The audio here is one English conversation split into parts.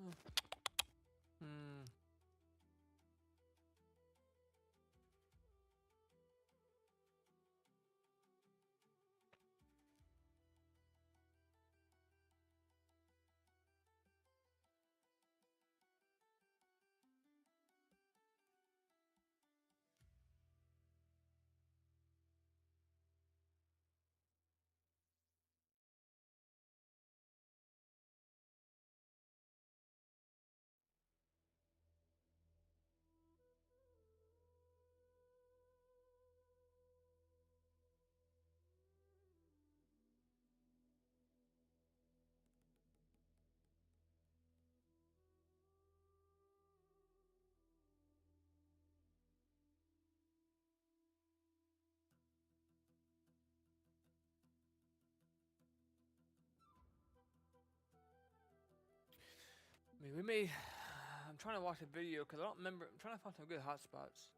Hmm. I mean, we may. I'm trying to watch a video because I don't remember. I'm trying to find some good hotspots.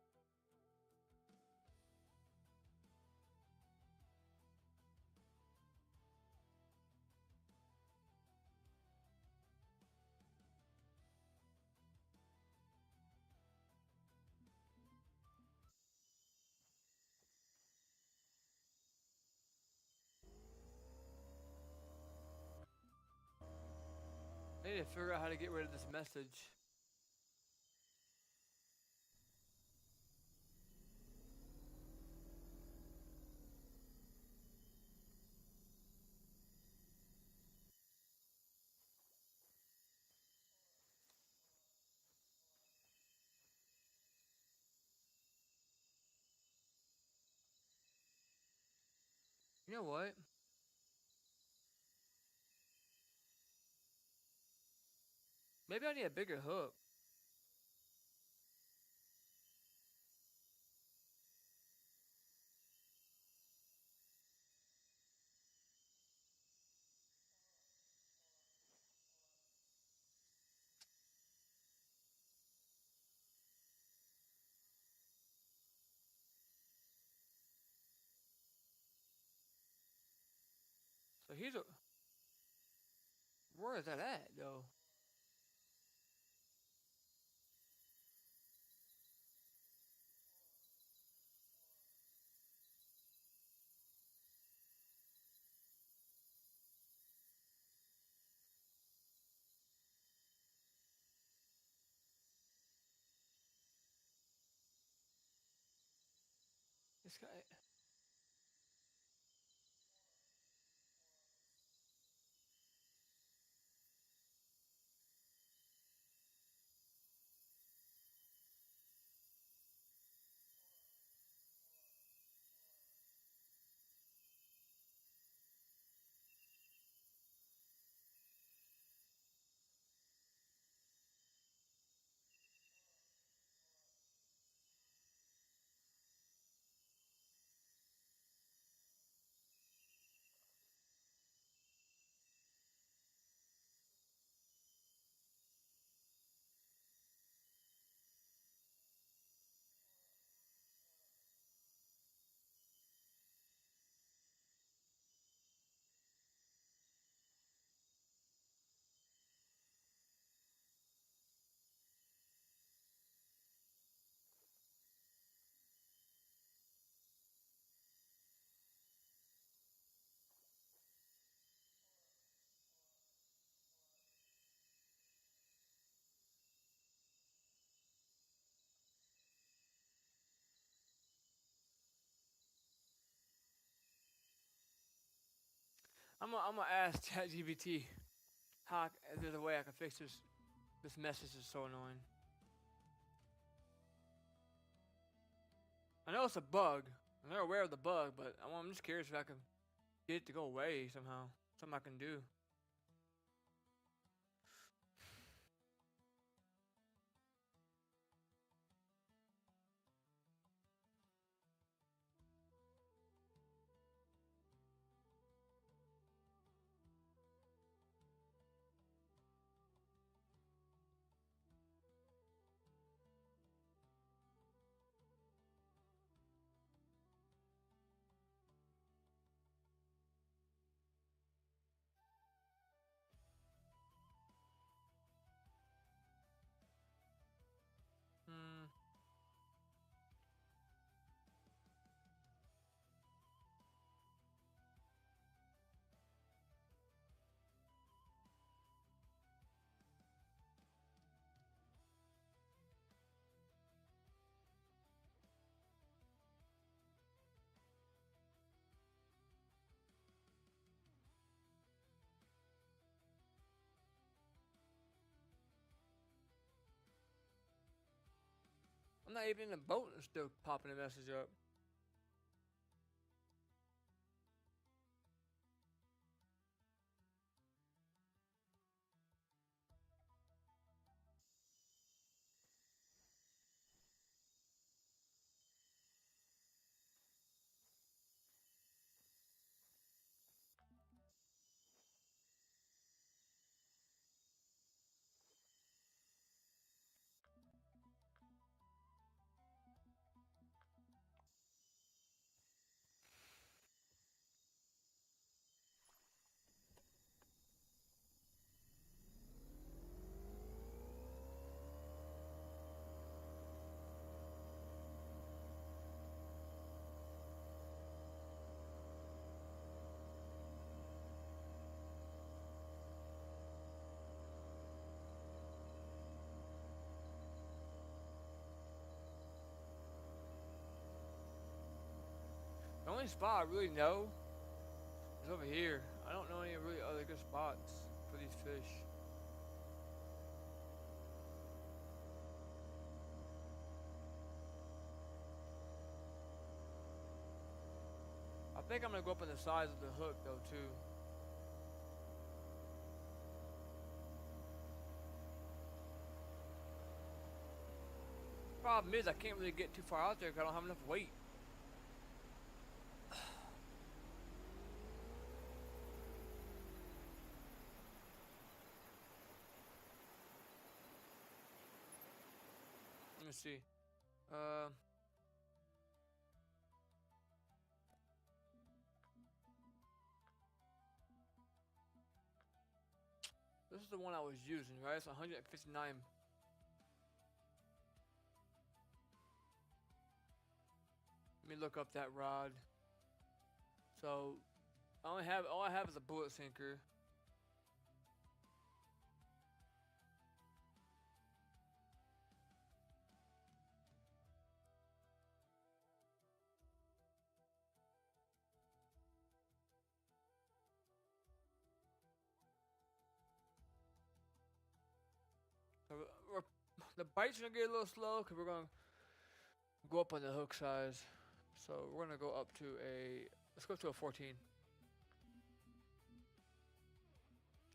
I need to figure out how to get rid of this message. You know what? Maybe I need a bigger hook. So here's a. Where is that at, though? This guy. I'm gonna ask ChatGPT how if there's a way I can fix this. This message is so annoying. I know it's a bug. I'm not aware of the bug, but I'm just curious if I can get it to go away somehow. Something I can do. not even in the boat and still popping a message up. The only spot I really know is over here. I don't know any really other good spots for these fish. I think I'm gonna go up on the size of the hook though too. Problem is I can't really get too far out there because I don't have enough weight. Let me see. This is the one I was using, right? It's 159. Let me look up that rod. So all I have is a bullet sinker. So the bite's gonna get a little slow because we're gonna go up on the hook size. So we're gonna go up to let's go to a 14.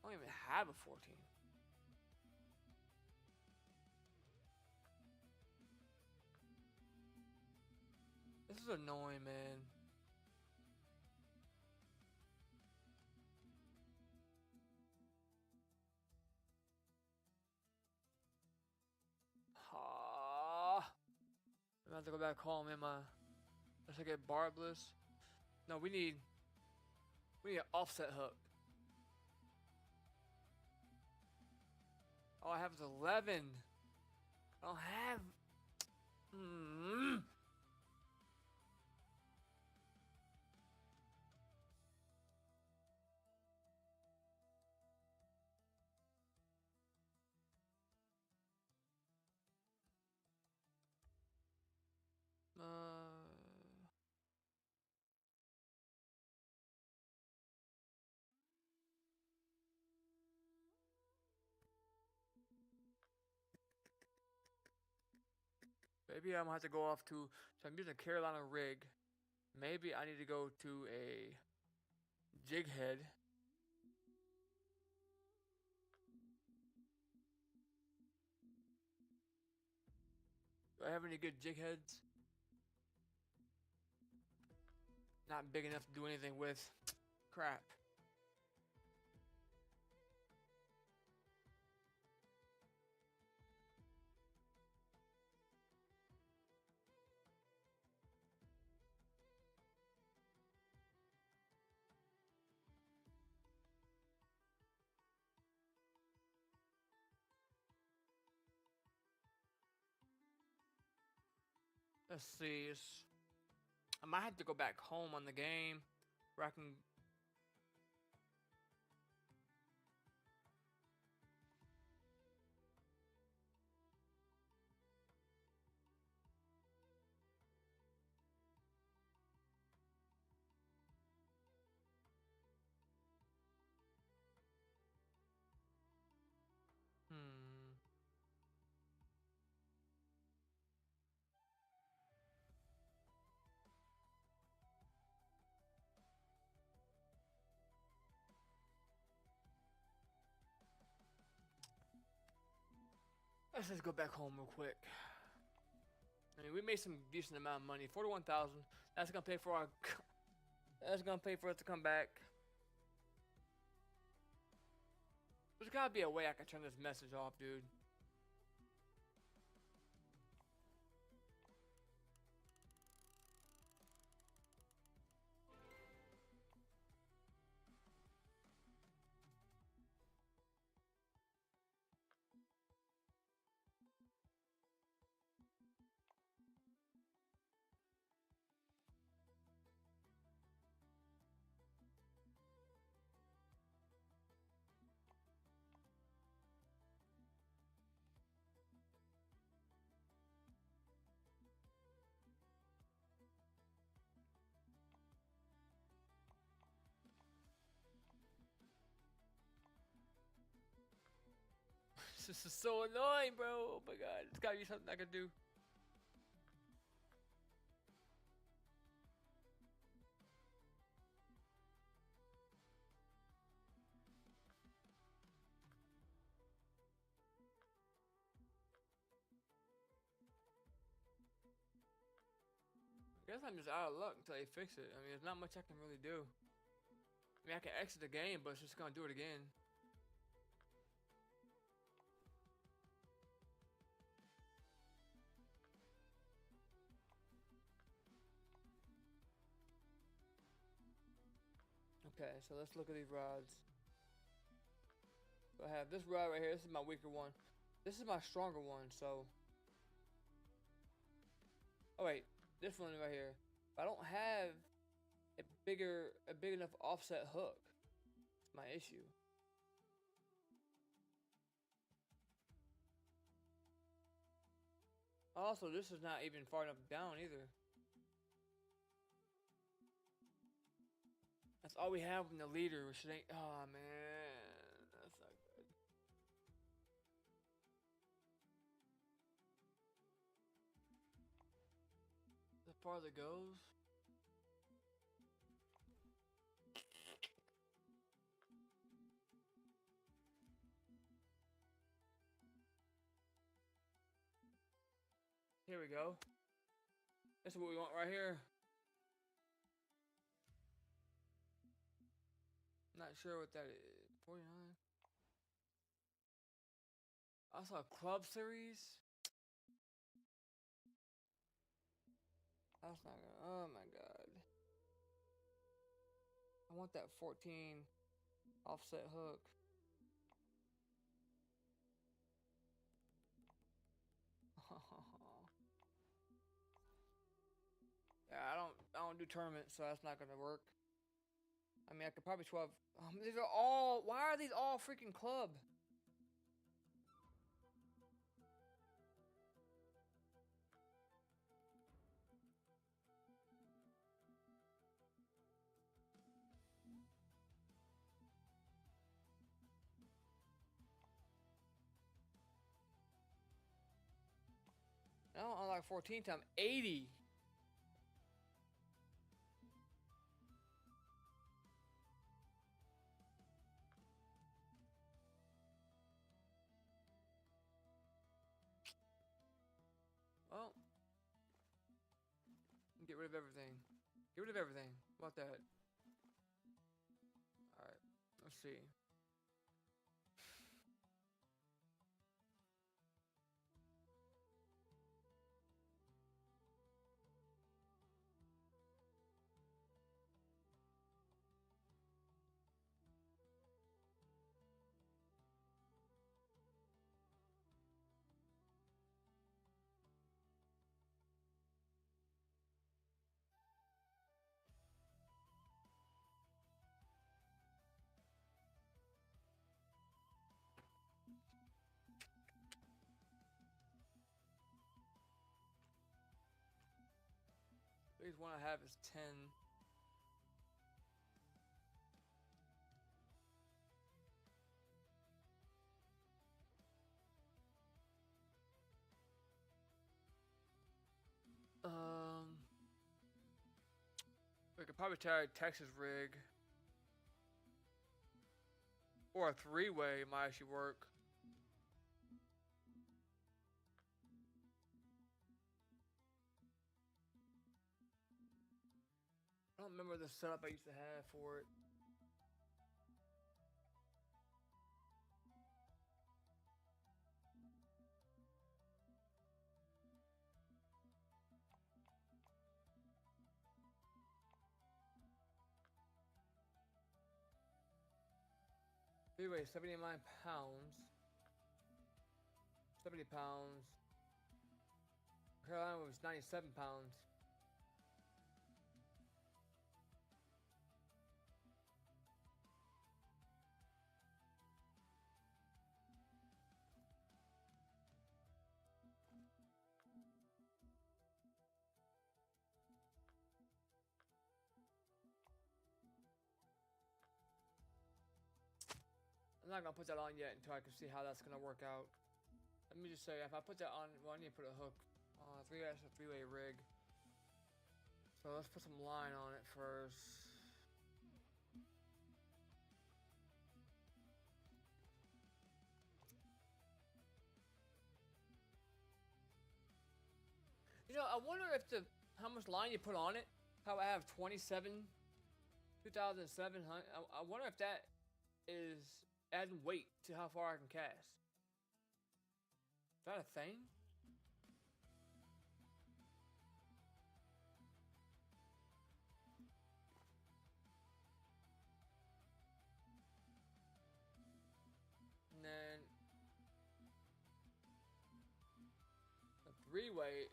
I don't even have a 14. This is annoying, man. I'm gonna have to go back home in my. Let's get barbless. No, we need an offset hook. All I have is 11. I don't have. Maybe I'm gonna have to go off to. So I'm using a Carolina rig. Maybe I need to go to a jig head. Do I have any good jig heads? Not big enough to do anything with. Crap. Let's see. I might have to go back home on the game where I can. Hmm. Let's just go back home real quick. I mean, we made some decent amount of money. 41,000. That's gonna pay for our. That's gonna pay for us to come back. There's gotta be a way I can turn this message off, dude. This is so annoying, bro. Oh my god. It's gotta be something I can do. I guess I'm just out of luck until they fix it. I mean, there's not much I can really do. I mean, I can exit the game, but it's just gonna do it again. Okay, so let's look at these rods. So I have this rod right here. This is my weaker one. This is my stronger one, so. Oh wait, this one right here. I don't have a big enough offset hook. It's my issue. Also, this is not even far enough down either. That's all we have in the leader, which ain't. Oh man, that's not good. As far as it goes. Here we go. This is what we want right here. Not sure what that is. 49. I saw a club series. That's not gonna. Oh my god. I want that 14 offset hook. Yeah, I don't do tournaments, so that's not gonna work. I mean, I could probably 12. These are all. Why are these all freaking club? I don't unlock 14 times 80. Well, get rid of everything. Get rid of everything. How about that? Alright, let's see. The biggest one I have is 10. We could probably try a Texas rig. Or a three-way might actually work. don't remember the setup I used to have for it. He weighs 79 pounds. 70 pounds. Carolina was 97 pounds. I'm not gonna put that on yet until I can see how that's gonna work out. Let me just say, if I put that on, well, I need to put a hook. That's a three-way rig. So let's put some line on it first. You know, I wonder if how much line you put on it. How I have 27, 2007. I wonder if that is adding weight to how far I can cast. Is that a thing? And then a three-way.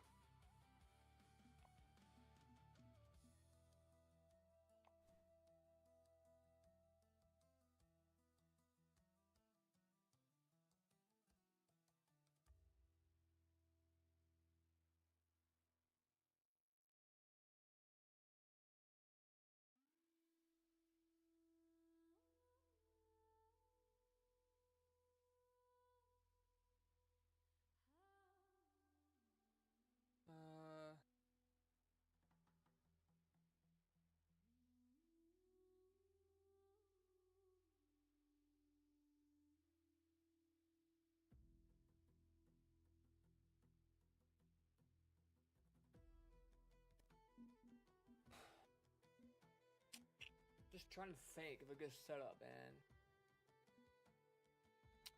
Just trying to think of a good setup, man.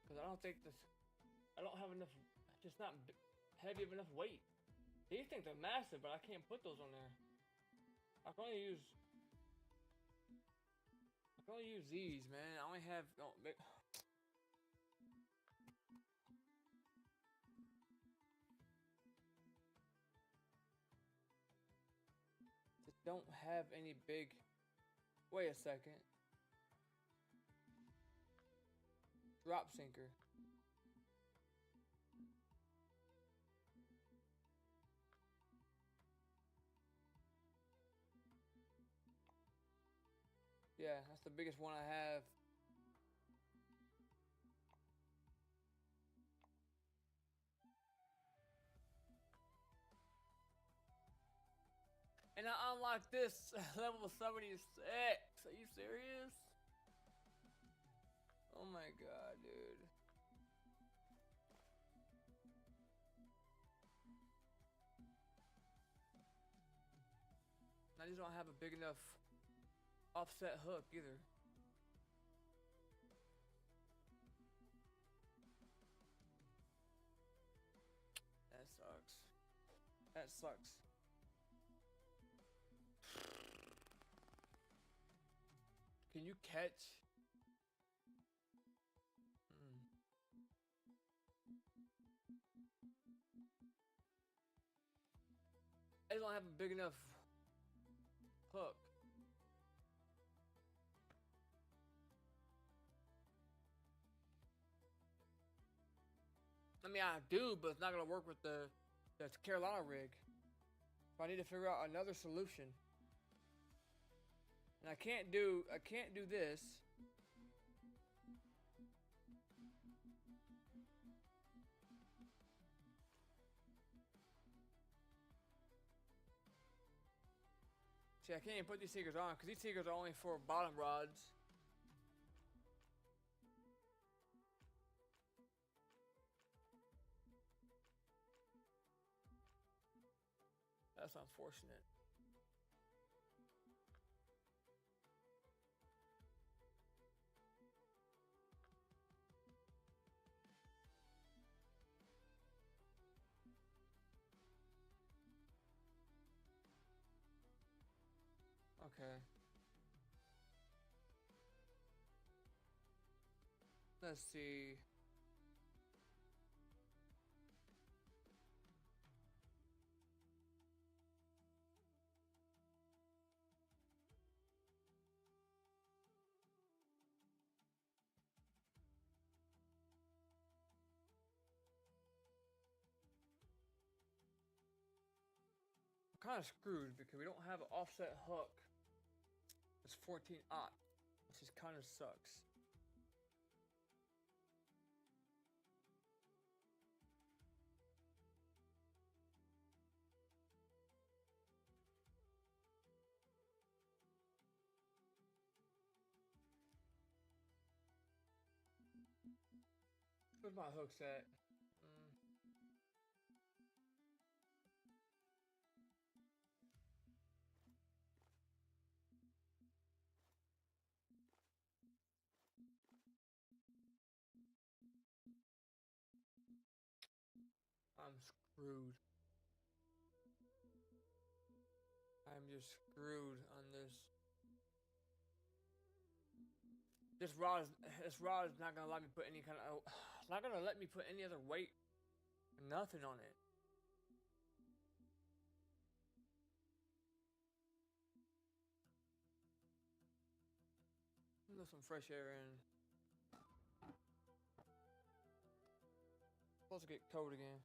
Because I don't think I don't have enough, just not heavy of enough weight. These things are massive, but I can't put those on there. I can only use these, man. I only have, just don't have any big, wait a second. Drop sinker. Yeah, that's the biggest one I have. And I unlocked this level 76. Are you serious? Oh my god, dude. I just don't have a big enough offset hook either. That sucks. That sucks. Can you catch? I don't have a big enough hook. I mean, I do, but it's not gonna work with the Carolina rig. So I need to figure out another solution. And I can't do this. See, I can't even put these stickers on because these stickers are only for bottom rods. That's unfortunate. Okay. Let's see. Kind of screwed because we don't have an offset hook. It's 14-aught, which just kind of sucks. Where's my hooks at? I'm screwed. I'm just screwed on this. This rod is not gonna let me put any kind of. It's not gonna let me put any other weight, nothing on it. Let some fresh air in. Supposed to get cold again.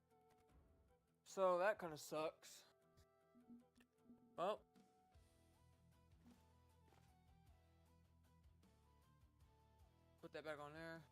So that kind of sucks. Well. Put that back on there.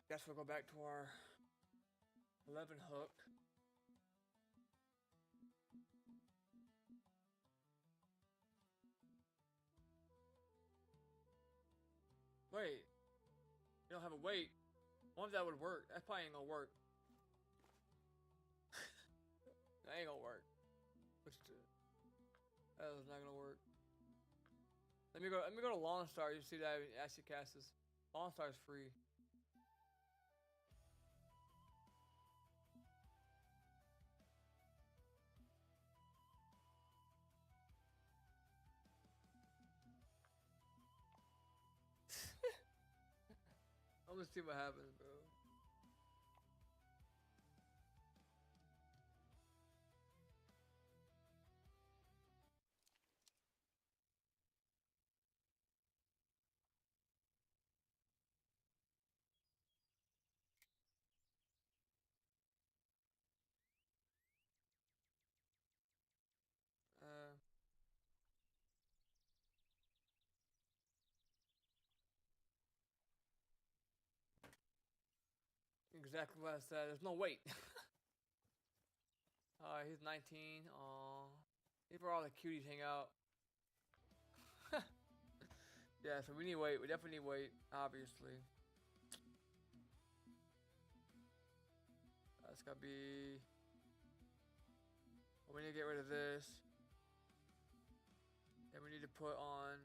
Guess we'll go back to our 11 hook. Wait, you don't have a weight. One of that would work. That probably ain't gonna work. That ain't gonna work. That is not gonna work. Let me go to Long Star. You see that acid casts. Long Star is free. I'm gonna see what happens, bro. Exactly what I said. There's no weight. He's 19. Aww. These are all the cuties hang out. Yeah, so we need weight. We definitely need weight, obviously. That's gotta be. Well, we need to get rid of this. Then we need to put on.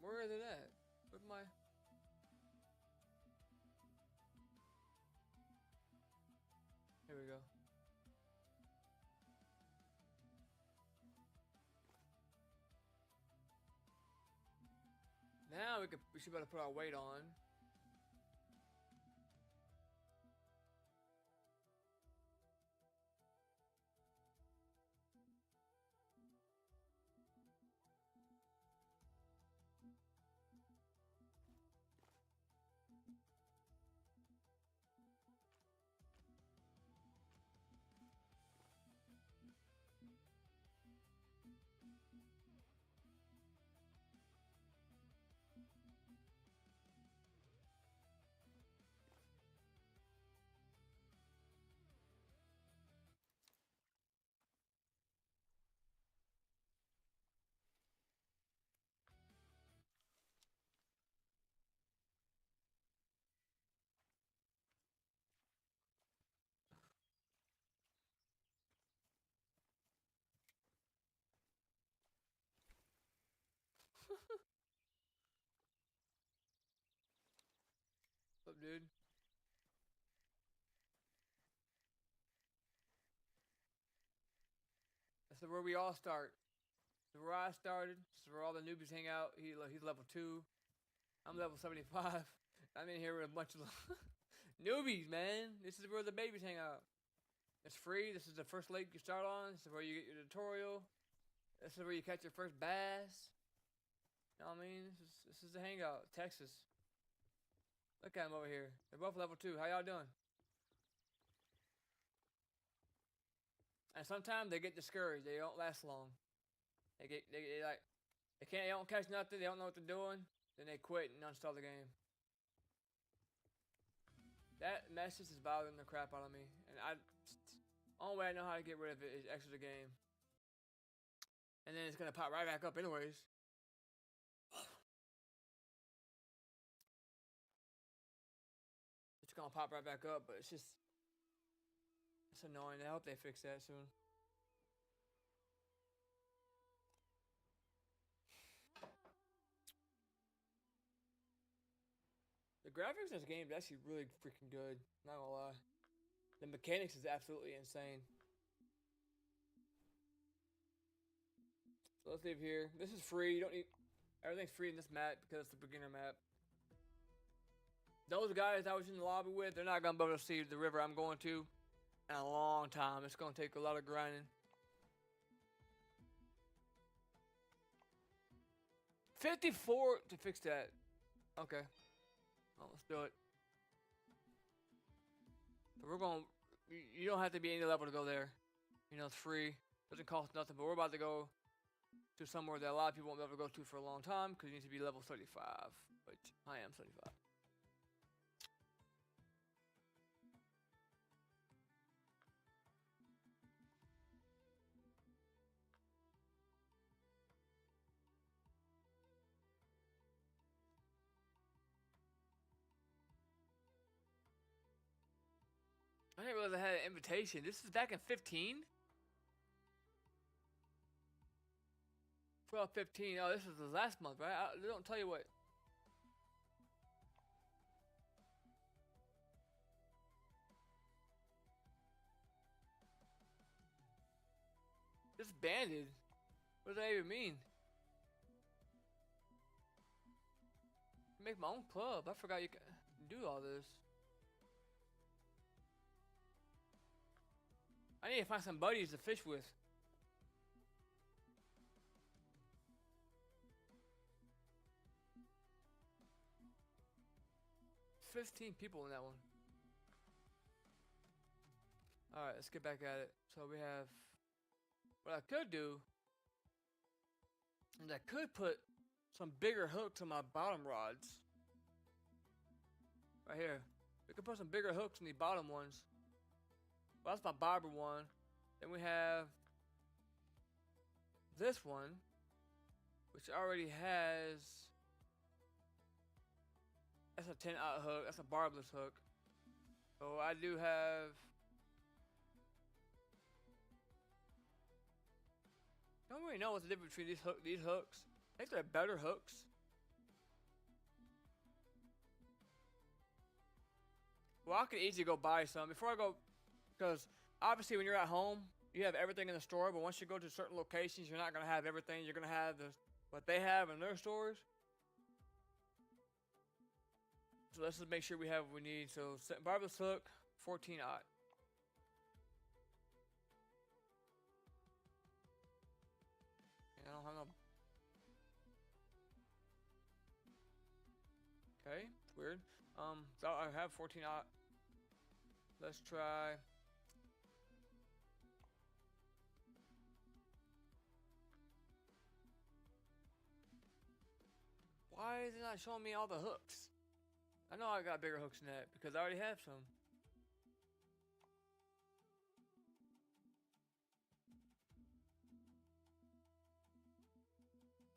Where is it at? With my. Here we go. Now we should better put our weight on. What's up, dude? This is where we all start. This is where I started. This is where all the newbies hang out. He's level 2. I'm level 75. I'm in here with a bunch of newbies, man. This is where the babies hang out. It's free. This is the first lake you start on. This is where you get your tutorial. This is where you catch your first bass. You know what I mean? This is the hangout. Texas. Look at them over here. They're both level 2. How y'all doing? And sometimes they get discouraged. They don't last long. They don't catch nothing. They don't know what they're doing. Then they quit and uninstall the game. That message is bothering the crap out of me. And only way I know how to get rid of it is exit the game. And then it's gonna pop right back up anyways. It's gonna pop right back up, but it's annoying. I hope they fix that soon. The graphics in this game is actually really freaking good. Not gonna lie. The mechanics is absolutely insane. So let's leave here. This is free. You don't need everything's free in this map because it's the beginner map. Those guys I was in the lobby with, they're not gonna be able to see the river I'm going to in a long time. It's gonna take a lot of grinding. 54 to fix that. Okay. Well, let's do it. So we're going. You don't have to be any level to go there. You know, it's free. Doesn't cost nothing. But we're about to go to somewhere that a lot of people won't be able to go to for a long time because you need to be level 35. Which I am 35. I didn't realize I had an invitation. This is back in 15? 12/15. Oh, this is the last month, right? They don't tell you what. This is banded. What does that even mean? Make my own club. I forgot you can do all this. I need to find some buddies to fish with. $15 people in that one. Alright, let's get back at it. So we have... What I could do is I could put some bigger hooks on my bottom rods. Right here. We could put some bigger hooks on the bottom ones. Well, that's my bobber one. Then we have this one, which already has... That's a 10-aught hook. That's a barbless hook. So I do have... I don't really know what's the difference between these hooks. I think they're better hooks. Well, I could easily go buy some before I go, because obviously when you're at home, you have everything in the store. But once you go to certain locations, you're not gonna have everything. You're gonna have what they have in their stores. So let's just make sure we have what we need. So barbless hook, 14-aught. I don't have no. Okay, it's weird. So I have 14-aught. Let's try. Why is it not showing me all the hooks? I know I got bigger hooks than that because I already have some.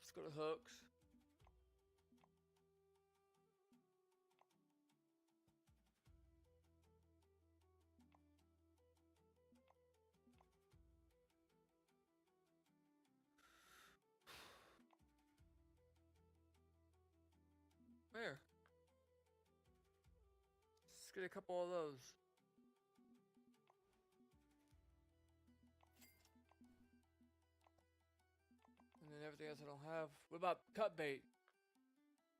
Let's go to hooks. Let's get a couple of those. And then everything else I don't have. What about cut bait?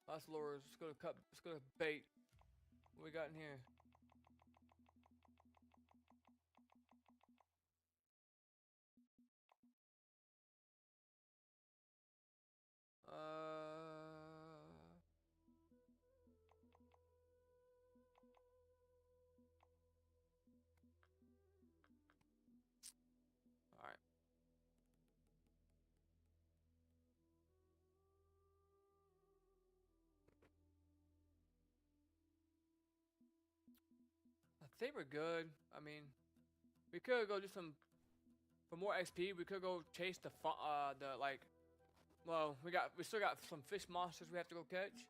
That's lures. Let's go to cut. Let's go to bait. What we got in here? All right. I think we're good. I mean, we could go do some for more XP. We could go chase the like. Well, we still got some fish monsters we have to go catch.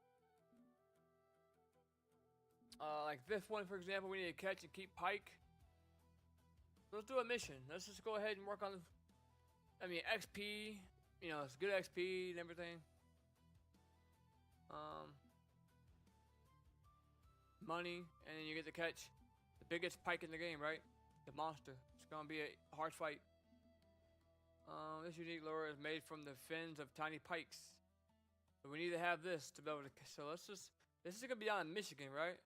Like this one, for example, we need to catch and keep pike. Let's do a mission. Let's just go ahead and work on. I mean, XP. You know, it's good XP and everything. Money, and then you get to catch the biggest pike in the game, right? The monster. It's gonna be a hard fight. This unique lure is made from the fins of tiny pikes. But we need to have this to be able to. So let's just. This is gonna be down in Michigan, right?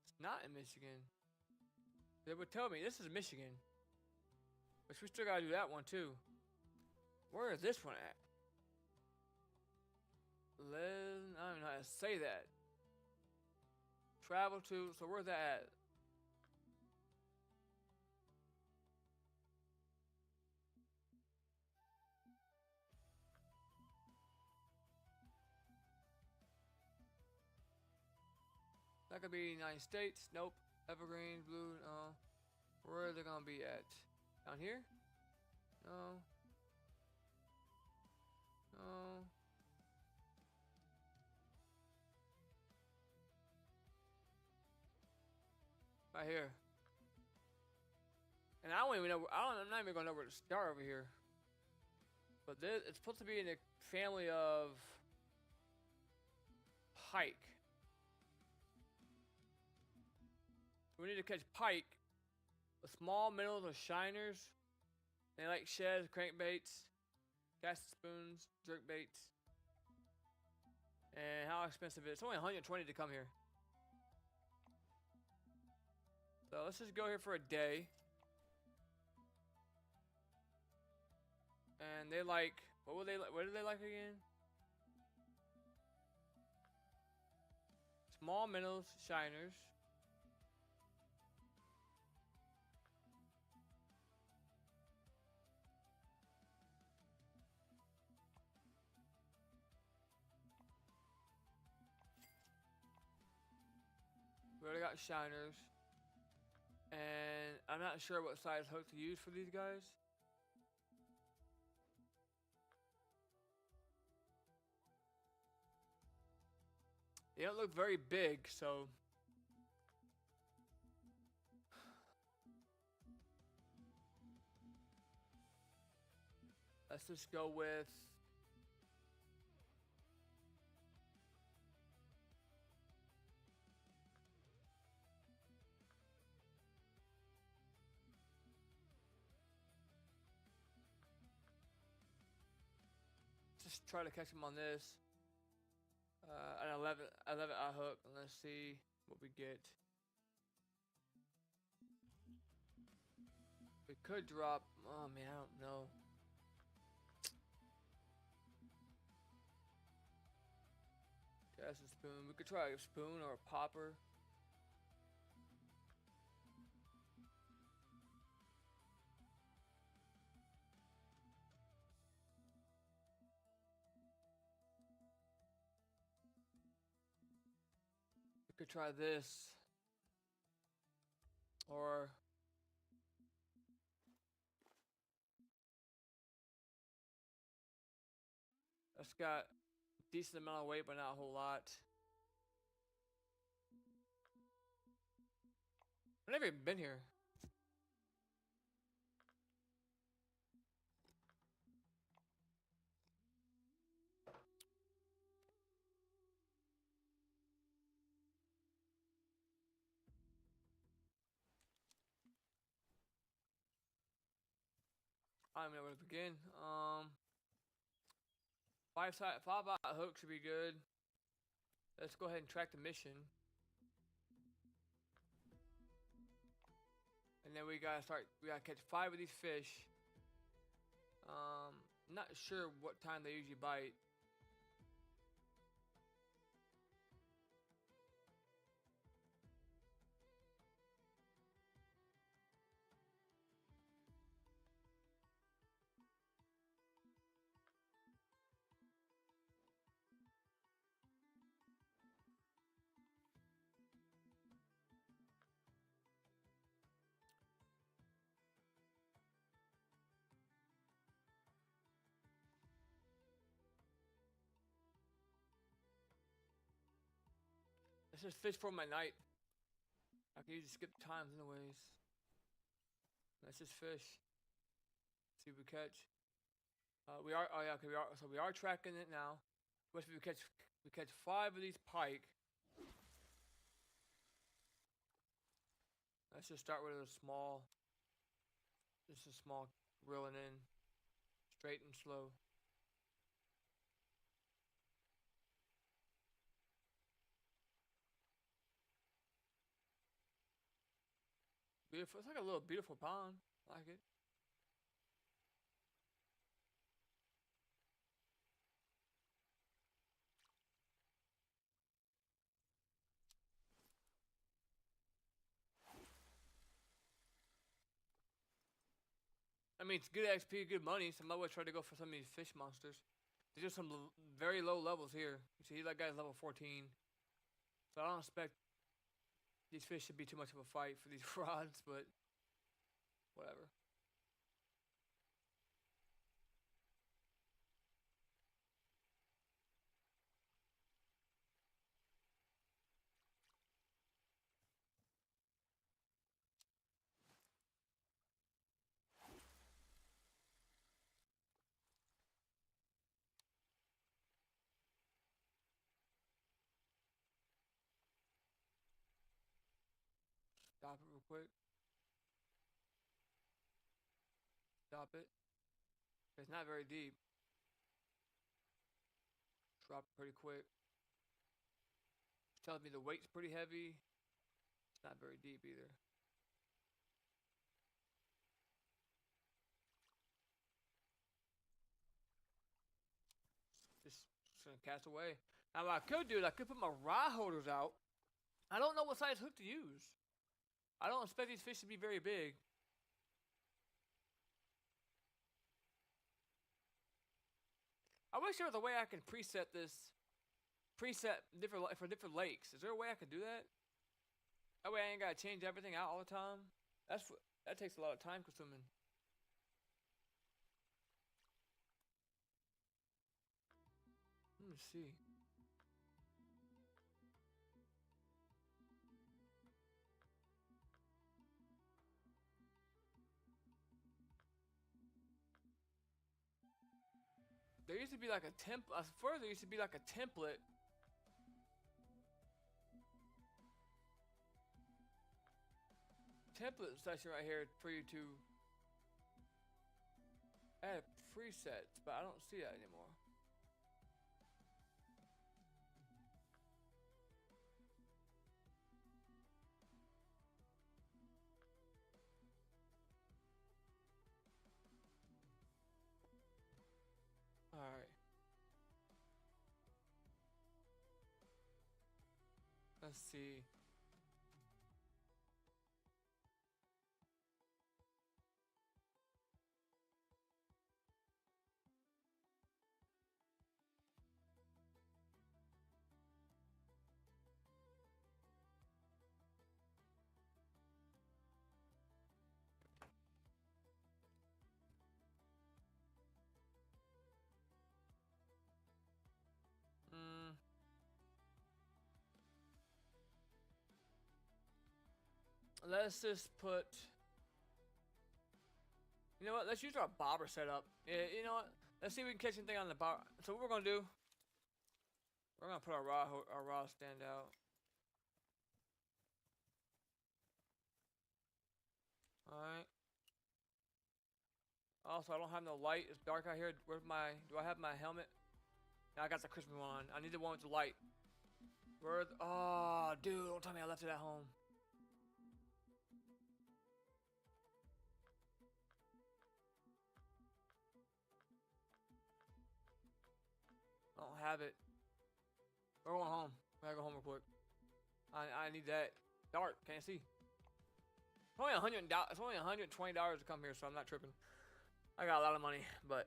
It's not in Michigan. They would tell me this is Michigan. But we still gotta do that one too. Where is this one at? I don't even know how to say that. Travel to. So where's that at? That could be United States. Nope. Evergreen, blue. No. Where are they gonna be at? Down here? No. No. Right here. And I don't even know. I'm not even gonna know where to start over here. But this, it's supposed to be in a family of pike. We need to catch pike with small minnows or shiners. They like sheds, crankbaits, cast spoons, jerk baits. And how expensive it is. It's only 120 to come here. So let's just go here for a day. And they like, what would they like? What do they like again? Small minnows, shiners. We already got shiners. And I'm not sure what size hook to use for these guys. They don't look very big, so let's just go with just try to catch them on this. An 11 eye hook, and let's see what we get. We could drop. Oh man, I don't know. Cast a spoon. We could try a spoon or a popper. We could try this. Or that's got a decent amount of weight, but not a whole lot. I've never even been here. I don't know where to begin. 5-aught hook should be good. Let's go ahead and track the mission. And then we gotta catch 5 of these fish. Not sure what time they usually bite. Let's just fish for my night. I can usually skip times anyways. Let's just fish. See what we catch. We are tracking it now. Which we catch 5 of these pike. Let's just start with a small. Just a small reeling in. Straight and slow. Beautiful. It's like a little beautiful pond. I like it. I mean, it's good XP, good money. So I might always try to go for some of these fish monsters. There's just some very low levels here. You see, that guy's level 14. So I don't expect these fish should be too much of a fight for these rods, but whatever. Stop it real quick. Stop it. It's not very deep. Drop it pretty quick. It's telling me the weight's pretty heavy. It's not very deep either. Just gonna cast away. Now what I could do is I could put my rod holders out. I don't know what size hook to use. I don't expect these fish to be very big. I wish there was a way I can preset different for different lakes. Is there a way I could do that? That way I ain't gotta change everything out all the time. That takes a lot of time consuming. Let me see. There used to be like a template. Further, used to be like a template. Template section right here for you to add presets, but I don't see that anymore. Alright. Let's see. Let's just put. You know what? Let's use our bobber setup. Yeah, you know what? Let's see if we can catch anything on the bobber. So what we're gonna do? We're gonna put our rod stand out. All right. Also, I don't have no light. It's dark out here. Where's my? Do I have my helmet? No, I got the Christmas one on. I need the one with the light. Where? Oh, dude! Don't tell me I left it at home. I don't have it. We're going home. I gotta go home real quick. I need that. Dark. Can't see. It's only $100. It's only $120 to come here, so I'm not tripping. I got a lot of money, but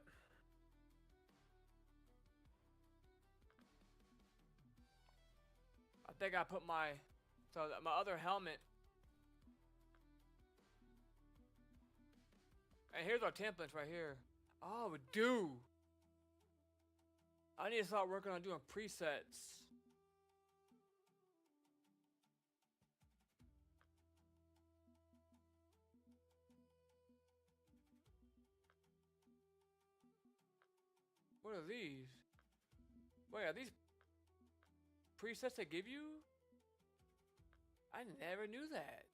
I think I put my my other helmet. And here's our templates right here. Oh, we do. I need to start working on doing presets. What are these? Wait, are these presets they give you? I never knew that.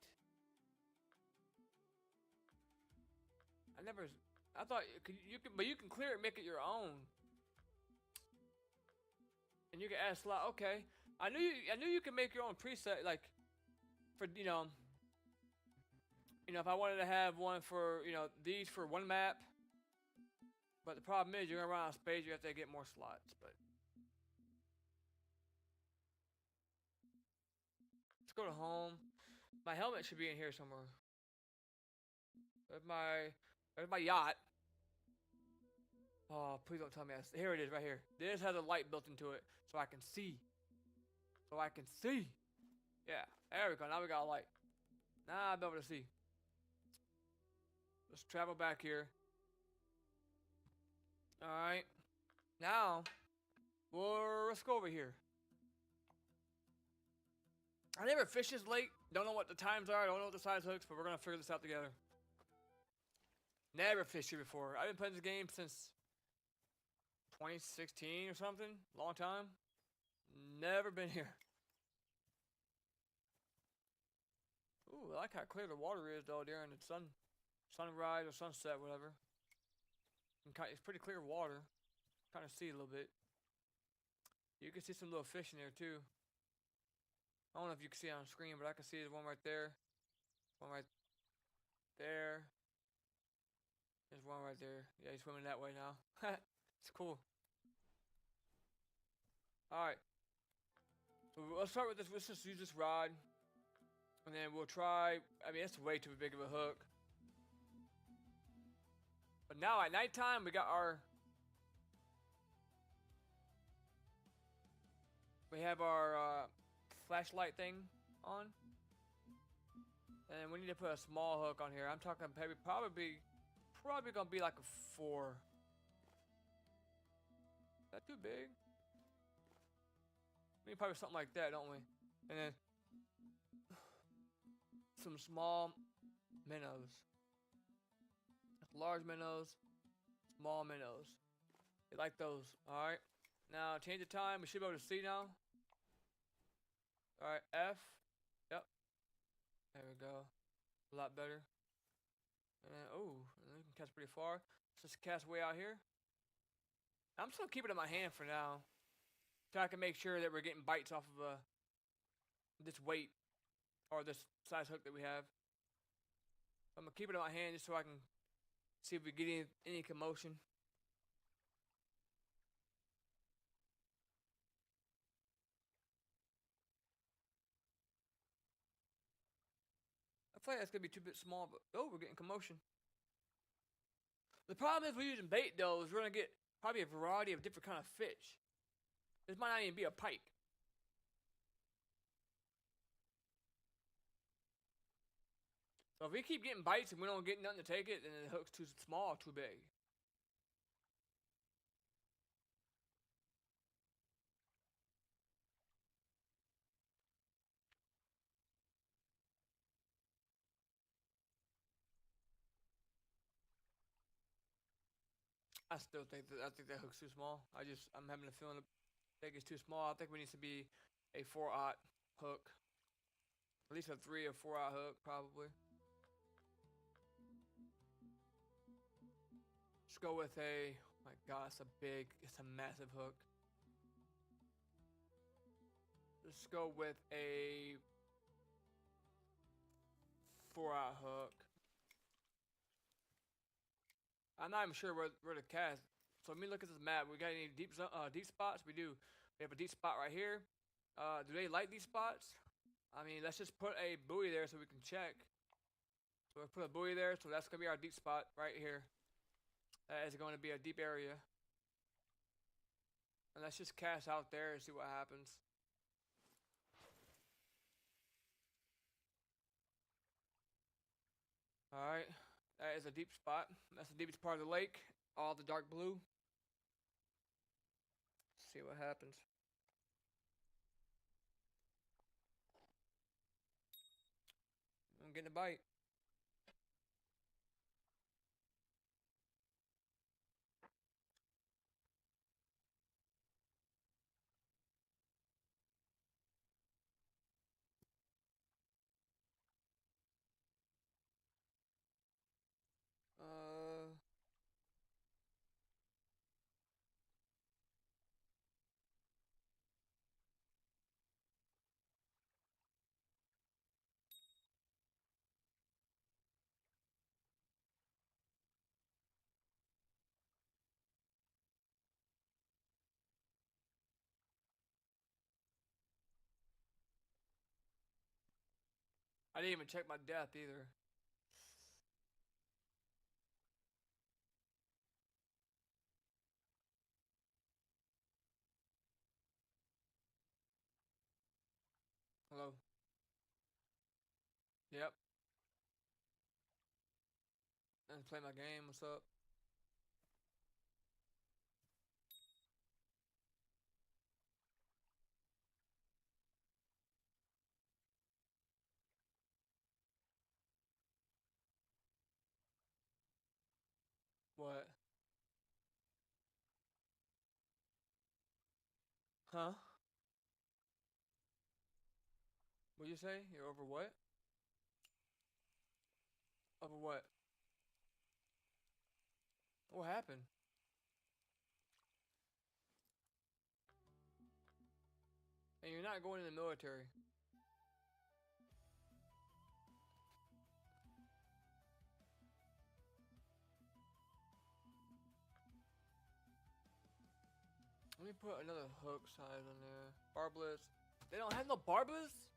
I thought but you can clear it and make it your own. And you can add slot. Okay, I knew you can make your own preset, like for if I wanted to have one for these for one map. But the problem is you're gonna run out of space. You have to get more slots. But let's go to home. My helmet should be in here somewhere. There's my yacht. Oh, please don't tell me here it is right here. This has a light built into it so I can see. Yeah, there we go. Now we got a light. Now I'll be able to see. Let's travel back here. Alright. Now, let's go over here. I never fished this lake. Don't know what the times are. Don't know what the size hooks, but we're going to figure this out together. Never fished here before. I've been playing this game since 2016 or something. Long time. Never been here. Ooh, I like how clear the water is though during the sunrise or sunset, whatever. It's pretty clear water. Kind of see a little bit. You can see some little fish in there too. I don't know if you can see it on screen, but I can see the one right there. One right there. There's one right there. Yeah, he's swimming that way now. It's cool. Alright. So let's start with this. Let's just use this rod. And then we'll try. I mean, it's way too big of a hook. But now at nighttime, we have our flashlight thing on. And we need to put a small hook on here. I'm talking probably gonna be like a 4. Is that too big? We need probably something like that, don't we? And then some small minnows. Large minnows, small minnows. You like those. Alright. Now change the time. We should be able to see now. Alright, F. Yep. There we go. A lot better. And then, you can cast pretty far. Let's just cast way out here. I'm just gonna keep it in my hand for now. So I can make sure that we're getting bites off of this weight or this size hook that we have. I'm gonna keep it in my hand just so I can see if we get any commotion. I feel like that's gonna be too bit small, but we're getting commotion. The problem is we're using bait though, is we're gonna get probably a variety of different kind of fish. This might not even be a pike. So if we keep getting bites and we don't get nothing to take it, then the hook's too small, too big. I still think that hook's too small. I'm having a feeling think it's too small. I think we need to be a 4/0 hook. At least a 3 or 4/0 hook, probably. go with a. Oh my God, it's a massive hook. Let's go with a 4-aught hook. I'm not even sure where to cast. So let me look at this map. We got any deep spots? We do. We have a deep spot right here. Do they like these spots? I mean, let's just put a buoy there so we can check. So we'll put a buoy there. So that's gonna be our deep spot right here. That is going to be a deep area. And let's just cast out there and see what happens. Alright. That is a deep spot. That's the deepest part of the lake. All the dark blue. Let's see what happens. I'm getting a bite. Uh, I didn't even check my depth either. Hello. Yep. Let's play my game. What's up? What? Huh? What'd you say? You're over what? Over what? What happened? And you're not going in the military. Let me put another hook size on there. Barbless. They don't have no barbless?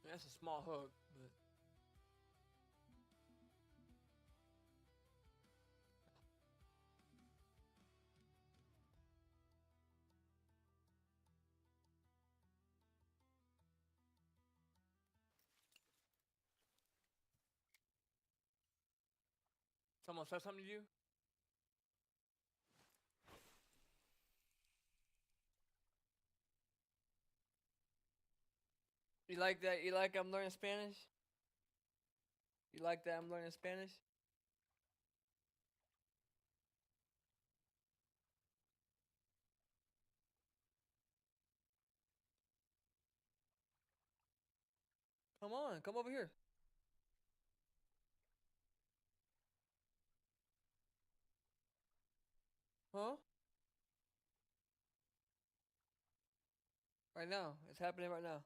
That's a small hook, but someone said something to you? You like that? You like I'm learning Spanish? You like that I'm learning Spanish? Come on, come over here. Huh? Right now. It's happening right now.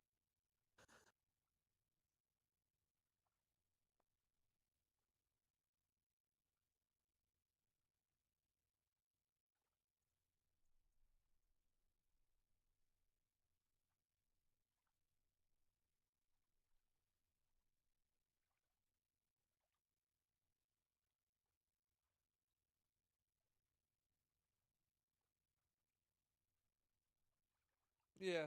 Yeah.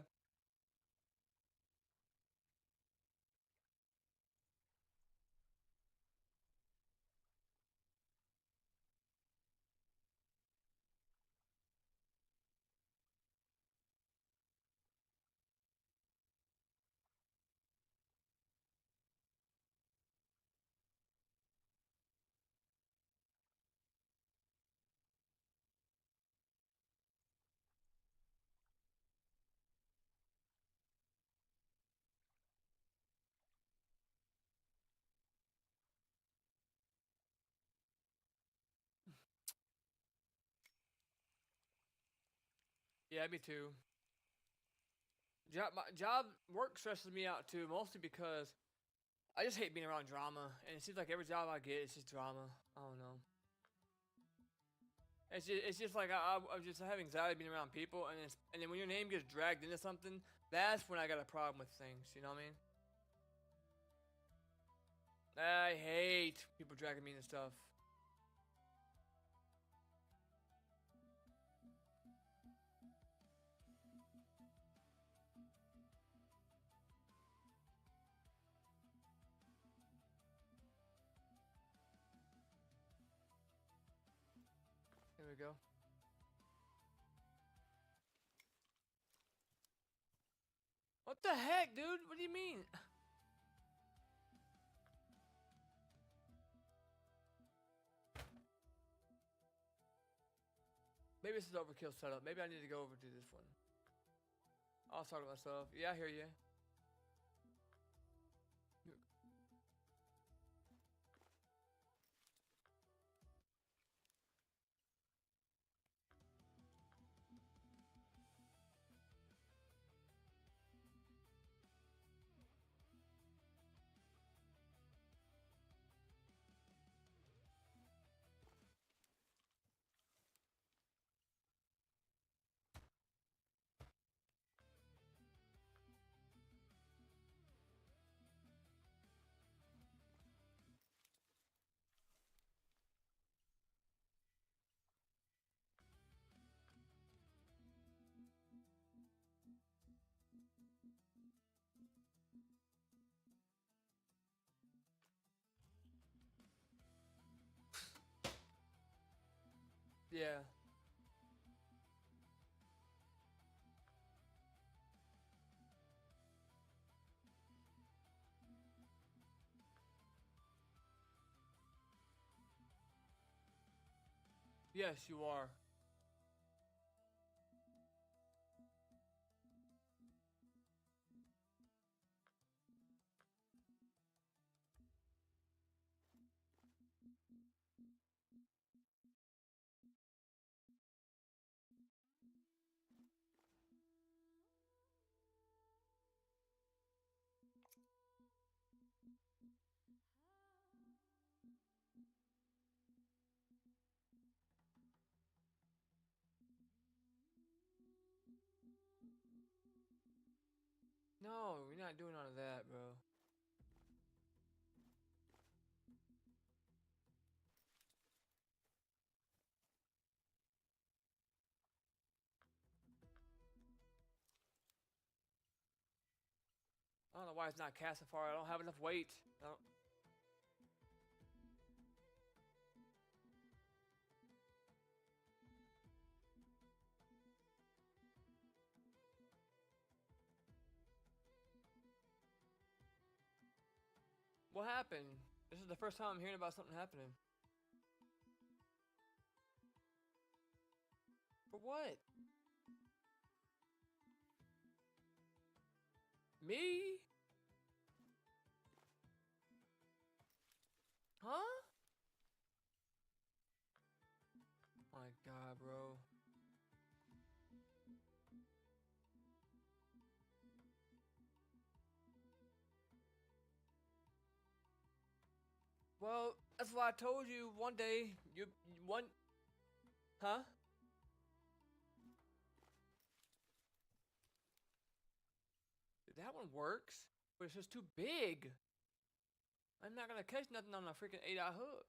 Yeah, me too. My job work stresses me out too, mostly because I just hate being around drama, and it seems like every job I get is just drama. I don't know. It's just like I just have anxiety being around people, and then when your name gets dragged into something, that's when I got a problem with things. You know what I mean? I hate people dragging me into stuff. There we go. What the heck, dude? What do you mean? Maybe this is overkill setup. Maybe I need to go over to this one. I was talking to myself. Yeah, I hear you. Yeah. Yes, you are. No, we're not doing none of that, bro. I don't know why it's not casting far. I don't have enough weight. I don't... What happened? This is the first time I'm hearing about something happening. For what? Me? Huh? My God, bro. Well, that's why I told you one day. One, huh? That one works, but it's just too big. I'm not gonna catch nothing on a freaking 8-eye hook.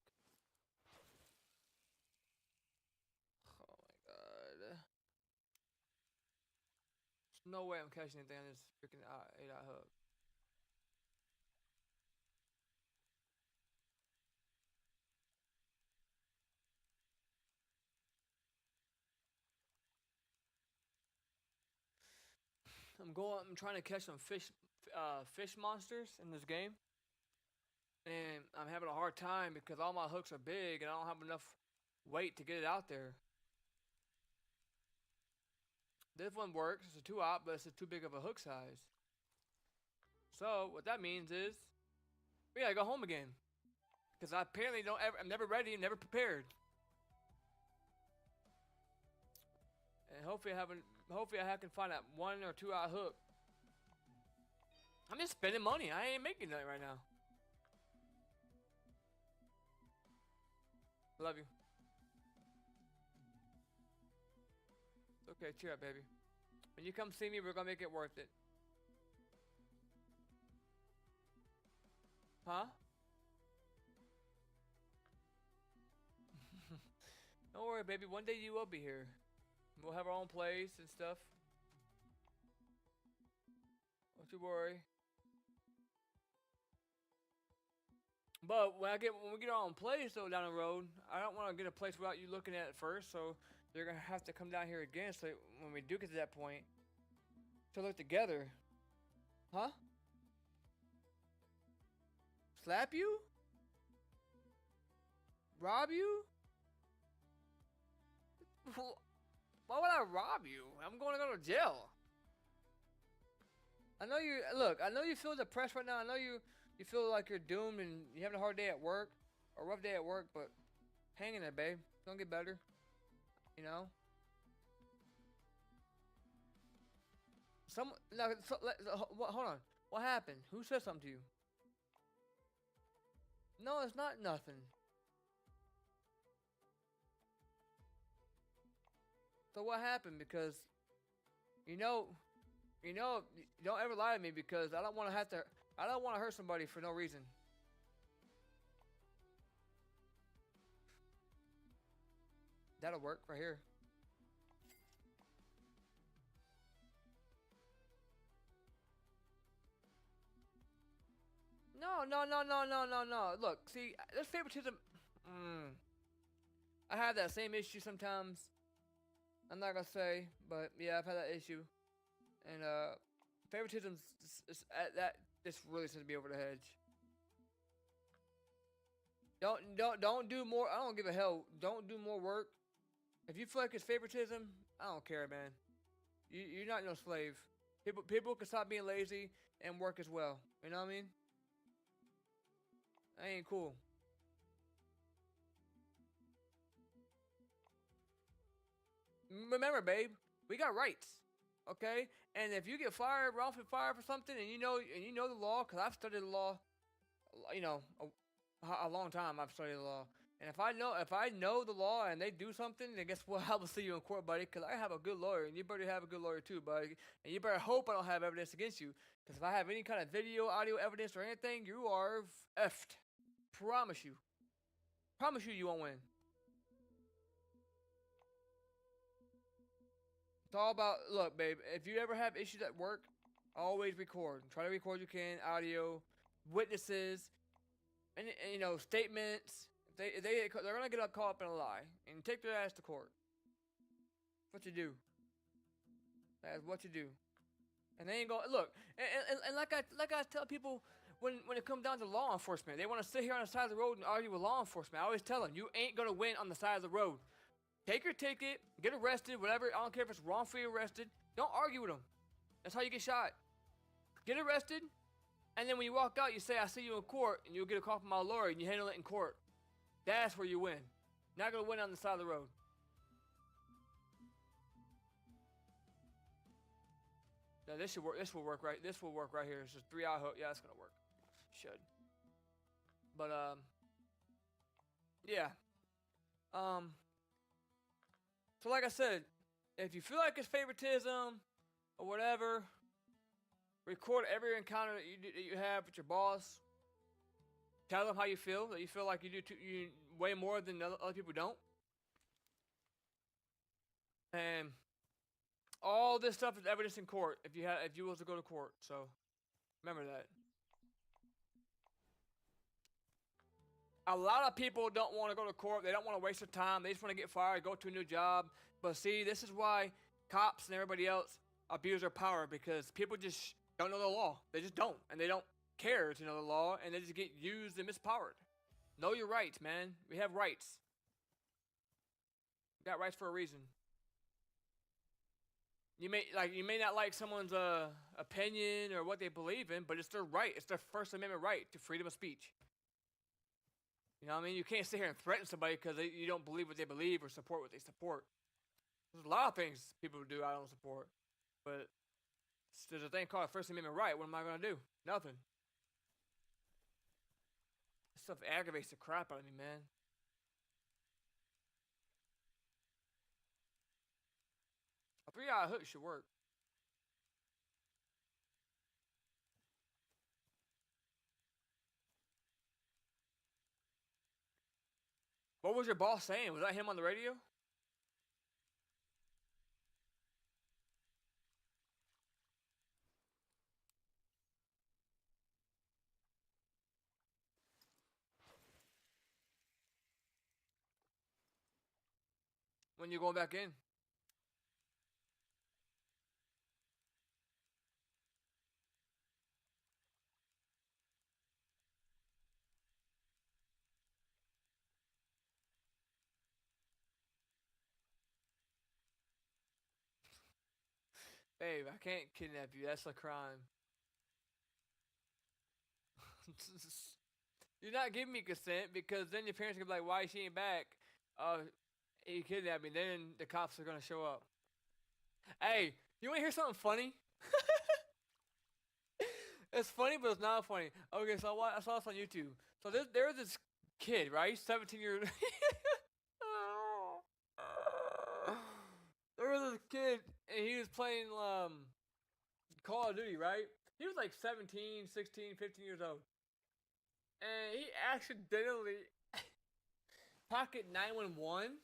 Oh my God. There's no way I'm catching anything on this freaking 8-eye hook. I'm trying to catch some fish monsters in this game, and I'm having a hard time because all my hooks are big and I don't have enough weight to get it out there. This one works. It's a 2-aught, but it's too big of a hook size. So what that means is we gotta go home again because I apparently don't ever. I'm never ready, never prepared, and hopefully I haven't hopefully I can find that 1 or 2 hour hook. I'm just spending money. I ain't making nothing right now. Love you. Okay, cheer up, baby. When you come see me, we're gonna make it worth it. Huh? Don't worry, baby. One day you will be here. We'll have our own place and stuff. Don't you worry. But when we get our own place though down the road, I don't want to get a place without you looking at it first. So you're gonna have to come down here again. So when we do get to that point, to look together, huh? Slap you? Rob you? Why would I rob you? I'm going to go to jail. I know you. Look, I know you feel depressed right now. I know you feel like you're doomed and you're having a hard day at work, or a rough day at work. But hang in there, babe. It's gonna get better. You know. Hold on. What happened? Who said something to you? No, it's not nothing. So what happened? Because, you don't ever lie to me, because I don't want to hurt somebody for no reason. That'll work right here. No. Look, see, this favoritism. I have that same issue sometimes. I'm not gonna say, but yeah, I've had that issue. And favoritism this really seems to be over the hedge. Don't do more. I don't give a hell. Don't do more work. If you feel like it's favoritism, I don't care, man. You're not no slave. People can stop being lazy and work as well. You know what I mean? That ain't cool. Remember, babe, we got rights, okay? And if you get wrongfully fired for something, and you know the law, because I've studied the law, a long time. I've studied the law, and if I know the law and they do something, then guess what? I will see you in court, buddy, because I have a good lawyer, and you better have a good lawyer too, buddy. And you better hope I don't have evidence against you, because if I have any kind of video, audio evidence, or anything, you are effed. Promise you. You won't win. It's all about, look, babe, if you ever have issues at work, always record. Try to record you can, audio, witnesses, and statements. They're going to get caught up in a lie and take their ass to court. That's what you do. That is what you do. And they ain't going, look, and like I tell people, when it comes down to law enforcement, they want to sit here on the side of the road and argue with law enforcement. I always tell them, you ain't going to win on the side of the road. Take your ticket, get arrested, whatever. I don't care if it's wrongfully arrested. Don't argue with them. That's how you get shot. Get arrested, and then when you walk out, you say, I see you in court, and you'll get a call from my lawyer, and you handle it in court. That's where you win. Not going to win on the side of the road. Now, this should work. This will work right. This will work right here. It's just 3 hour hook. Yeah, it's going to work. Should. But, yeah. So like I said, if you feel like it's favoritism or whatever, record every encounter that you have with your boss. Tell them how you feel. That you feel like you do you way more than other people don't. And all this stuff is evidence in court. If you was to go to court, so remember that. A lot of people don't want to go to court. They don't want to waste their time. They just want to get fired, go to a new job. But see, this is why cops and everybody else abuse their power, because people just don't know the law. They just don't. And they don't care to know the law, and they just get used and mispowered. Know your rights, man. We have rights. We got rights for a reason. You may not like someone's opinion or what they believe in, but it's their right. It's their First Amendment right to freedom of speech. You know what I mean? You can't sit here and threaten somebody because you don't believe what they believe or support what they support. There's a lot of things people do I don't support, but there's a thing called First Amendment right. What am I gonna do? Nothing. This stuff aggravates the crap out of me, man. A 3-hour hook should work. What was your boss saying? Was that him on the radio? When you going back in? Babe, I can't kidnap you. That's a crime. You're not giving me consent because then your parents are gonna be like, "Why is she ain't back?" He kidnapped me. Then the cops are gonna show up. Hey, you wanna hear something funny? It's funny, but it's not funny. Okay, so I saw this on YouTube. So there's this kid, right? 17 years. There was this kid, and he was playing Call of Duty, right? He was like 17, 16, 15 years old. And he accidentally pocket 911.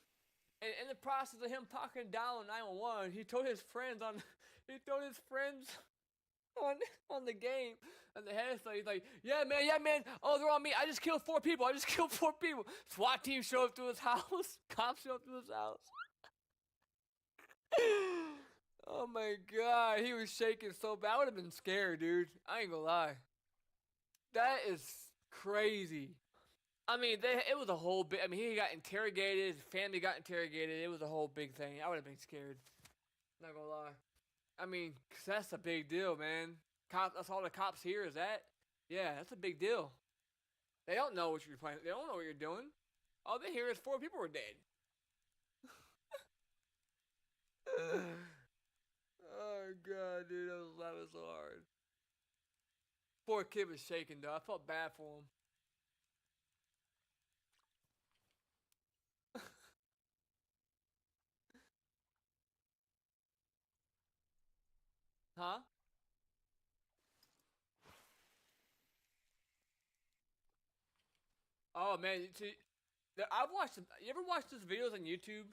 And in the process of him talking down on 911, he told his friends on the game and the head so he's like, yeah man, oh they're on me. I just killed 4 people. SWAT team show up to his house. Cops show up to his house. Oh my god, he was shaking so bad. I would have been scared, dude. I ain't gonna lie. That is crazy. I mean, it was a whole bit. I mean, he got interrogated. His family got interrogated. It was a whole big thing. I would have been scared. Not gonna lie. I mean, 'cause that's a big deal, man. That's all the cops hear is that. Yeah, that's a big deal. They don't know what you're playing. They don't know what you're doing. All they hear is 4 people were dead. Oh god, dude, I was laughing so hard. Poor kid was shaking though. I felt bad for him. Huh? Oh man, I've watched. You ever watched these videos on YouTube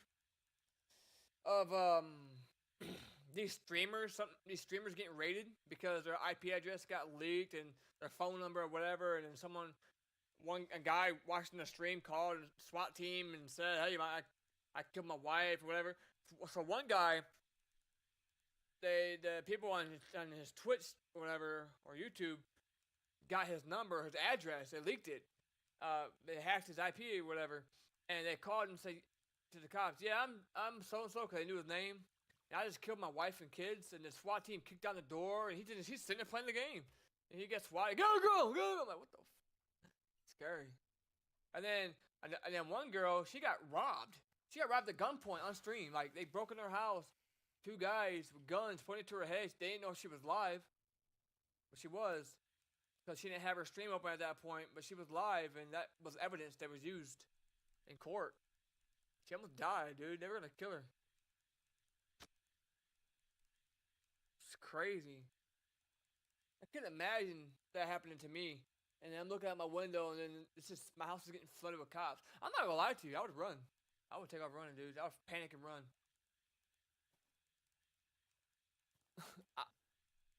of these streamers getting raided because their IP address got leaked and their phone number or whatever, and then a guy watching the stream called a SWAT team and said, "Hey, I killed my wife or whatever." So one guy, the people on his Twitch or whatever or YouTube got his number, his address. They leaked it. They hacked his IP or whatever, and they called and said to the cops, "Yeah, I'm so and so," because they knew his name. And I just killed my wife and kids, and the SWAT team kicked down the door, and he's sitting there playing the game, and he gets SWAT. Go! I'm like, what the? Scary. And then one girl, she got robbed. She got robbed at gunpoint on stream. Like they broke in her house. 2 guys with guns pointed to her head. They didn't know she was live, but she was. Because she didn't have her stream open at that point, but she was live, and that was evidence that was used in court. She almost died, dude. They were gonna kill her. It's crazy. I can't imagine that happening to me. And I'm looking out my window, and then it's just my house is getting flooded with cops. I'm not gonna lie to you. I would run. I would take off running, dude. I would panic and run. I,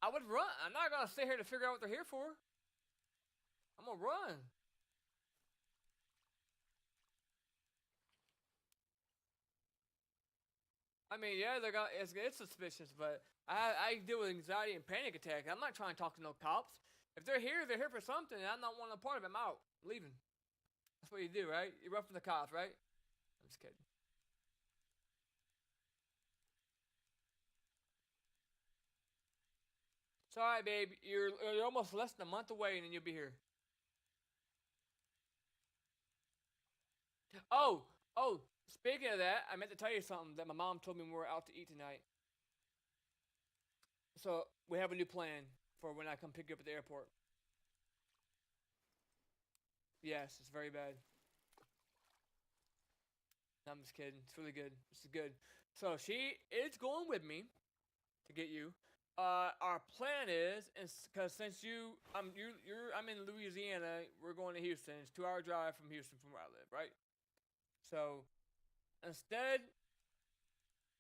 I would run. I'm not gonna sit here to figure out what they're here for. I'm gonna run. I mean, yeah, it's suspicious, but I deal with anxiety and panic attack. I'm not trying to talk to no cops. If they're here for something, and I'm not wanting a part of it. I'm out, leaving. That's what you do, right? You run from the cops, right? I'm just kidding. It's all right, babe. You're almost less than a month away, and then you'll be here. Oh, oh. Speaking of that, I meant to tell you something that my mom told me when we were out to eat tonight. So we have a new plan for when I come pick you up at the airport. Yes, it's very bad. No, I'm just kidding. It's really good. This is good. So she is going with me to get you. Our plan is, because since I'm in Louisiana, we're going to Houston. It's a 2 hour drive from Houston from where I live, right? So instead,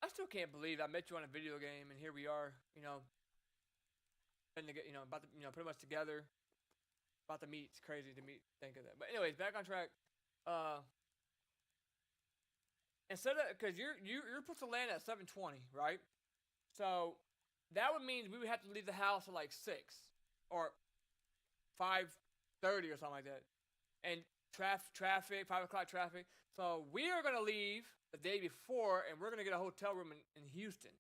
I still can't believe I met you on a video game, and here we are. And to get about to pretty much together, about to meet. It's crazy to meet. Think of that. But anyways, back on track. Uh, Instead of because you're supposed to land at 7:20, right? So that would mean we would have to leave the house at like 6 or 5:30 or something like that, and traffic 5 o'clock traffic. So we are gonna leave the day before, and we're gonna get a hotel room in Houston,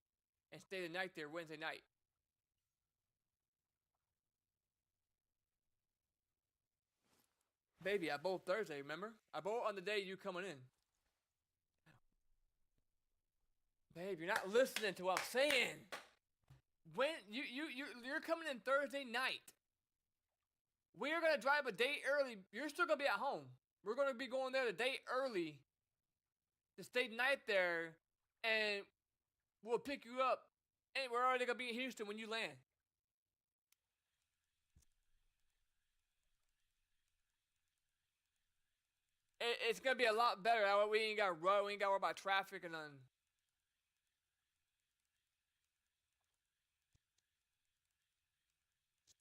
and stay the night there Wednesday night. Baby, I bowled Thursday. Remember? I bowled on the day you coming in. Babe, you're not listening to what I'm saying. When you're coming in Thursday night. We are gonna drive a day early. You're still gonna be at home. We're gonna be going there the day early to stay the night there, and we'll pick you up. And we're already gonna be in Houston when you land. It's gonna be a lot better. We ain't gotta run. We ain't gotta worry about traffic and nothing.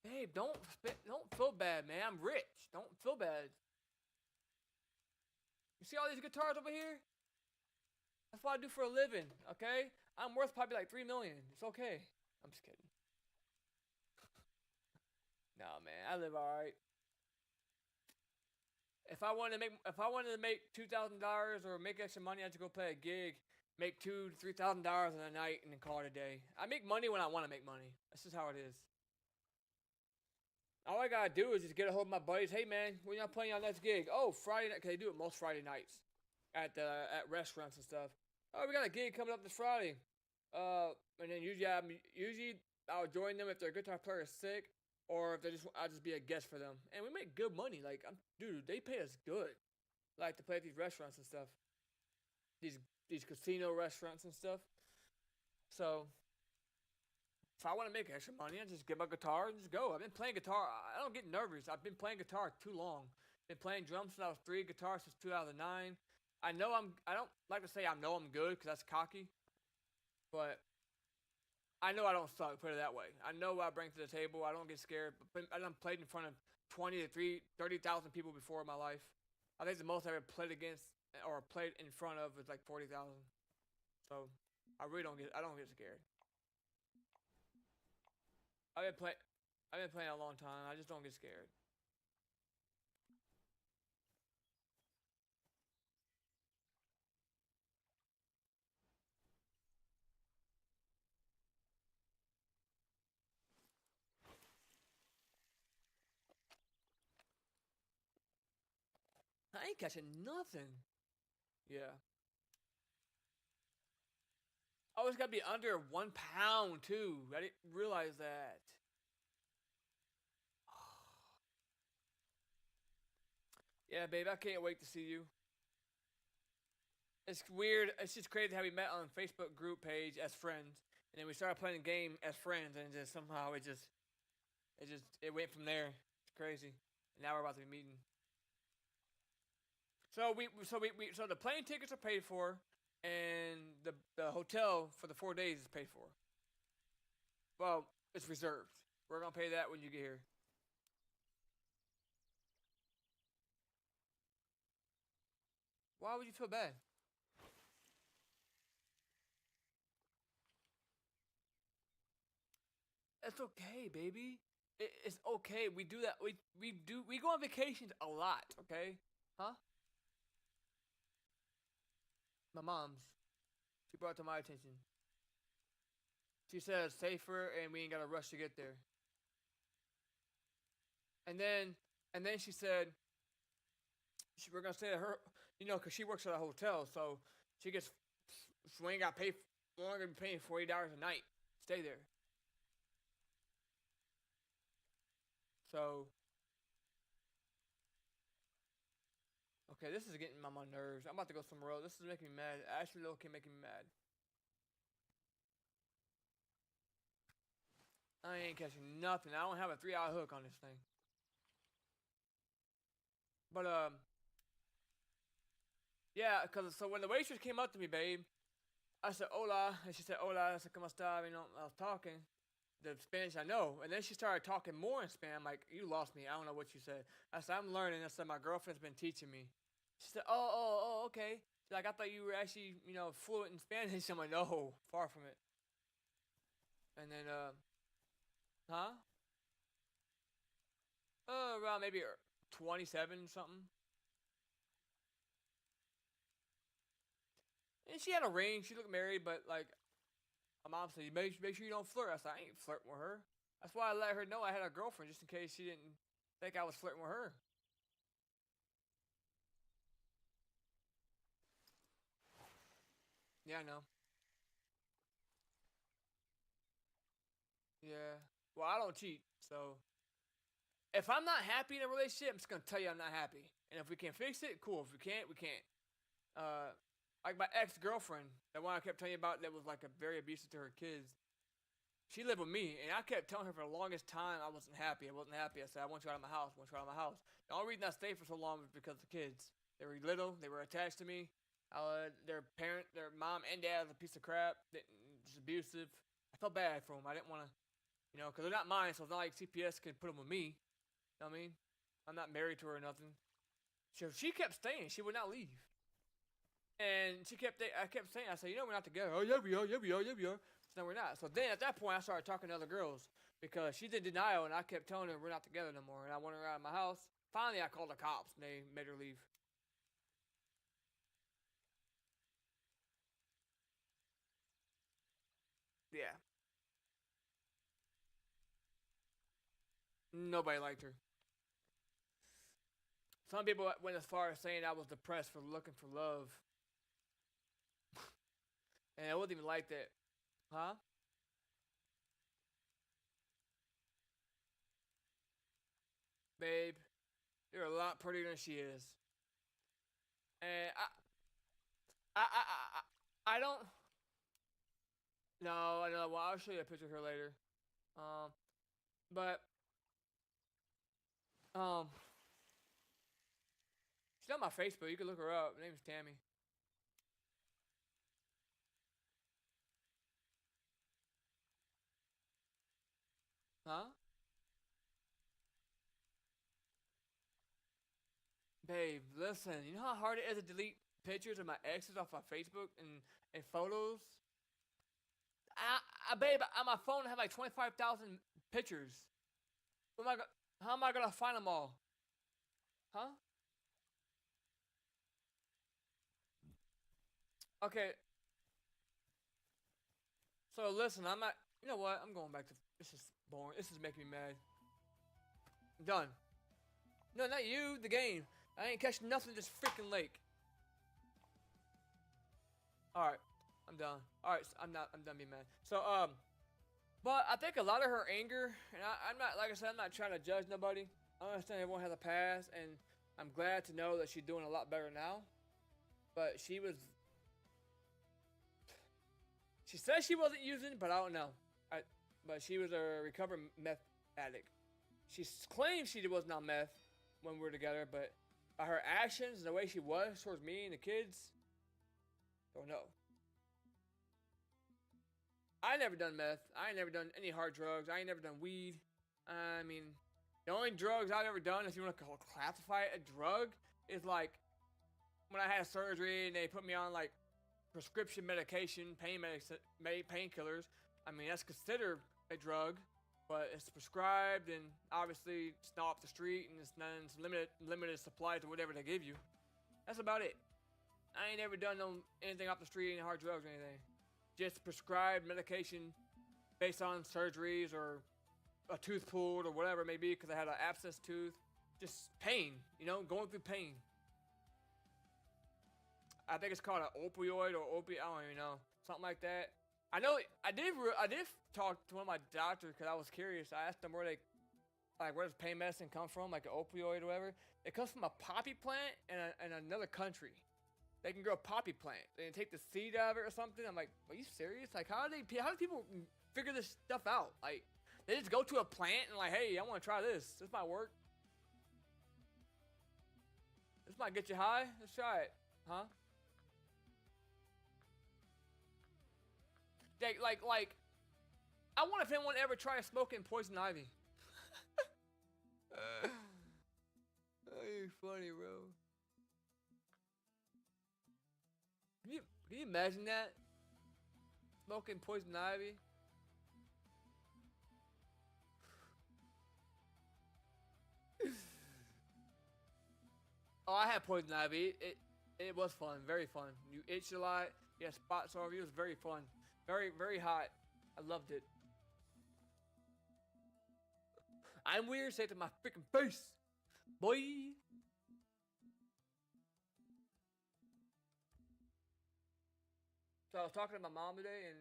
Babe, don't feel bad, man. I'm rich. Don't feel bad. You see all these guitars over here? That's what I do for a living. Okay, I'm worth probably like 3 million. It's okay. I'm just kidding. Nah, man, I live all right. If I wanted to make $2,000 or make extra money, I'd just go play a gig, make $2,000 to $3,000 in a night, and then call it a day. I make money when I want to make money. That's just how it is. All I gotta do is just get a hold of my buddies. Hey man, when y'all playing y'all next gig? Oh, Friday night. Cause they do it most Friday nights at restaurants and stuff. Oh, we got a gig coming up this Friday. And then usually I'll join them if their guitar player is sick, or if I'll just be a guest for them. And we make good money. Like dude, they pay us good. Like to play at these restaurants and stuff. These these casino restaurants and stuff. So if I want to make extra money, I just get my guitar and just go. I've been playing guitar. I don't get nervous. I've been playing guitar too long. Been playing drums since I was 3, guitar since 2009. I don't like to say I know I'm good because that's cocky, but I know I don't suck. Put it that way. I know what I bring to the table. I don't get scared. But I done played in front of 30,000 people before in my life. I think the most I ever played against or played in front of was like 40,000. So I don't get scared. I've been play, I've been playing a long time. I just don't get scared. I ain't catching nothing. Yeah. Oh, it's gotta be under 1 pound too. I didn't realize that. Yeah, babe, I can't wait to see you. It's weird. It's just crazy how we met on Facebook group page as friends, and then we started playing the game as friends, and just somehow it went from there. It's crazy. And now we're about to be meeting. So the plane tickets are paid for, and the hotel for the 4 days is paid for. Well, it's reserved. We're gonna pay that when you get here. Why would you feel bad? It's okay, baby. It's okay. We do that. We go on vacations a lot. Okay, huh? My mom's. She brought it to my attention. She said it's safer and we ain't gotta rush to get there. And then she said we're gonna stay at her, cause she works at a hotel. So She gets, she ain't got paid. We're only gonna be paying $40 a night. Stay there. So, okay, this is getting on my nerves. I'm about to go somewhere else. This is making me mad. Actually, okay, making me mad. I ain't catching nothing. I don't have a 3-hour hook on this thing. But yeah, cause so when the waitress came up to me, babe, I said hola, and she said hola. I said cómo está? You know, I was talking the Spanish I know, and then she started talking more in Spanish. I'm like, you lost me. I don't know what you said. I said I'm learning. I said my girlfriend's been teaching me. She said, oh, okay. She's like, I thought you were actually, fluent in Spanish. I'm like, no, far from it. And then, huh? Around maybe 27 something. And she had a ring. She looked married, but like, my mom said, make sure you don't flirt. I said, I ain't flirting with her. That's why I let her know I had a girlfriend, just in case she didn't think I was flirting with her. Yeah, I know. Yeah. Well, I don't cheat, so if I'm not happy in a relationship, I'm just gonna tell you I'm not happy. And if we can fix it, cool. If we can't, we can't. Uh, like my ex girlfriend, the one I kept telling you about, that was like a very abusive to her kids. She lived with me, and I kept telling her for the longest time I wasn't happy. I wasn't happy. I said, I want you out of my house. I want you out of my house. The only reason I stayed for so long was because of the kids. They were little. They were attached to me. Their mom and dad was a piece of crap. Just abusive. I felt bad for them. I didn't want to, because they're not mine, so it's not like CPS could put them with me. You know what I mean? I'm not married to her or nothing. So she kept staying. She would not leave. And I kept saying, I said, we're not together. Oh, yeah, we are. Yeah, we are. Yeah, we are. So no, we're not. So then at that point, I started talking to other girls because she's in denial, and I kept telling her we're not together no more. And I wanted her out of my house. Finally, I called the cops, and they made her leave. Yeah. Nobody liked her. Some people went as far as saying I was depressed for looking for love. And I wasn't even like that. Huh? Babe, you're a lot prettier than she is. And I don't. No, I know. Well, I'll show you a picture of her later. Um, but um, she's on my Facebook. You can look her up. Her name's Tammy. Huh? Babe, listen. You know how hard it is to delete pictures of my exes off my Facebook and photos? Babe, on my phone I have like 25,000 pictures. How am I gonna find them all? Huh? Okay, so listen, I'm not. You know what? I'm going back to. This is boring. This is making me mad. I'm done. No, not you. The game. I ain't catching nothing. This freaking lake. All right, I'm done. All right, so I'm not. I'm done being mad. So but I think a lot of her anger, and I'm not. Like I said, I'm not trying to judge nobody. I understand everyone has a past, and I'm glad to know that she's doing a lot better now. But she was. She said she wasn't using, but I don't know. But she was a recovered meth addict. She claimed she was not meth when we were together, but by her actions and the way she was towards me and the kids, don't know. I never done meth. I ain't never done any hard drugs. I ain't never done weed. I mean, the only drugs I've ever done, if you want to classify it a drug, is like when I had surgery and they put me on like prescription medication, painkillers. I mean, that's considered a drug, but it's prescribed and obviously it's not off the street and it's limited supplies or whatever they give you. That's about it. I ain't never done anything off the street, any hard drugs or anything. Just prescribed medication based on surgeries or a tooth pulled or whatever it may be because I had an abscess tooth. Just pain, going through pain. I think it's called an opioid or opiate. I don't even know, something like that. I know I did talk to one of my doctors because I was curious. I asked them where does pain medicine come from, like an opioid or whatever. It comes from a poppy plant in another country. They can grow a poppy plant. They can take the seed out of it or something. I'm like, are you serious? Like, how do people figure this stuff out? Like, they just go to a plant and like, hey, I want to try this. This might work. This might get you high. Let's try it, huh? Like, I wonder if anyone ever tried smoking poison ivy. Oh, you're funny, bro. Can you imagine that? Smoking poison ivy? Oh, I had poison ivy. It was fun, very fun. You itch a lot. You had spots all over you. It was very fun. Very hot. I loved it. I'm weird, say it to my freaking face, boy. So I was talking to my mom today, and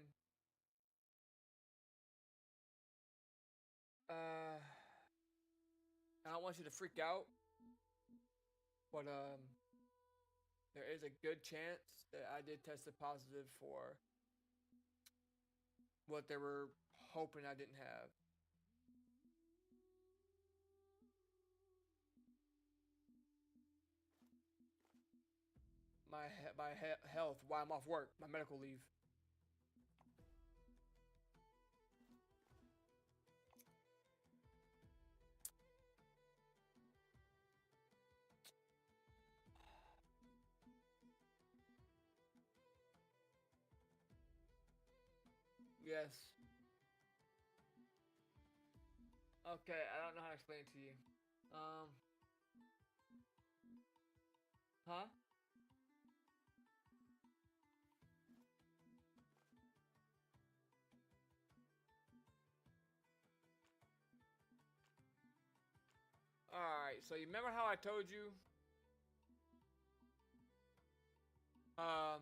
I don't want you to freak out, but there is a good chance that I did tested positive for what they were hoping I didn't have. My health while I'm off work, my medical leave. Yes. Okay, I don't know how to explain it to you. Um, huh? Alright, so you remember how I told you? Um,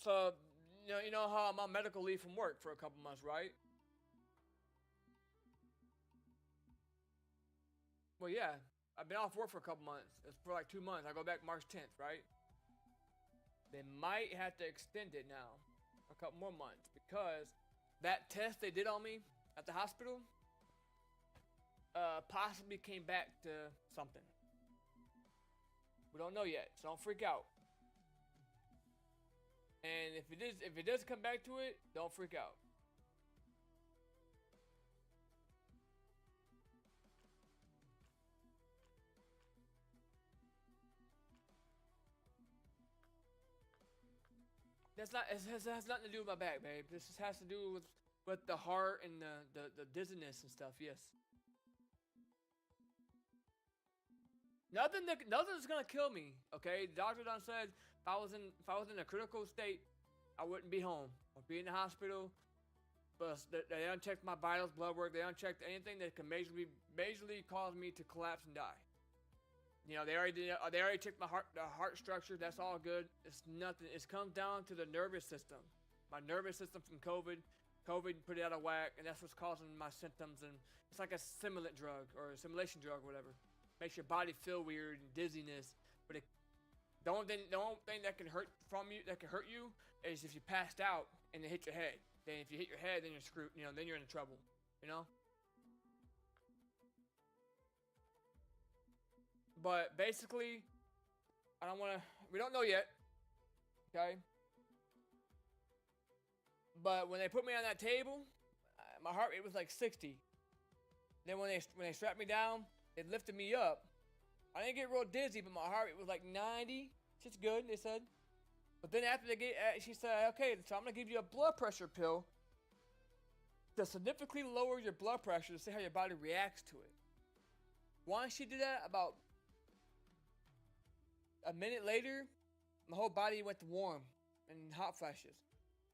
so, you know how I'm on medical leave from work for a couple months, right? Well, yeah, I've been off work for a couple months. It's for like 2 months. I go back March 10th, right? They might have to extend it now a couple more months because that test they did on me at the hospital possibly came back to something. We don't know yet, so don't freak out. And if it does come back to it, don't freak out. That's not. It has nothing to do with my back, babe. This just has to do with the heart and the dizziness and stuff. Yes. Nothing's gonna kill me. Okay. The doctor done said if I was in a critical state, I wouldn't be home. I'd be in the hospital. But they unchecked my vitals, blood work. They unchecked anything that can majorly cause me to collapse and die. You know, they already did. They already checked the heart structure. That's all good. It's nothing. It comes down to the nervous system. My nervous system from COVID. COVID put it out of whack, and that's what's causing my symptoms. And it's like a stimulant drug or a simulation drug, or whatever. Makes your body feel weird and dizziness. But the only thing that can hurt you is if you passed out and it hit your head. Then if you hit your head, then you're screwed. You know, then you're in trouble. You know. But basically, I don't want to. We don't know yet. Okay. But when they put me on that table, my heart rate was like 60. Then when they strapped me down, it lifted me up. I didn't get real dizzy, but my heart rate was like 90. It's good, they said. But then after she said, okay, so I'm gonna give you a blood pressure pill to significantly lower your blood pressure to see how your body reacts to it. Once she did that, about a minute later, my whole body went to warm and hot flashes.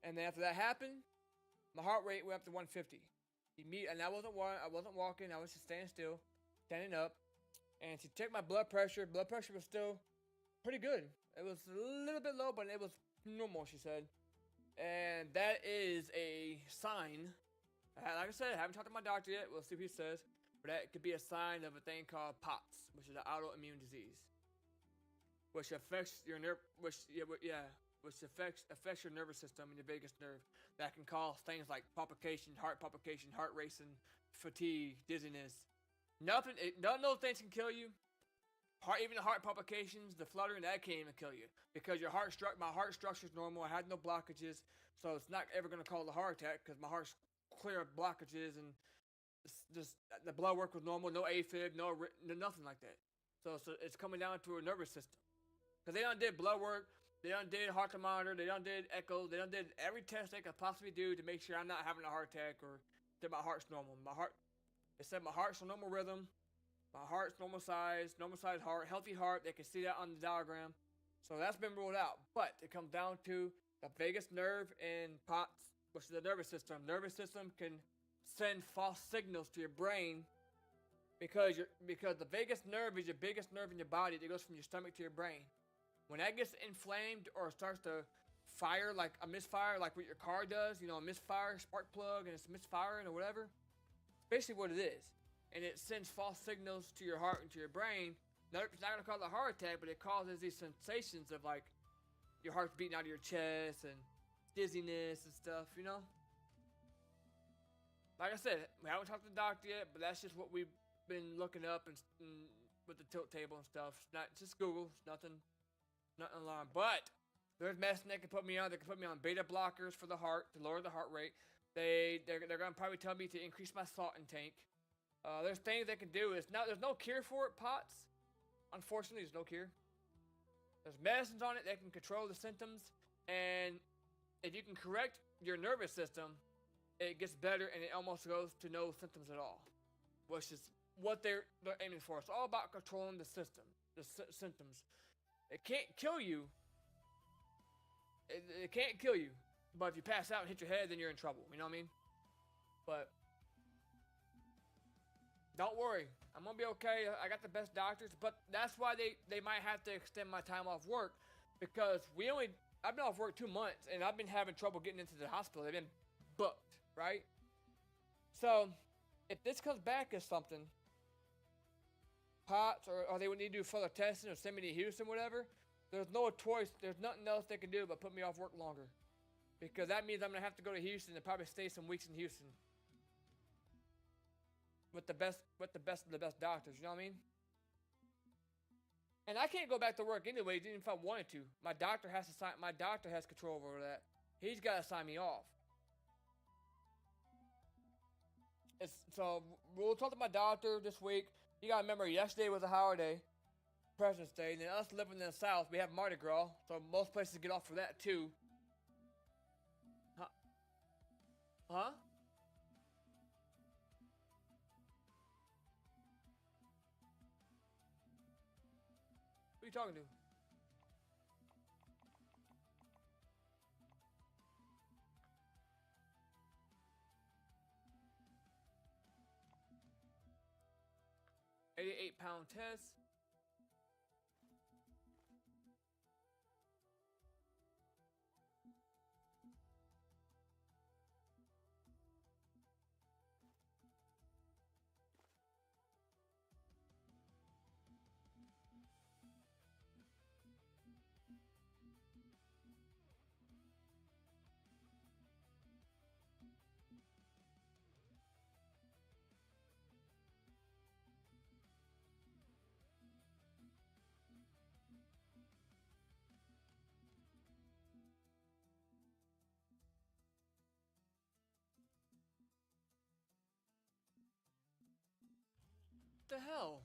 And then after that happened, my heart rate went up to 150. And I wasn't walking. I was just standing still, standing up. and she checked my blood pressure. Blood pressure was still pretty good. It was a little bit low, but it was normal, she said. And that is a sign. Like I said, I haven't talked to my doctor yet. We'll see what he says. But that could be a sign of a thing called POTS, which is an autoimmune disease, which affects your nerve, which affects your nervous system and your vagus nerve. That can cause things like palpitation, heart racing, fatigue, dizziness. None of those things can kill you. Even the heart palpitations, the fluttering, that can't even kill you because my heart structure is normal. I had no blockages, so it's not ever going to cause a heart attack because my heart's clear of blockages and just the blood work was normal, no AFib, no nothing like that. So it's coming down to a nervous system because they done did blood work, they done did heart monitor, they done did echo, they done did every test they could possibly do to make sure I'm not having a heart attack or that my heart's normal. They said my heart's a normal rhythm. My heart's normal size heart, healthy heart. They can see that on the diagram. So that's been ruled out. But it comes down to the vagus nerve and POTS, which is the nervous system. Nervous system can send false signals to your brain because the vagus nerve is your biggest nerve in your body that goes from your stomach to your brain. When that gets inflamed or starts to fire like a misfire, like what your car does, a misfire spark plug and it's misfiring or whatever, it's basically what it is. And it sends false signals to your heart and to your brain. Now, it's not going to cause a heart attack, but it causes these sensations of like your heart's beating out of your chest and dizziness and stuff, Like I said, we haven't talked to the doctor yet, but that's just what we've been looking up and with the tilt table and stuff. It's not just Google. It's nothing alarm. But there's medicine they can put me on. They can put me on beta blockers for the heart to lower the heart rate. They're going to probably tell me to increase my salt intake. There's things they can do. There's no cure for it, POTS. Unfortunately, there's no cure. There's medicines on it that can control the symptoms, and if you can correct your nervous system, it gets better, and it almost goes to no symptoms at all, which is what they're aiming for. It's all about controlling the system, the symptoms. It can't kill you. It can't kill you, but if you pass out and hit your head, then you're in trouble. You know what I mean? But don't worry, I'm gonna be okay. I got the best doctors, but that's why they might have to extend my time off work because I've been off work 2 months and I've been having trouble getting into the hospital. They've been booked, right? So if this comes back as something, POTS, or they would need to do further testing or send me to Houston, whatever, there's no choice. There's nothing else they can do but put me off work longer because that means I'm gonna have to go to Houston and probably stay some weeks in Houston. With the best of the best doctors, you know what I mean? And I can't go back to work anyway, even if I wanted to. My doctor has control over that. He's got to sign me off. So we'll talk to my doctor this week. You gotta remember, yesterday was a holiday, President's Day, and then us living in the South, we have Mardi Gras, so most places get off for that too. Huh? Who are you talking to? £88 test. What the hell?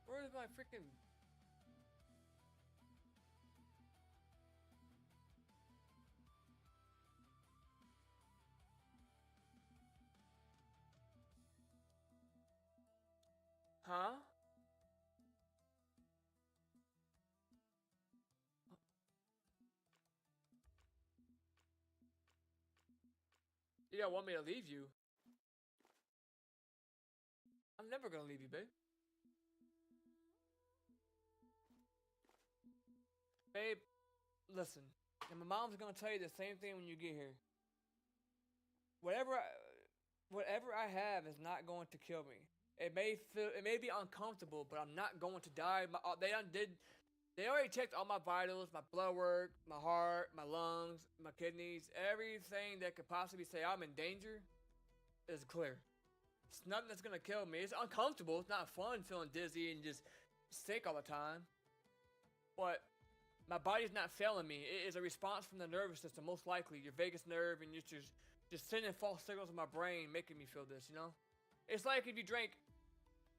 Where's my freaking... Huh? You don't want me to leave you. I'm never gonna leave you, babe. Babe, listen. And my mom's gonna tell you the same thing when you get here. Whatever I, whatever I have is not going to kill me. It may be uncomfortable, but I'm not going to die. They already checked all my vitals, my blood work, my heart, my lungs, my kidneys, everything that could possibly say I'm in danger is clear. It's nothing that's gonna kill me. It's uncomfortable. It's not fun feeling dizzy and just sick all the time. But my body's not failing me. It is a response from the nervous system, most likely your vagus nerve, and just sending false signals to my brain, making me feel this. You know, it's like if you drink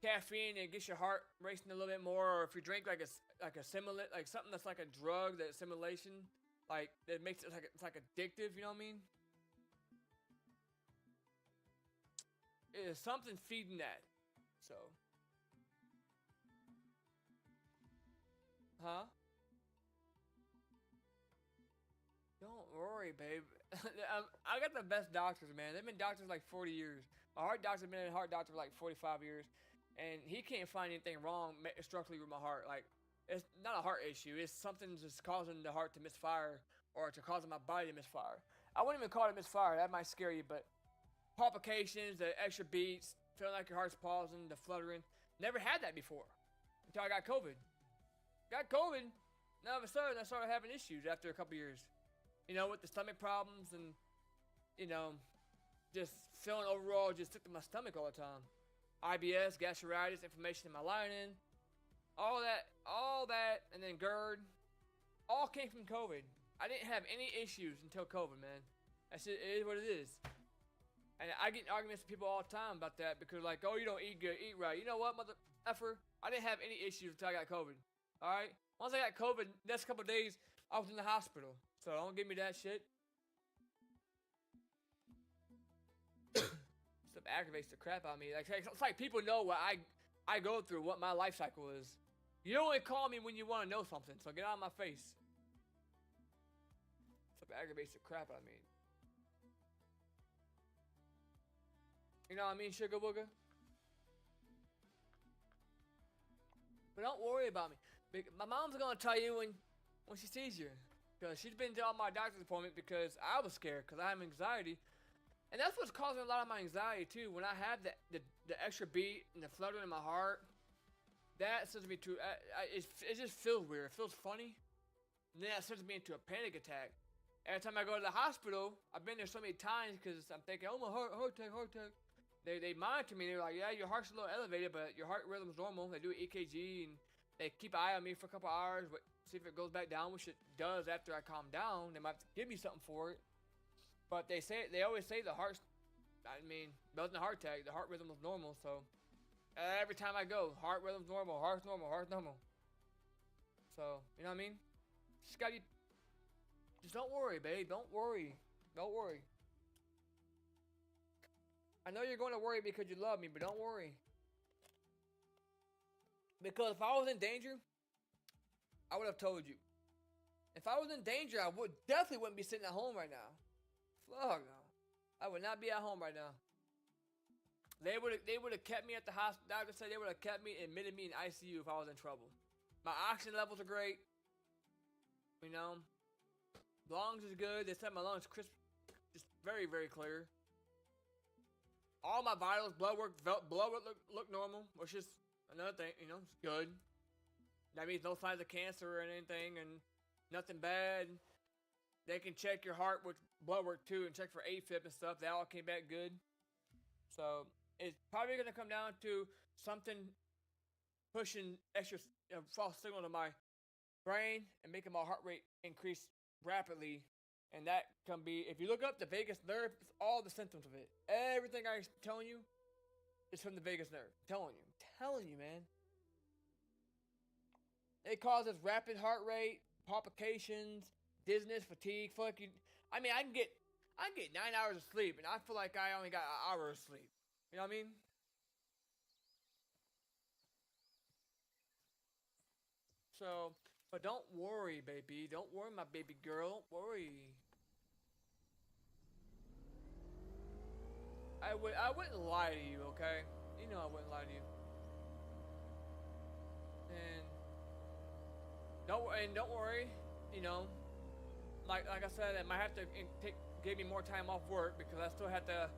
caffeine and it gets your heart racing a little bit more, or if you drink like a stimulant, like something that's like a drug, that stimulation, like that makes it it's like addictive. You know what I mean? It is something feeding that. So, huh? Don't worry, babe. I got the best doctors, man. They've been doctors like 40 years. My heart doctor's been a heart doctor for like 45 years, and he can't find anything wrong structurally with my heart. Like, it's not a heart issue. It's something just causing the heart to misfire, or to causing my body to misfire. I wouldn't even call it misfire. That might scare you, but palpitations, the extra beats, feeling like your heart's pausing, the fluttering. Never had that before until I got COVID. Got COVID, now all of a sudden I started having issues after a couple years. You know, with the stomach problems and, you know, just feeling overall just sick to my stomach all the time. IBS, gastritis, inflammation in my lining, all that, and then GERD, all came from COVID. I didn't have any issues until COVID, man. That's it is what it is. And I get in arguments with people all the time about that because, like, oh, you don't eat good, eat right. You know what, mother effer? I didn't have any issues until I got COVID. All right? Once I got COVID, next couple of days, I was in the hospital. So don't give me that shit. Stuff aggravates the crap out of me. Like, it's like people know what I go through, what my life cycle is. You only call me when you want to know something, so get out of my face. Stuff aggravates the crap out of me. You know what I mean, sugar booger? But don't worry about me. My mom's gonna tell you when she sees you. Because she's been to all my doctor's appointments because I was scared because I have anxiety. And that's what's causing a lot of my anxiety too. When I have the extra beat and the fluttering in my heart, that sends me to, it just feels weird. It feels funny. And then that sends me into a panic attack. Every time I go to the hospital, I've been there so many times because I'm thinking, oh, my heart attack. They monitor me. They're like, yeah, your heart's a little elevated, but your heart rhythm's normal. They do an EKG and they keep an eye on me for a couple hours, but see if it goes back down, which it does after I calm down. They might give me something for it. But they always say the heart's, I mean, it wasn't a heart attack. The heart rhythm was normal, so every time I go, heart rhythm's normal, heart's normal, heart's normal. So, you know what I mean? Just don't worry, babe. Don't worry. Don't worry. I know you're going to worry because you love me, but don't worry. Because if I was in danger, I would have told you. If I was in danger, I definitely wouldn't be sitting at home right now. Fuck no. I would not be at home right now. They would have kept me at the hospital. Doctor said they would have kept me, admitted me in ICU if I was in trouble. My oxygen levels are great. You know, lungs is good. They said my lungs crisp, just very, very clear. All my vitals, blood work look normal, which is another thing. You know, it's good. That means no signs of cancer or anything, and nothing bad. They can check your heart with blood work too, and check for AFib and stuff. That all came back good. So it's probably gonna come down to something pushing extra false signal to my brain and making my heart rate increase rapidly. And that can be, if you look up the vagus nerve, it's all the symptoms of it. Everything I'm telling you is from the vagus nerve. I'm telling you, man. It causes rapid heart rate, palpitations, dizziness, fatigue. Fuck you. I mean, I can get 9 hours of sleep, and I feel like I only got an hour of sleep. You know what I mean? So, but don't worry, baby. Don't worry, my baby girl. Don't worry. I wouldn't lie to you, okay? You know I wouldn't lie to you. And don't worry, you know, like I said, I might have to give me more time off work because I still have to.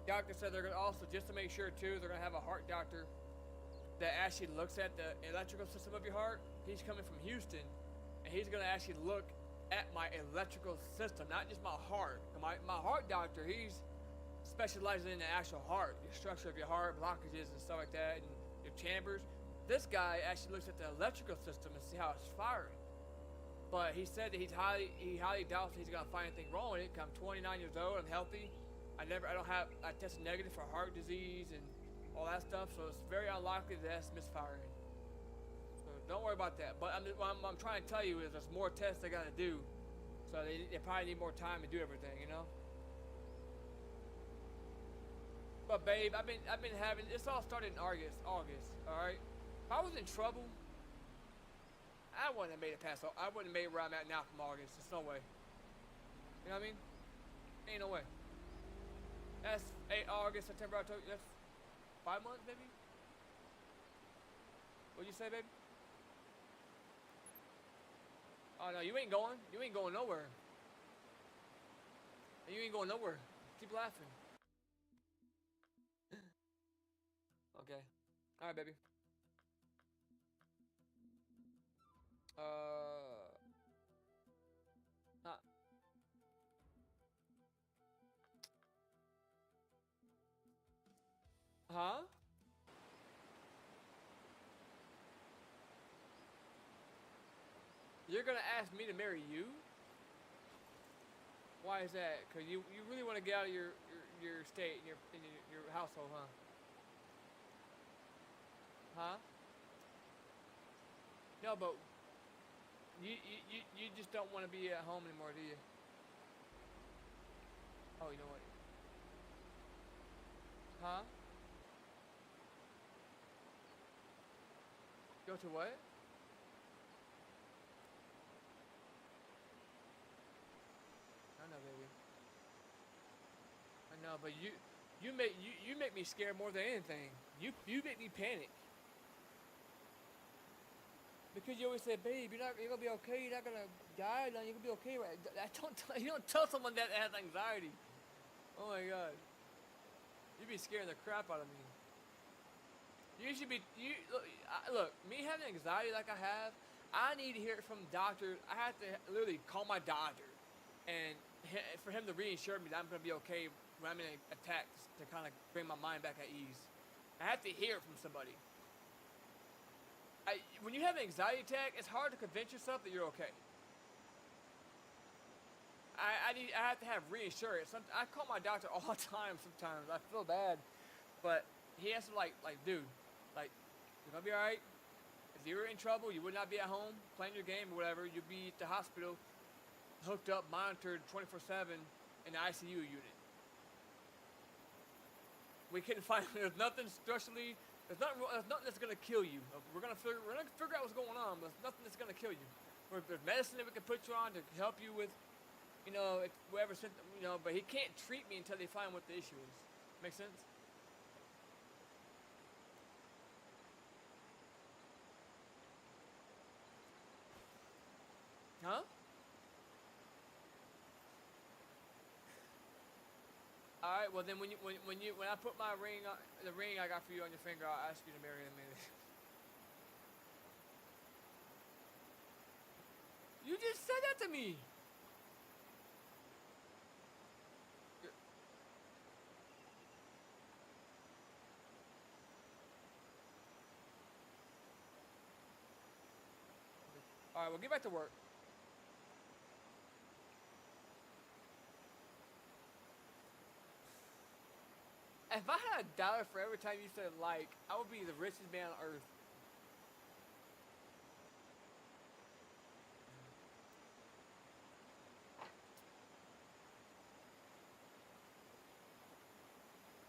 Doctor said they're gonna also, just to make sure too, they're gonna have a heart doctor that actually looks at the electrical system of your heart. He's coming from Houston, and he's gonna actually look at my electrical system, not just my heart. My heart doctor, he's specializing in the actual heart, the structure of your heart, blockages and stuff like that, and your chambers. This guy actually looks at the electrical system and see how it's firing. But he said that he highly doubts he's gonna find anything wrong with it. Cause I'm 29 years old, I'm healthy. I tested negative for heart disease and all that stuff, so it's very unlikely that that's misfiring. So don't worry about that. But what I'm trying to tell you is there's more tests they gotta do, so they probably need more time to do everything, you know. But babe, I've been having, this all started in August, all right? If I was in trouble, I wouldn't have made it past, I wouldn't have made it where I'm at now from August. There's no way. You know what I mean? Ain't no way. That's August, September, October, that's 5 months maybe? What'd you say, baby? Oh no, you ain't going nowhere. You ain't going nowhere. Keep laughing. Okay. Alright, baby. Huh? You're gonna ask me to marry you? Why is that? Cause you really want to get out of your state and your household, huh? Huh? No, but you just don't want to be at home anymore, do you? Oh, you know what? Huh? Go to what? I know, baby. I know, but you make me scared more than anything. You make me panic. Because you always say, babe, you're gonna be okay. You're not gonna die. No, you're gonna be okay. Right? You don't tell someone that has anxiety. Oh my God. You be scaring the crap out of me. You should be. Look. Me having anxiety like I have, I need to hear it from doctors. I have to literally call my doctor, and for him to reassure me that I'm gonna be okay when I'm in an attack, to kind of bring my mind back at ease. I have to hear it from somebody. When you have an anxiety attack, it's hard to convince yourself that you're okay. I have to have reassurance. I call my doctor all the time. Sometimes I feel bad, but he has to like, dude, like, you're gonna be all right. If you were in trouble, you would not be at home playing your game or whatever. You'd be at the hospital, hooked up, monitored 24/7 in the ICU unit. We couldn't find. There's nothing structurally. There's nothing that's gonna kill you. We're gonna figure out what's going on, but there's nothing that's gonna kill you. There's medicine that we can put you on to help you with, you know, whatever symptom, you know. But he can't treat me until they find what the issue is. Make sense? Huh? All right. Well, then when I put my ring, the ring I got for you on your finger, I'll ask you to marry me. You just said that to me. All right. Well, get back to work. If I had $1 for every time you said like, I would be the richest man on earth.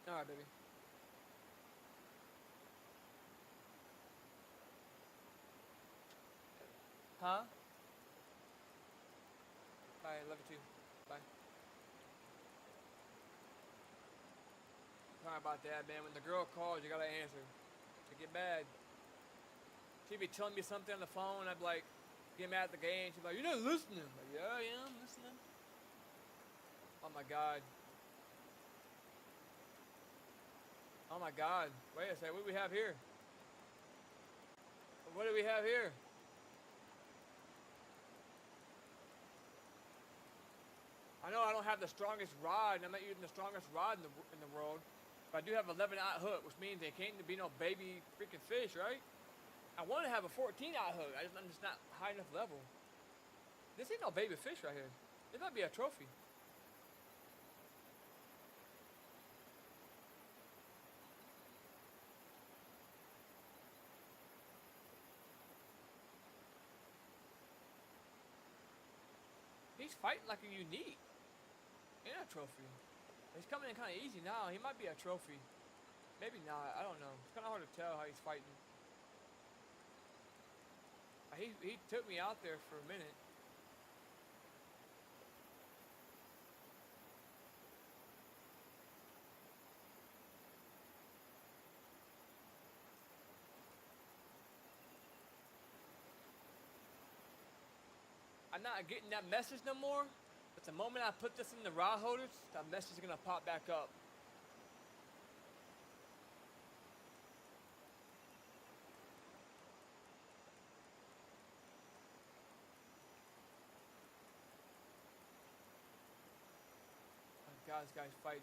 All right, baby. Huh? Bye. Love you too. Bye. Sorry about that, man. When the girl calls, you gotta answer. They get mad. She'd be telling me something on the phone, I'd be like, get mad at the game. She'd be like, you're not listening. I'm like, yeah, I'm listening. Oh my god. Oh my god. Wait a second, what do we have here? What do we have here? I know I don't have the strongest rod, and I'm not using the strongest rod in the world, but I do have 11-aught hook, which means there can't be no baby freaking fish, right? I want to have a 14-aught hook. I'm just not high enough level. This ain't no baby fish right here. This might be a trophy. He's fighting like a unique. Ain't a trophy. He's coming in kind of easy now. He might be a trophy. Maybe not. I don't know. It's kind of hard to tell how he's fighting. He took me out there for a minute. I'm not getting that message no more. But the moment I put this in the rod holders, that message is gonna pop back up. Oh God, this guy's fighting.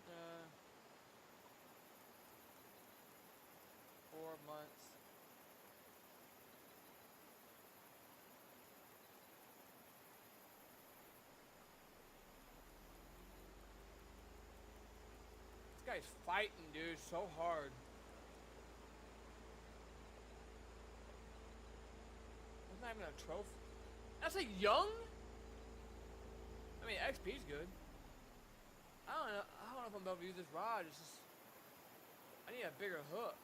Uh, 4 months. This guy's fighting, dude, so hard. That's not even a trophy. That's a young? I mean, XP's good. I don't know. I don't know if I'm able to use this rod. It's just, I need a bigger hook.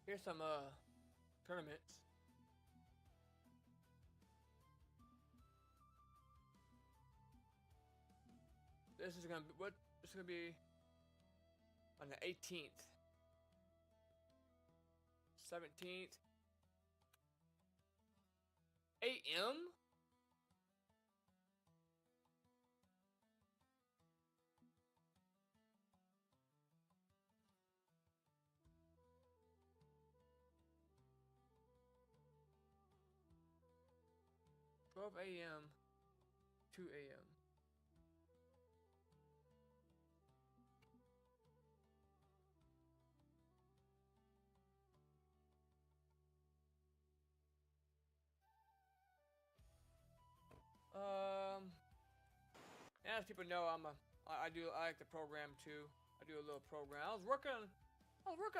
Here's some tournaments. This is gonna be what? This is gonna be on the 18th, 17th, 8 a.m. 12 a.m. 2 a.m. As people know, I like the program too. I do a little program. I was working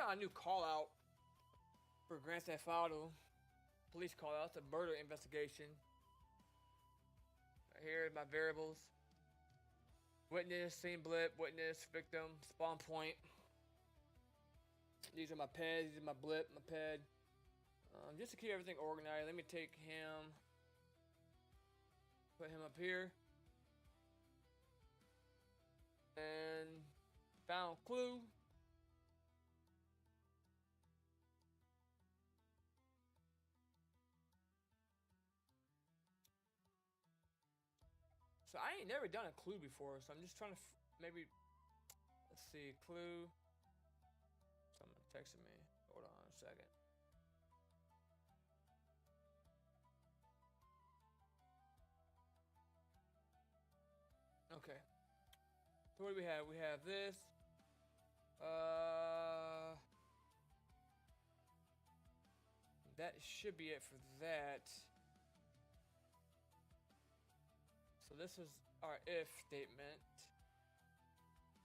on a new call out for Grand Theft Auto. Police call out. It's a murder investigation. Right here are my variables. Witness, scene blip, witness, victim, spawn point. These are my peds, these are my blip, my ped. Just to keep everything organized, let me take him, put him up here. And found clue. So I ain't never done a clue before, so I'm just trying to maybe, let's see, clue. Someone texted me. Hold on a second. Okay. So what do we have? We have this. That should be it for that. So this is our if statement.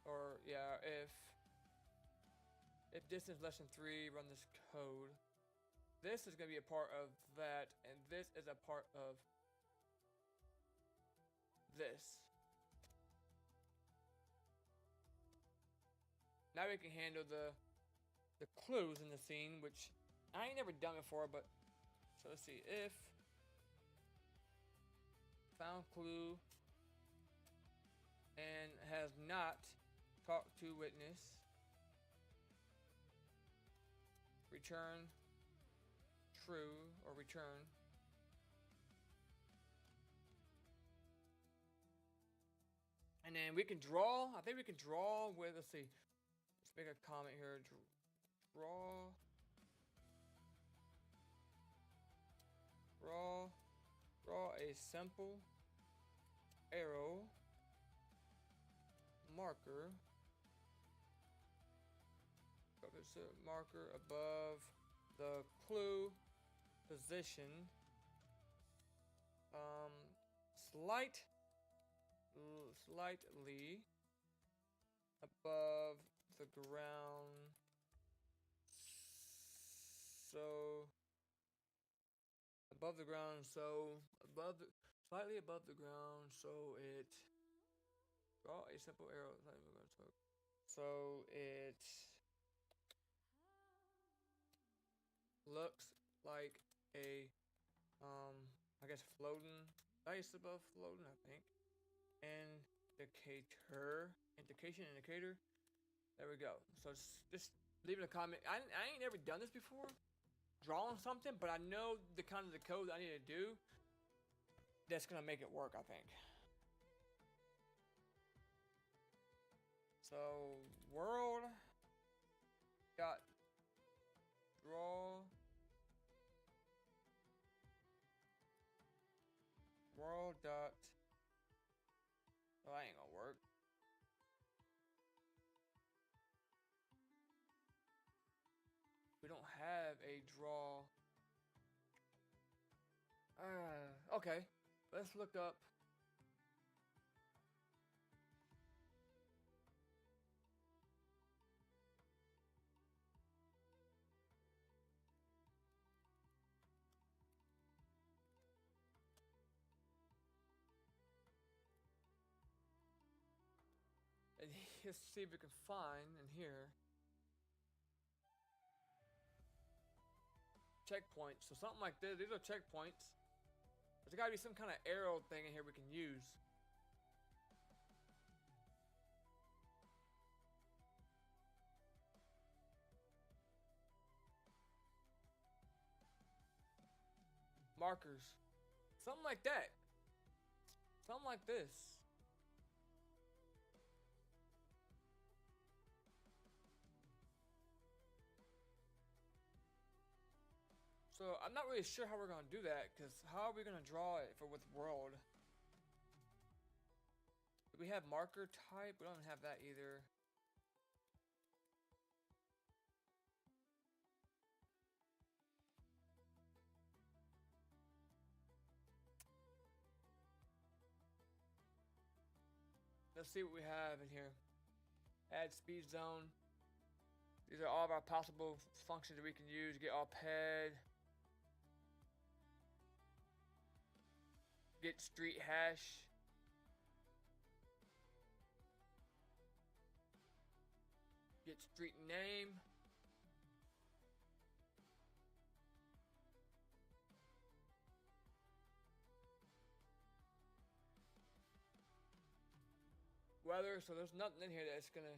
Or yeah, if distance less than 3, run this code. This is gonna be a part of that, and this is a part of this. Now we can handle the clues in the scene, which I ain't never done before, but so let's see. If found clue and has not talked to witness, return true or return. And then we can draw. I think we can draw with, let's see. Let's make a comment here. Draw a simple arrow marker above the clue position, slightly above the ground, slightly above the ground, so it draw a simple arrow. So it looks like a I guess floating dice above floating, I think. Indicator. There we go. So just leave it a comment. I ain't never done this before, drawing something, but I know the kind of the code I need to do that's gonna make it work, I think. So world dot draw world dot, oh, that ain't gonna work. We don't have a draw. Okay, let's look up. And let's see if we can find in here checkpoints. So something like this. These are checkpoints. There's gotta be some kind of arrow thing in here we can use. Markers. Something like that. Something like this. So I'm not really sure how we're gonna do that, because how are we gonna draw it with world? Do we have marker type? We don't have that either. Let's see what we have in here. Add speed zone. These are all of our possible functions that we can use. Get all ped. Get street hash. Get street name. weather, so there's nothing in here that's gonna.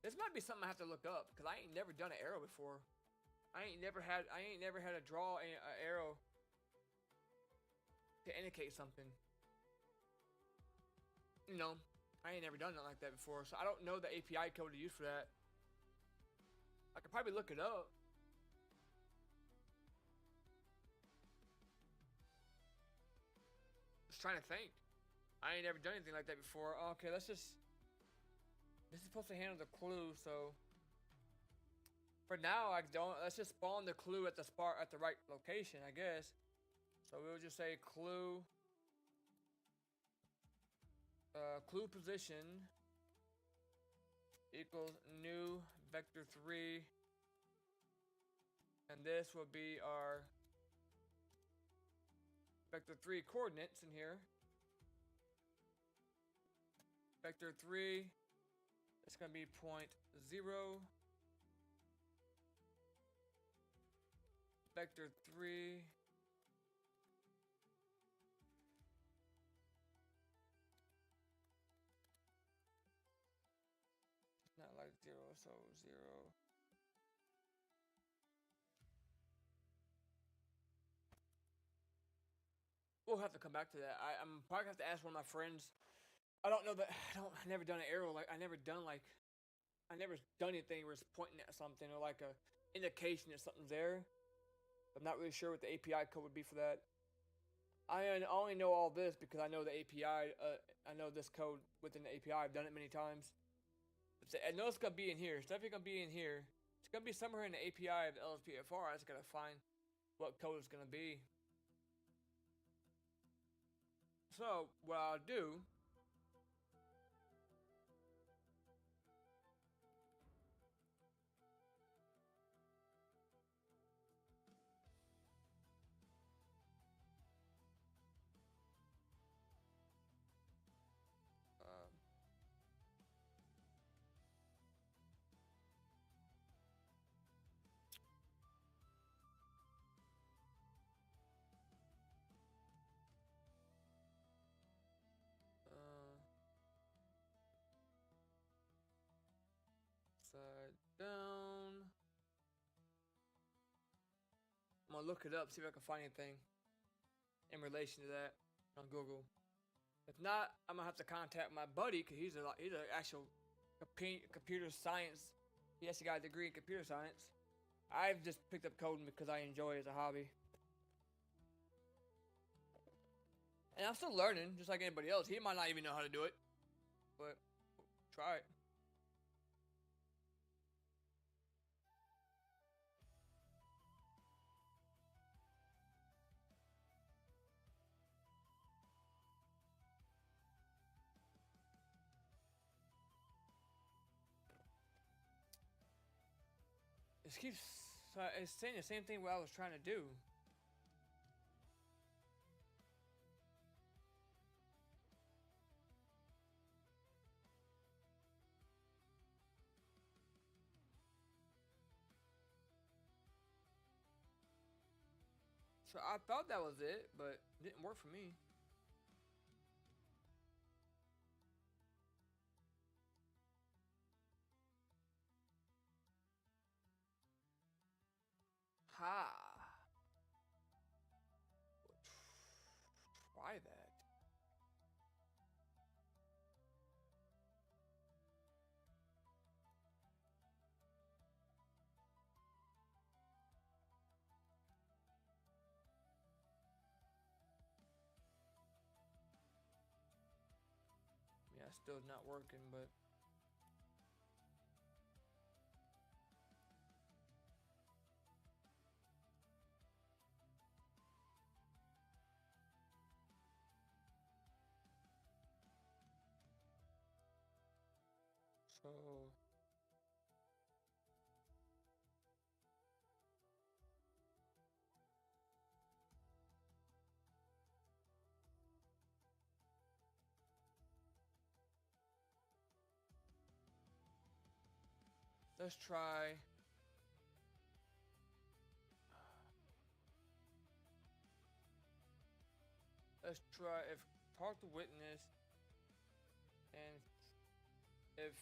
This might be something I have to look up because I ain't never done an arrow before. I ain't never had to draw an arrow to indicate something. You know, I ain't never done nothing like that before, so I don't know the API code to use for that. I could probably look it up. Just trying to think. I ain't never done anything like that before. Okay, let's just. This is supposed to handle the clue, so for now I don't. Let's just spawn the clue at the right location, I guess. So we'll just say clue. Clue position equals new vector 3, and this will be our vector 3 coordinates in here. Vector 3. It's going to be 0. Vector 3. It's not like 0, so 0. We'll have to come back to that. I'm probably going to have to ask one of my friends. I don't know that. I never done an arrow. I never done anything where it's pointing at something or like a indication that something's there. I'm not really sure what the API code would be for that. I only know all this because I know the API. I know this code within the API. I've done it many times. I know it's gonna be in here. It's definitely gonna be in here. It's gonna be somewhere in the API of the LSPFR. I just gotta find what code it's gonna be. So what I'll do. Upside down. I'm gonna look it up, see if I can find anything in relation to that on Google. If not, I'm gonna have to contact my buddy because he's an actual computer science. He actually got a degree in computer science. I've just picked up coding because I enjoy it as a hobby. And I'm still learning, just like anybody else. He might not even know how to do it, but try it. It's saying the same thing what I was trying to do. So I thought that was it, but it didn't work for me. Ha! Try that. Yeah, still not working, but. So. Let's try. Let's try if talk to witness, and if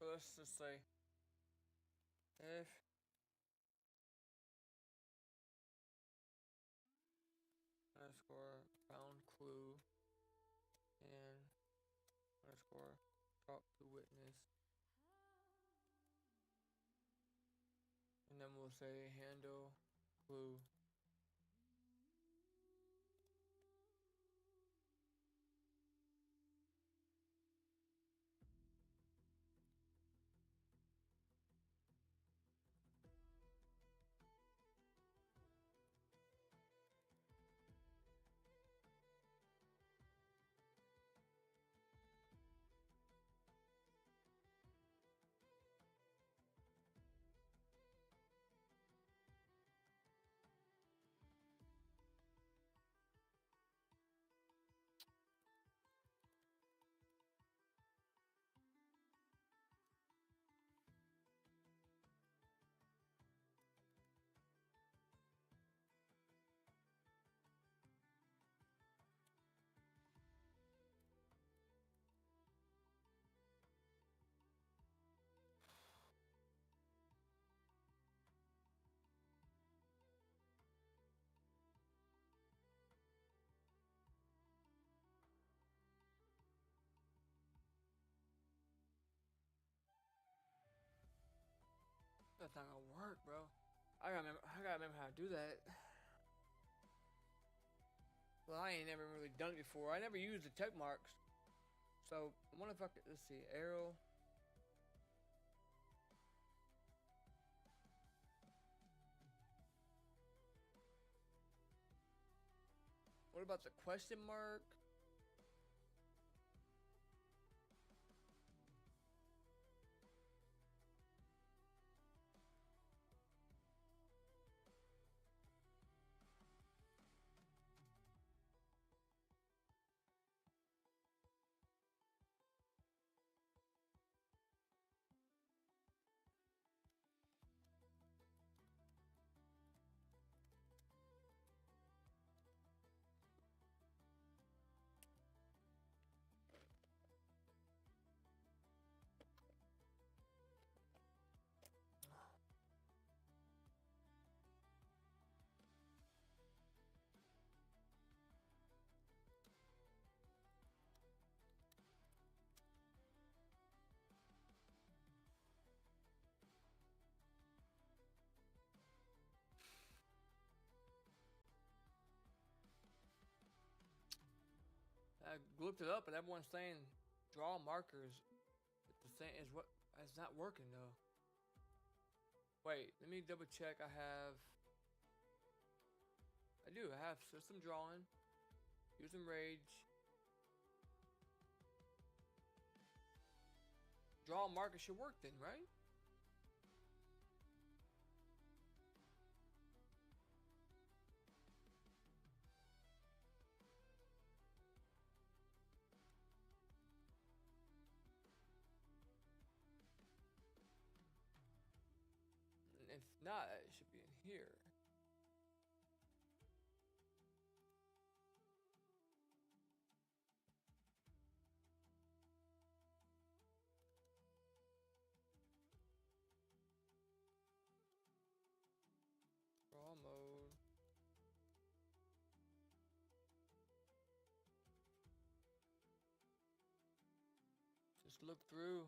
let's just say if underscore found clue and underscore talk to witness, and then we'll say handle clue. That's not gonna work, bro. I gotta remember how to do that. Well, I ain't never really done it before. I never used the check marks. So, I wonder if I could, let's see, arrow. What about the question mark? I looked it up, and everyone's saying draw markers. It's the same is what it's not working though. Wait, let me double check. I have system drawing, using rage. Draw marker should work then, right? And if not, it should be in here. Draw mode. Just look through.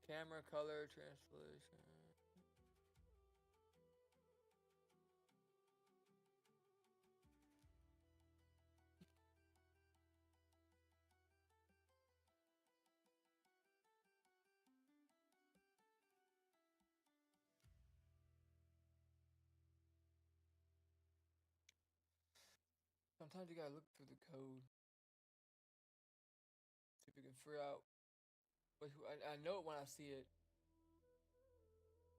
Camera color translation. Sometimes you gotta look through the code. See if you can figure out. But I know it when I see it.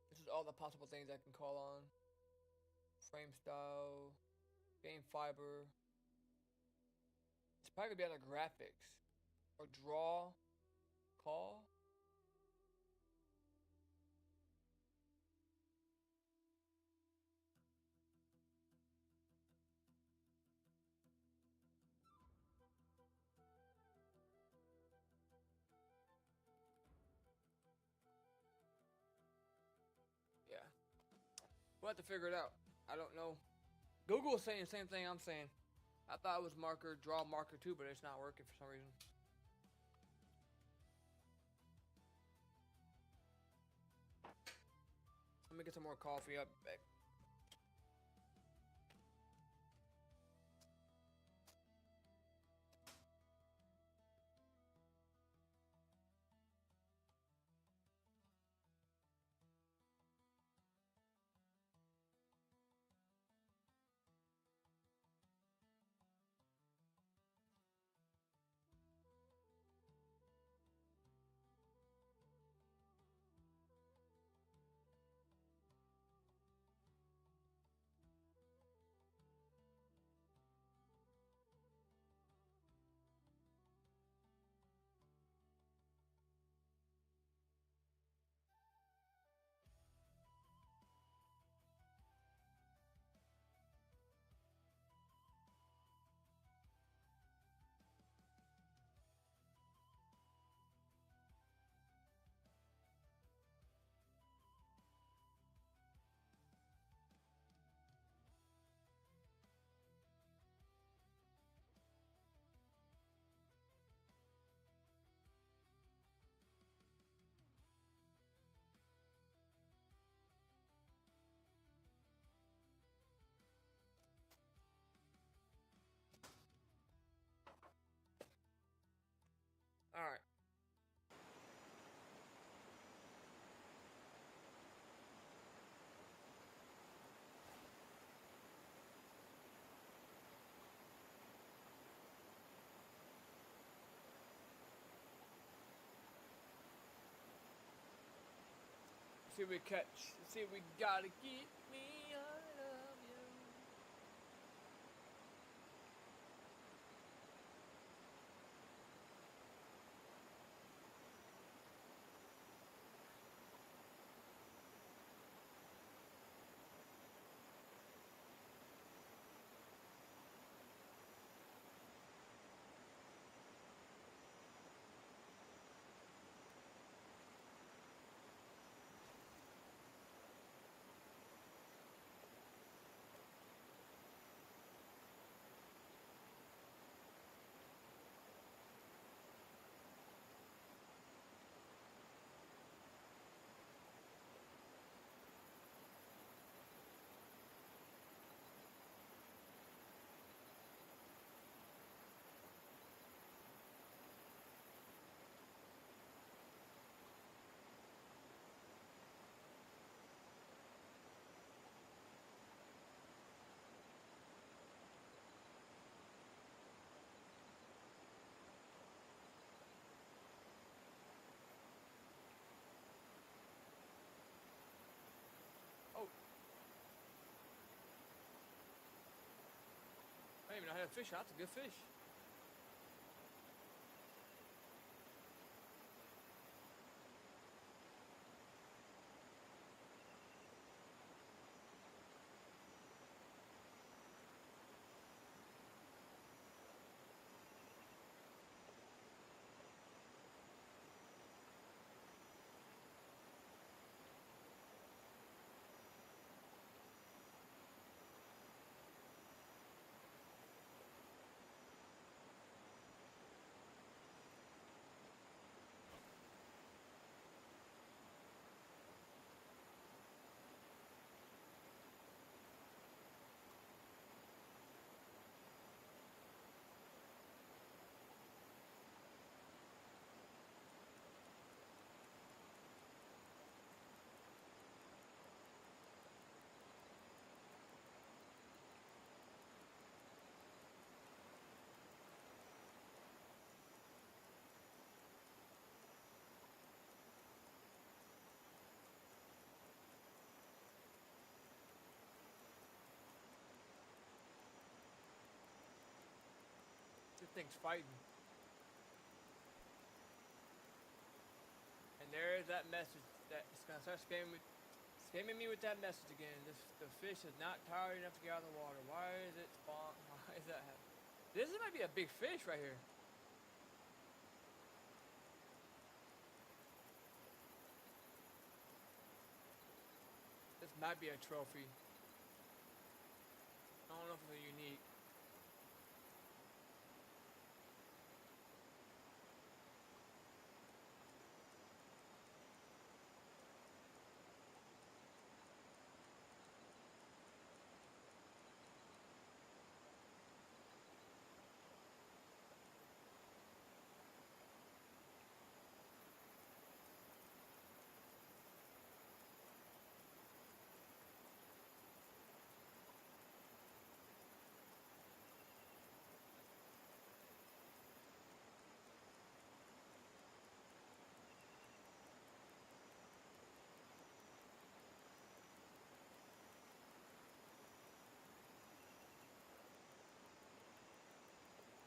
This is all the possible things I can call on. Frame style, game fiber. It's probably gonna be under graphics. Or draw, call. Yeah. We'll have to figure it out. I don't know. Google is saying the same thing I'm saying. I thought it was marker, draw marker too, but it's not working for some reason. Let me get some more coffee up back. All right. See if we catch. See if we gotta get me out of you. Oh. I didn't even know how to fish. That's a good fish. That thing's fighting. And there is that message that it's gonna start spamming me with that message again. The fish is not tired enough to get out of the water. Why is it spawn? Why is that happening? This might be a big fish right here. This might be a trophy. I don't know if it's unique.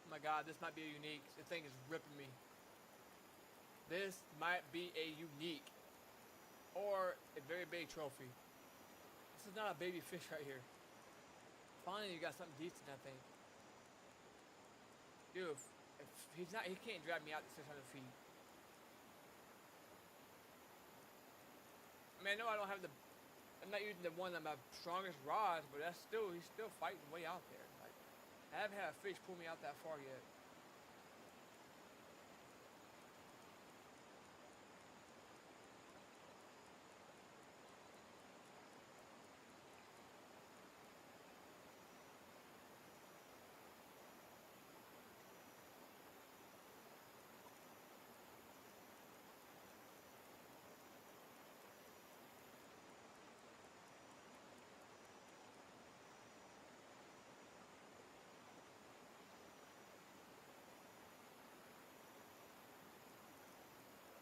Oh my god, this might be a unique. This thing is ripping me. This might be a unique. Or a very big trophy. This is not a baby fish right here. Finally, you got something decent, I think. Dude, if he can't drag me out to 600 feet. I mean, I know I don't have I'm not using the one of my strongest rods, but he's still fighting way out there. Like, I haven't had a fish pull me out that far yet.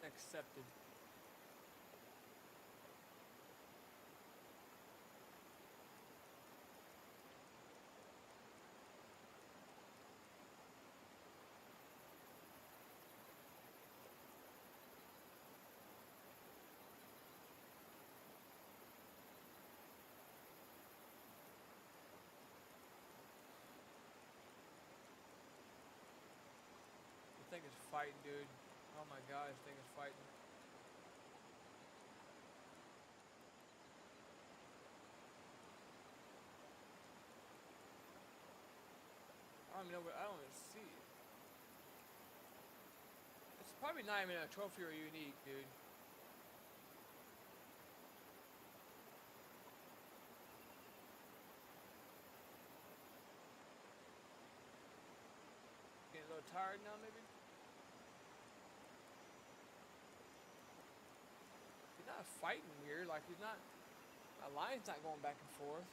Accepted. This thing is fighting, dude. Oh my god, this thing is fighting. I don't even know I don't even see it. It's probably not even a trophy or unique, dude. Getting a little tired now, maybe? He's not fighting weird, like he's not. My line's not going back and forth.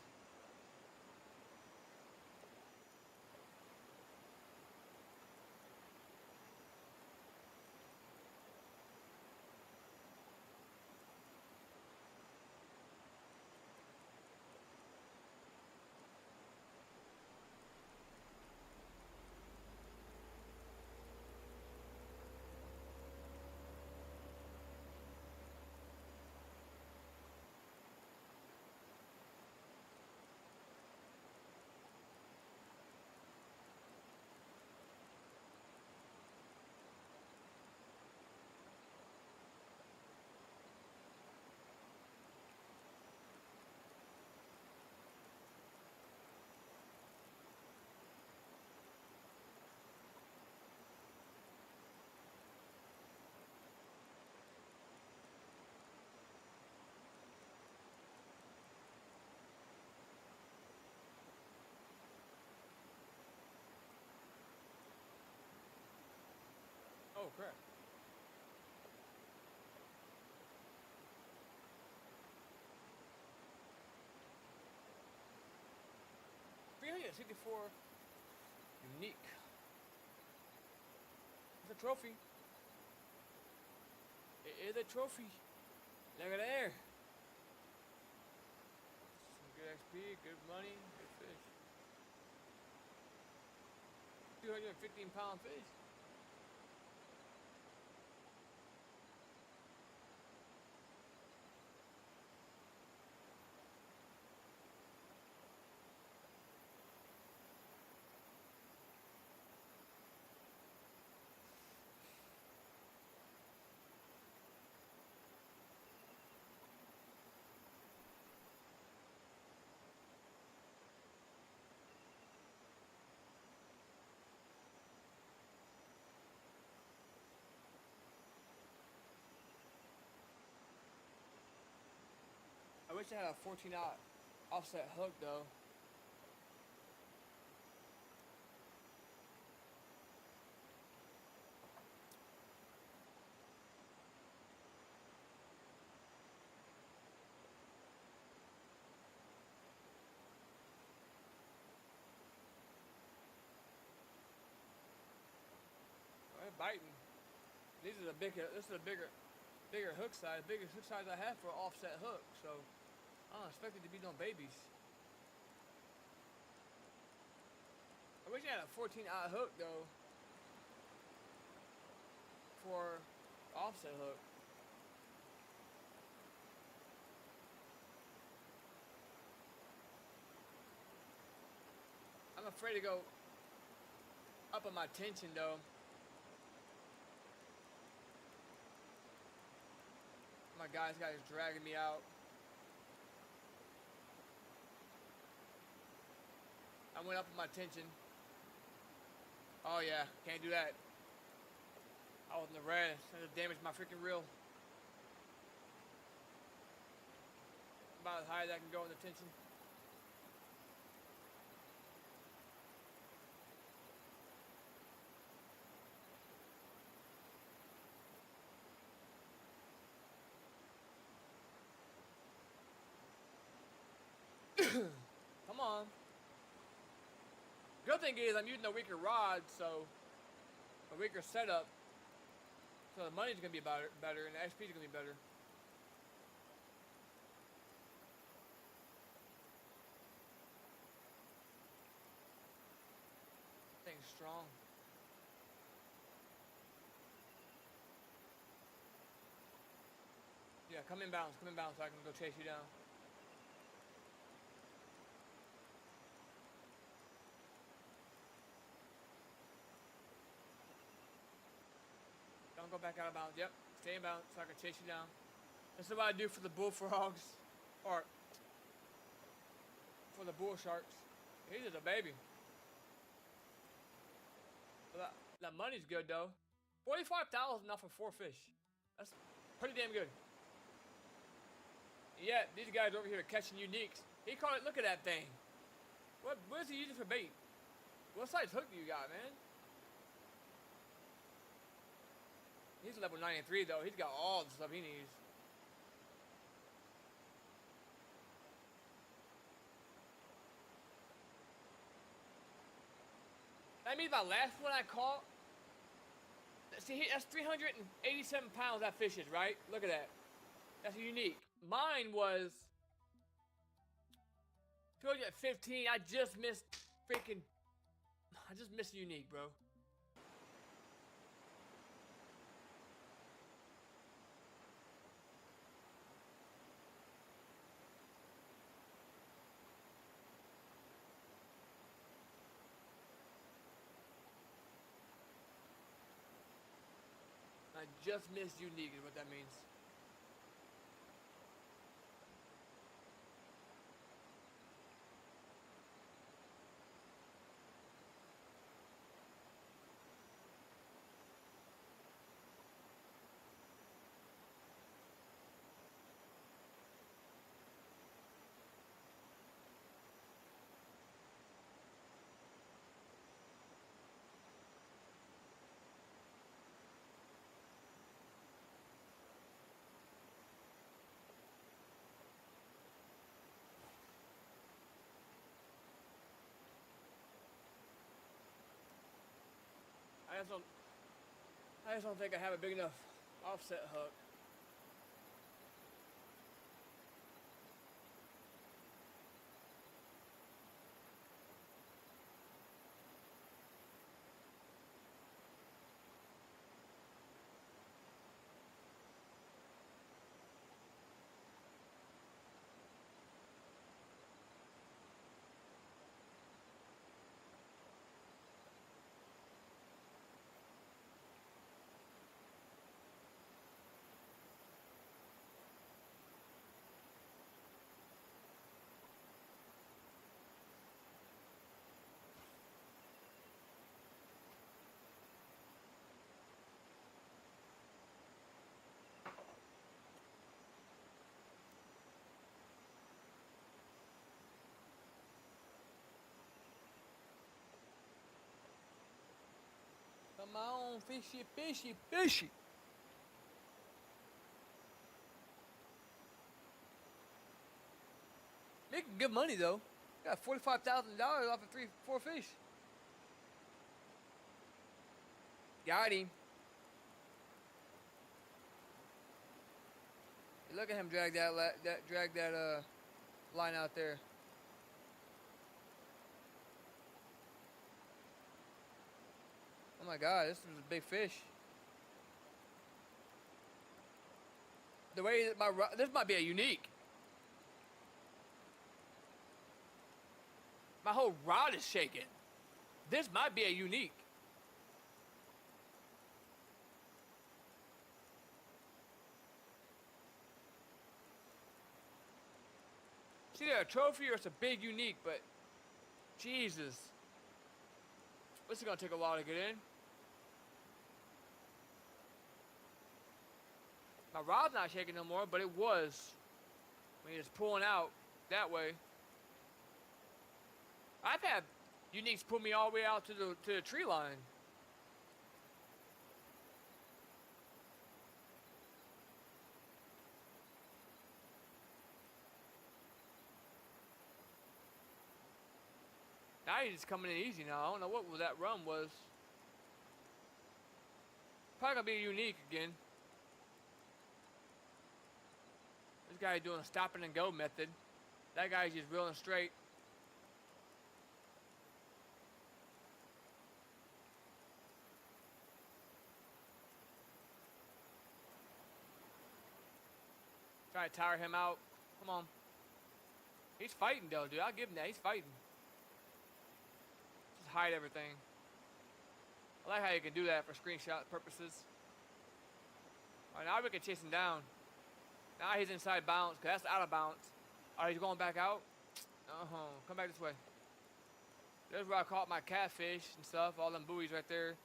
Oh crap. 364 unique. It's a trophy. It is a trophy. Look at there. Some good XP, good money, good fish. 215-pound fish. I wish I had a 14-aught offset hook though. They're biting. These are the bigger. This is a bigger hook size. Biggest hook size I have for an offset hook. So I don't expect it to be no babies. I wish I had a 14-aught hook though for offset hook. I'm afraid to go up on my tension though. My guy's dragging me out. I went up on my tension. Oh yeah, can't do that. I was in the red. That damaged my freaking reel. About as high as I can go in the tension. Come on. Good thing is I'm using a weaker rod, so a weaker setup. So the money's gonna be better and the XP's gonna be better. Thing's strong. Yeah, come inbounds so I can go chase you down. Don't go back out of bounds. Yep, stay in bounds so I can chase you down. This is what I do for the bullfrogs, or for the bull sharks. He's just a baby. But that money's good though. 45,000 enough for 4 fish. That's pretty damn good. Yeah, these guys over here are catching uniques. He caught it. Look at that thing. What is he using for bait? What size hook do you got, man? He's level 93 though. He's got all the stuff he needs. That means my last one I caught. See, that's 387 pounds that fish is, right? Look at that. That's unique. Mine was 215. I just missed unique, bro. I just missed unique is what that means. I just don't think I have a big enough offset hook. on, fishy, fishy, fishy. Making good money though. Got $45,000 off of 4 fish. Got him. Look at him drag that line out there. Oh my God, this was a big fish. The way that this might be a unique. My whole rod is shaking. This might be a unique. It's either a trophy or it's a big unique, but Jesus. This is gonna take a while to get in. My rod's not shaking no more, but it was when it's pulling out that way. I've had uniques pull me all the way out to the tree line. Now he's just coming in easy now. I don't know what that run was. Probably gonna be a unique again. This guy's doing a stop and go method. That guy's just reeling straight. Try to tire him out. Come on. He's fighting though, dude. I'll give him that. He's fighting. Just hide everything. I like how you can do that for screenshot purposes. Alright, now we can chase him down. Now he's inside bounds, because that's out of bounds. Alright, he's going back out. Come back this way. There's where I caught my catfish and stuff. All them buoys right there.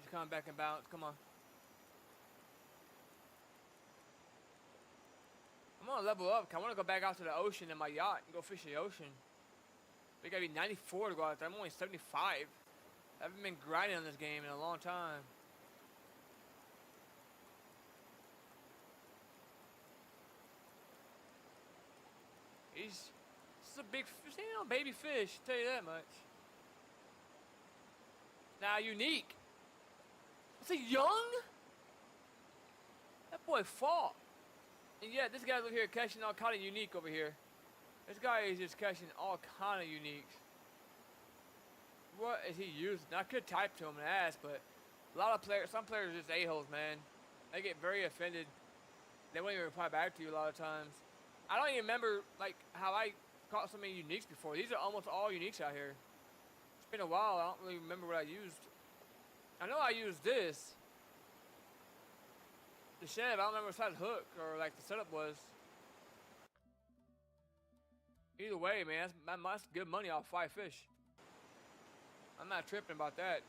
He's coming back in bounds. Come on. I'm gonna level up. I want to go back out to the ocean in my yacht and go fish the ocean. We gotta be 94 to go out there. I'm only 75. I haven't been grinding on this game in a long time. This is a big, baby fish. I'll tell you that much. Now unique. Is he young? That boy fought. And yet, this guy's over here catching all kind of unique over here. This guy is just catching all kind of uniques. What is he using? I could type to him and ask, but a lot of players, some players are just a-holes, man. They get very offended. They won't even reply back to you a lot of times. I don't even remember, like, how I caught so many uniques before. These are almost all uniques out here. It's been a while. I don't really remember what I used. I know I used this. The Chev, I don't remember what side hook or like the setup was. Either way, man, that's good money off 5 fish. I'm not tripping about that.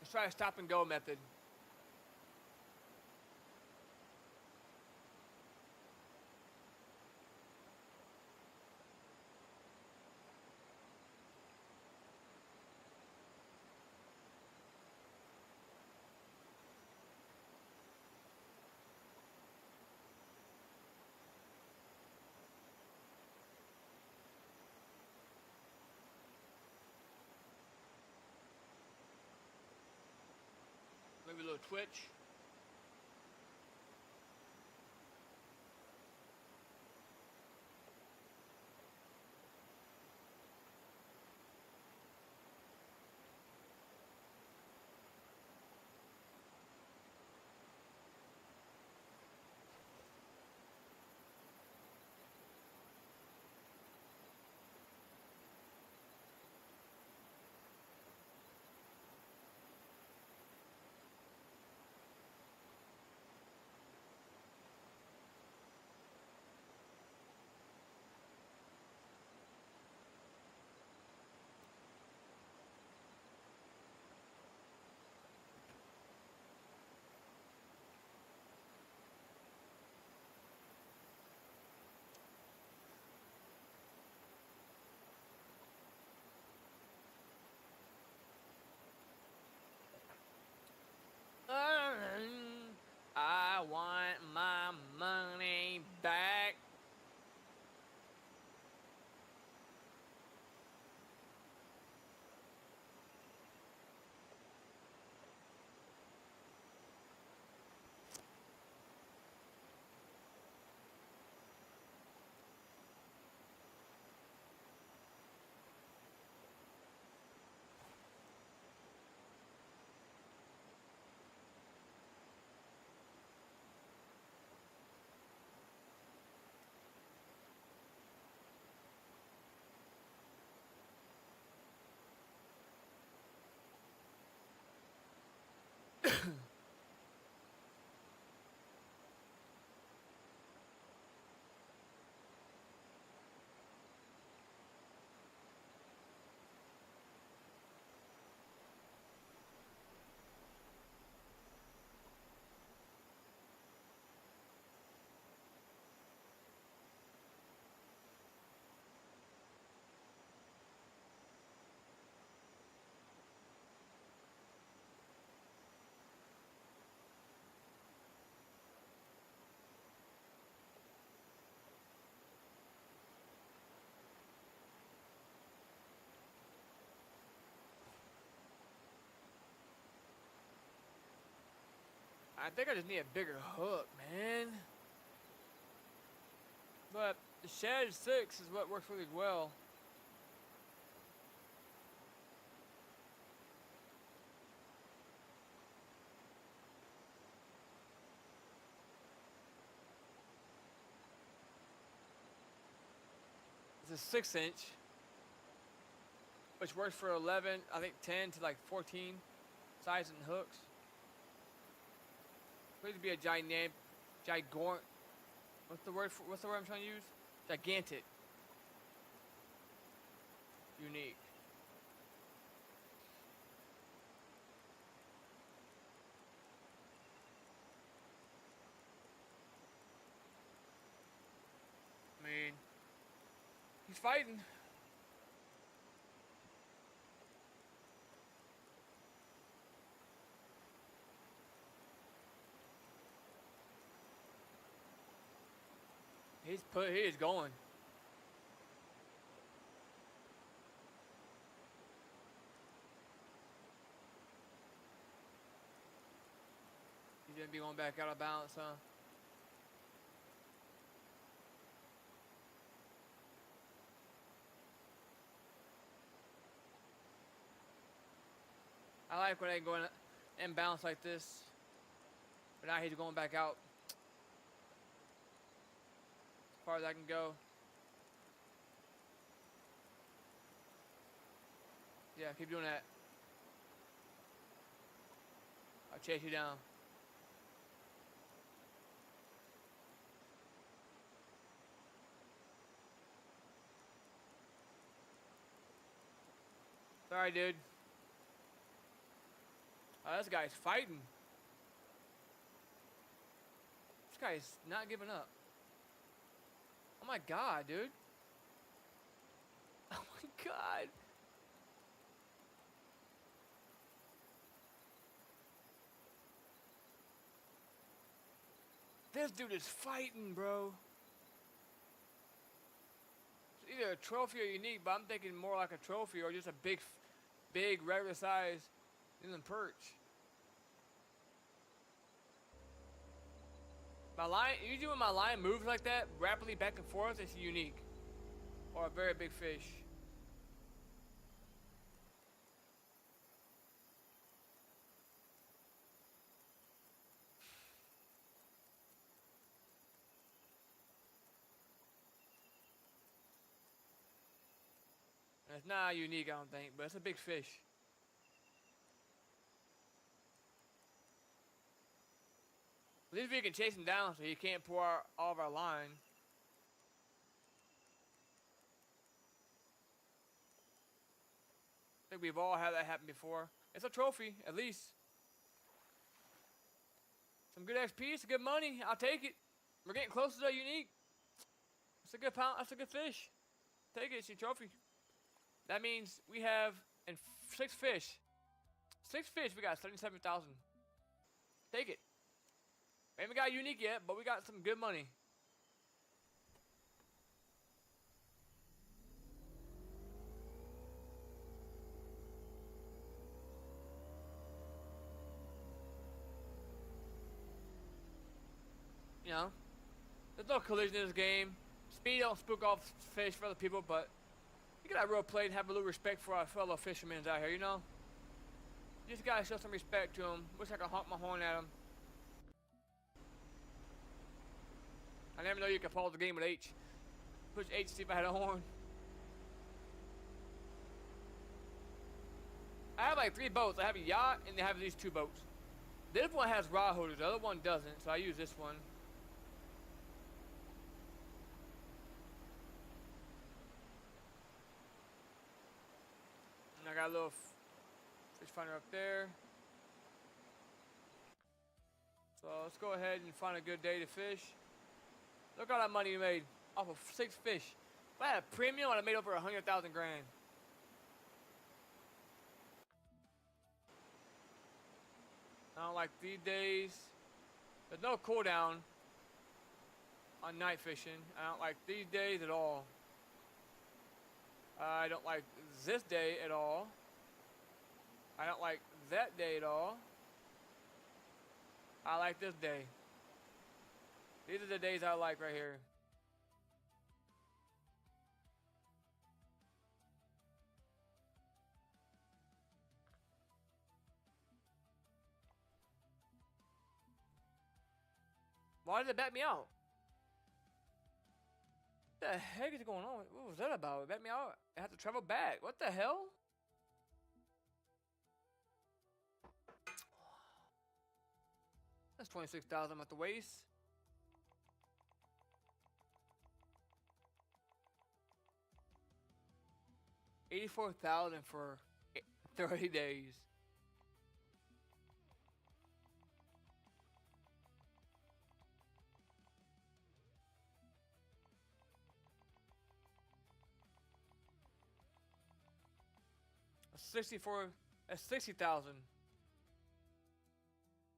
Let's try a stop and go method. Maybe a little twitch. I think I just need a bigger hook, man. But the Shad 6 is what works really well. It's a 6-inch, which works for 11, I think 10 to like 14 size and hooks. It's to be a gigant, what's the word I'm trying to use? Gigantic. Unique. I mean, he's fighting. He is going. He's gonna be going back out of balance, huh? I like when they go in balance like this. But now he's going back out. As far as I can go. Yeah, keep doing that. I'll chase you down. Sorry, dude. Oh, this guy's fighting. This guy's not giving up. Oh my god, dude. Oh my god. This dude is fighting, bro. It's either a trophy or unique, but I'm thinking more like a trophy or just a big regular size inland perch. Usually when my line moves like that, rapidly back and forth, it's unique. Or a very big fish. And it's not unique, I don't think, but it's a big fish. At least we can chase him down so he can't pour all of our line. I think we've all had that happen before. It's a trophy, at least. Some good XP, some good money. I'll take it. We're getting close to the unique. That's a good pound. That's a good fish. Take it. It's your trophy. That means we have 6 fish. 6 fish. We got 77,000. Take it. We haven't got unique yet, but we got some good money. You know, there's no collision in this game. Speed don't spook off fish for other people, but you gotta role play and have a little respect for our fellow fishermen out here, you know? You just gotta show some respect to them. Wish I could honk my horn at them. I never know you could pause the game with H. Push H to see if I had a horn. I have like 3 boats. I have a yacht and I have these 2 boats. This one has rod holders, the other one doesn't, so I use this one. And I got a little fish finder up there. So let's go ahead and find a good day to fish. Look all that money we made off of 6 fish. If I had a premium, I'd have made over 100,000 grand. I don't like these days. There's no cooldown on night fishing. I don't like these days at all. I don't like this day at all. I don't like that day at all. I like this day. These are the days I like right here. Why did it bat me out? What the heck is going on? What was that about? It bat me out. I have to travel back. What the hell? That's 26,000 at the waist. $84,000 for 30 days. That's 60,000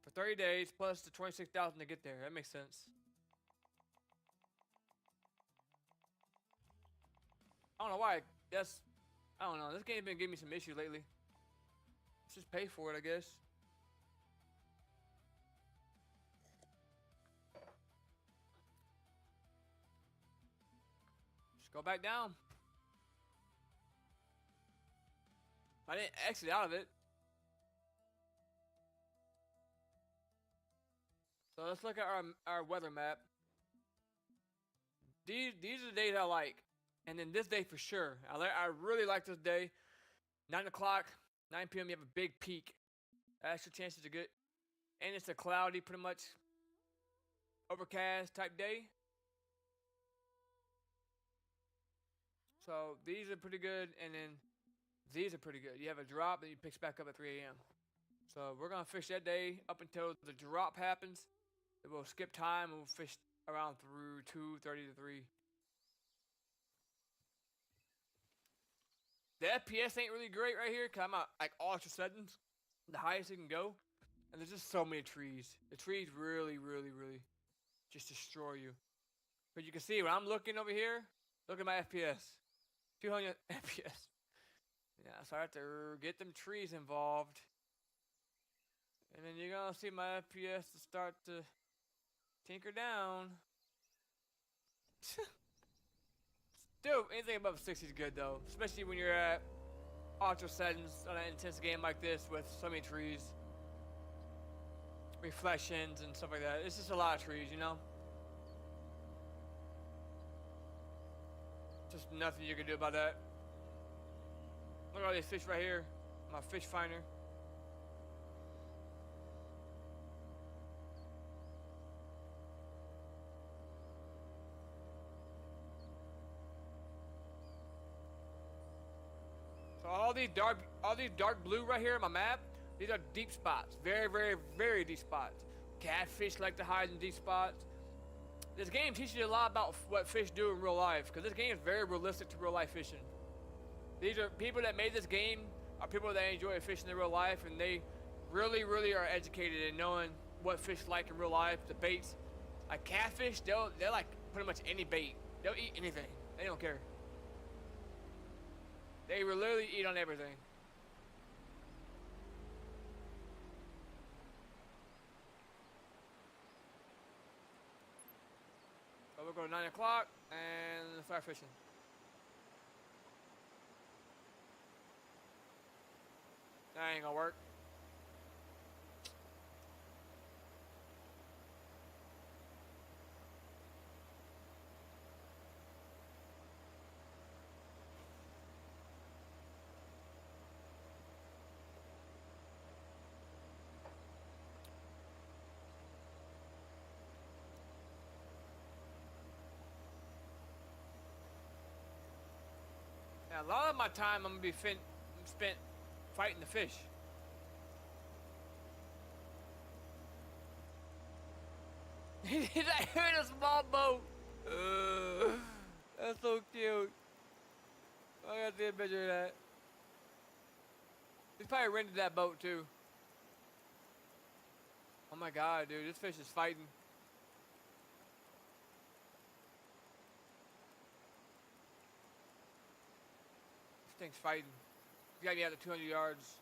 for 30 days plus the 26,000 to get there. That makes sense. I don't know why. I don't know. This game's been giving me some issues lately. Let's just pay for it, I guess. Just go back down. I didn't exit out of it. So let's look at our weather map. These are the days I like. And then this day for sure. I really like this day. 9 o'clock, 9 p.m. you have a big peak. Extra chances are good. And it's a cloudy, pretty much overcast type day. So these are pretty good. And then these are pretty good. You have a drop and you picks back up at 3 a.m. So we're going to fish that day up until the drop happens. Then we'll skip time and we'll fish around through 2:30 to 3. The FPS ain't really great right here because I'm at like ultra settings, the highest it can go. And there's just so many trees. The trees really, really, really just destroy you. But you can see when I'm looking over here, look at my FPS. 200 FPS. Yeah, so I have to get them trees involved. And then you're going to see my FPS start to tinker down. Dude, anything above 60 is good though. Especially when you're at ultra settings on an intense game like this with so many trees. Reflections and stuff like that. It's just a lot of trees, you know? Just nothing you can do about that. Look at all these fish right here. My fish finder. So all these dark blue right here on my map, these are deep spots. Very, very, very deep spots. Catfish like to hide in deep spots. This game teaches you a lot about what fish do in real life, because this game is very realistic to real life fishing. These are people that made this game are people that enjoy fishing in real life, and they really, really are educated in knowing what fish like in real life. The baits, like catfish, they'll like pretty much any bait. They'll eat anything. They don't care. They will literally eat on everything. So we'll go to 9 o'clock and start fishing. That ain't gonna work. Now, a lot of my time I'm gonna be spent fighting the fish. He's like, in a small boat. That's so cute. I gotta see a picture of that. He's probably rented that boat too. Oh my god, dude, this fish is fighting. This thing's fighting. He's got me out to 200 yards.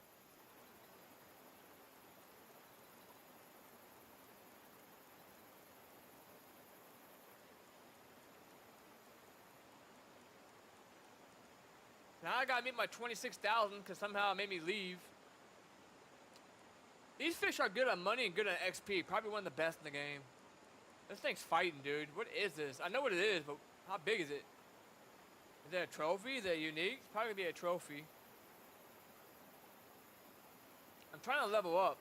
Now I gotta meet my 26,000 because somehow it made me leave. These fish are good on money and good on XP. Probably one of the best in the game. This thing's fighting, dude. What is this? I know what it is, but how big is it? Is it a trophy? Is it unique? It's probably gonna be a trophy. I'm trying to level up.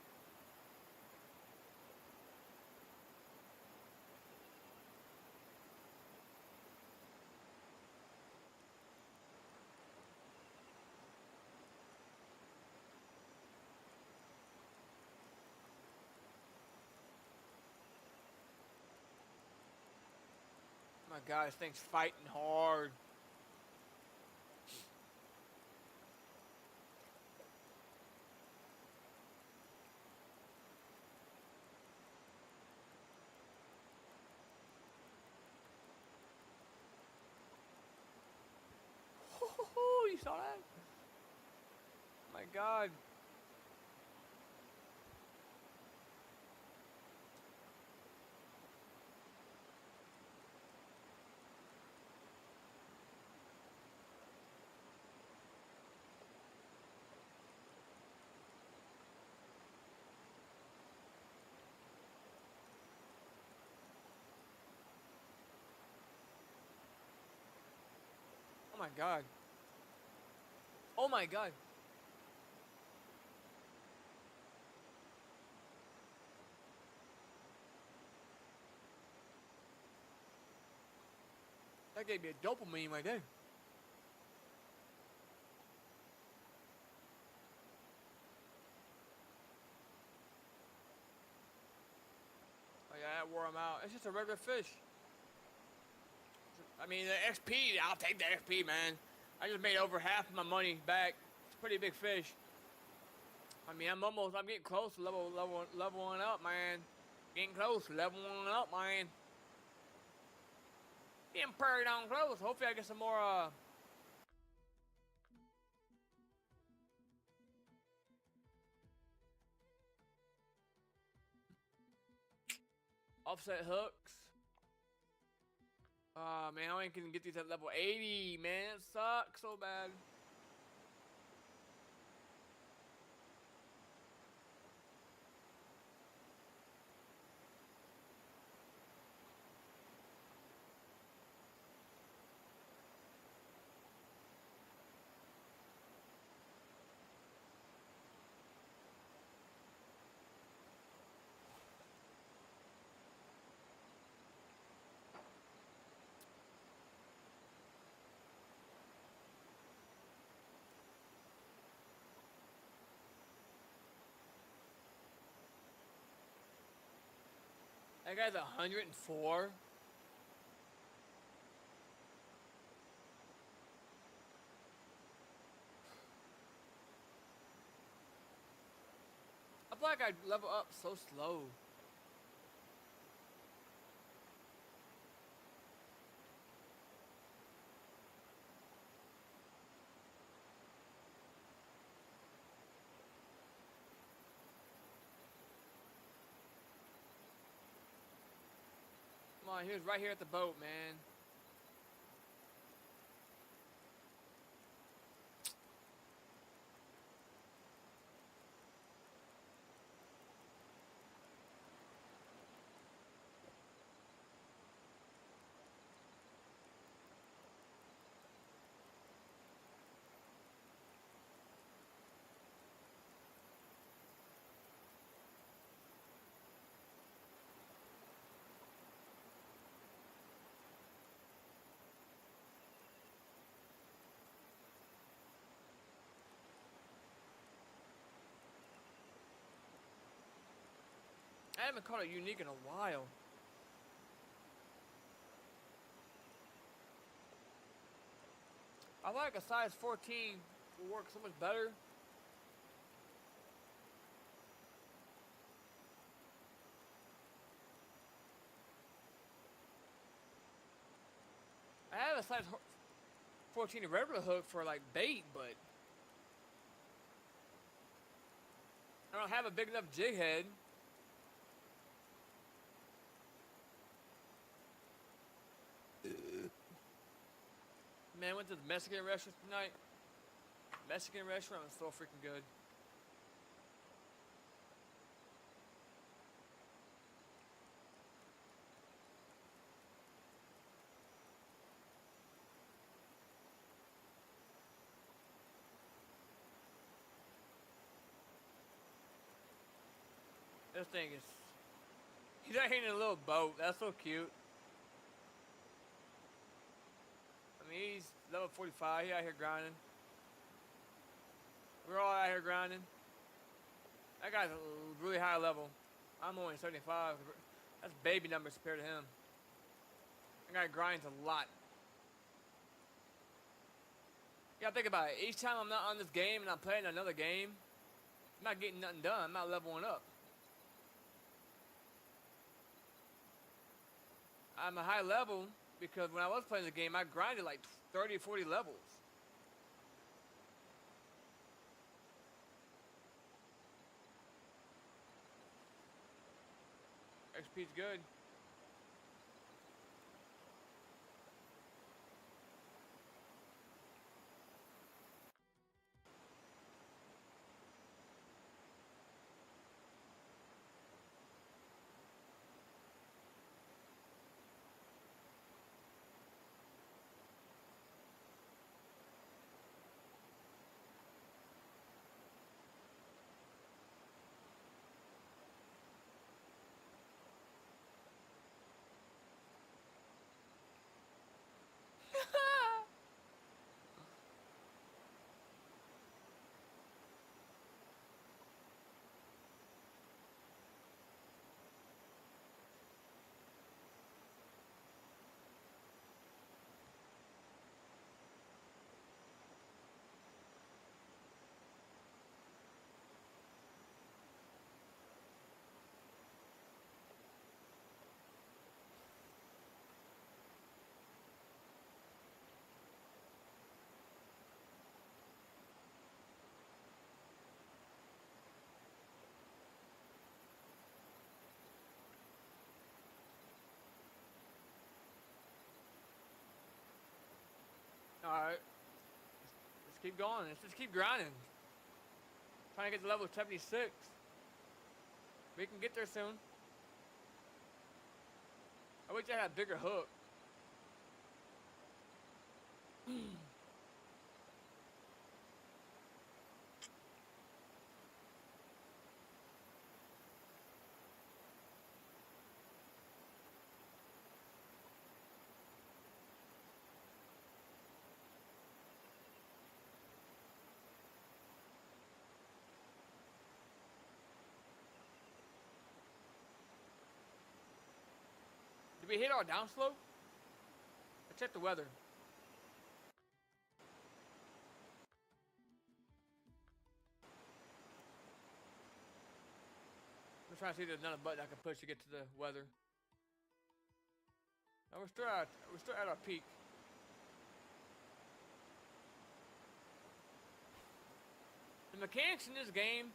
Oh my God, this thing's fighting hard. You saw that? Oh my God. Oh my God. Oh my God. That gave me a dopamine right there. Oh yeah, that wore him out. It's just a regular fish. I mean, the XP, I'll take the XP, man. I just made over half of my money back. It's a pretty big fish. I mean, I'm getting close to leveling up, man. Getting close, leveling up, man. Getting pretty down close. Hopefully I get some more, offset hooks. Man, I ain't gonna get these at level 80, man. It sucks so bad. That guy's 104. I feel like I level up so slow. Come on, he was right here at the boat, man. I haven't caught a unique in a while. I feel like a size 14 will work so much better. I have a size 14 regular hook for like bait, but I don't have a big enough jig head. Man, I went to the Mexican restaurant tonight. Mexican restaurant was so freaking good. This thing is. He's out here in a little boat. That's so cute. I mean, he's level 45. He's out here grinding. We're all out here grinding. That guy's a really high level. I'm only 75. That's baby numbers compared to him. That guy grinds a lot. You gotta think about it. Each time I'm not on this game and I'm playing another game, I'm not getting nothing done. I'm not leveling up. I'm a high level because when I was playing the game, I grinded like 30 or 40 levels. XP's good. Alright. Let's keep going. Let's just keep grinding. Trying to get to level 76. We can get there soon. I wish I had a bigger hook. Did we hit our downslope? Let's check the weather. I'm trying to see if there's another button I can push to get to the weather. No, we're still at our peak. The mechanics in this game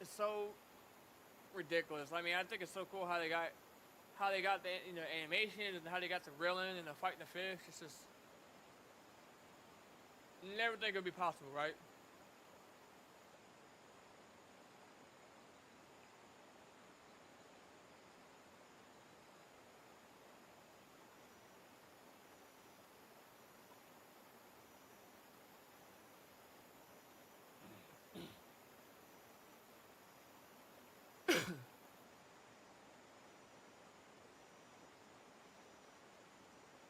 is so ridiculous. I mean, I think it's so cool how they got the animation and how they got the reeling and the fighting the fish. It's just never think it would be possible, right?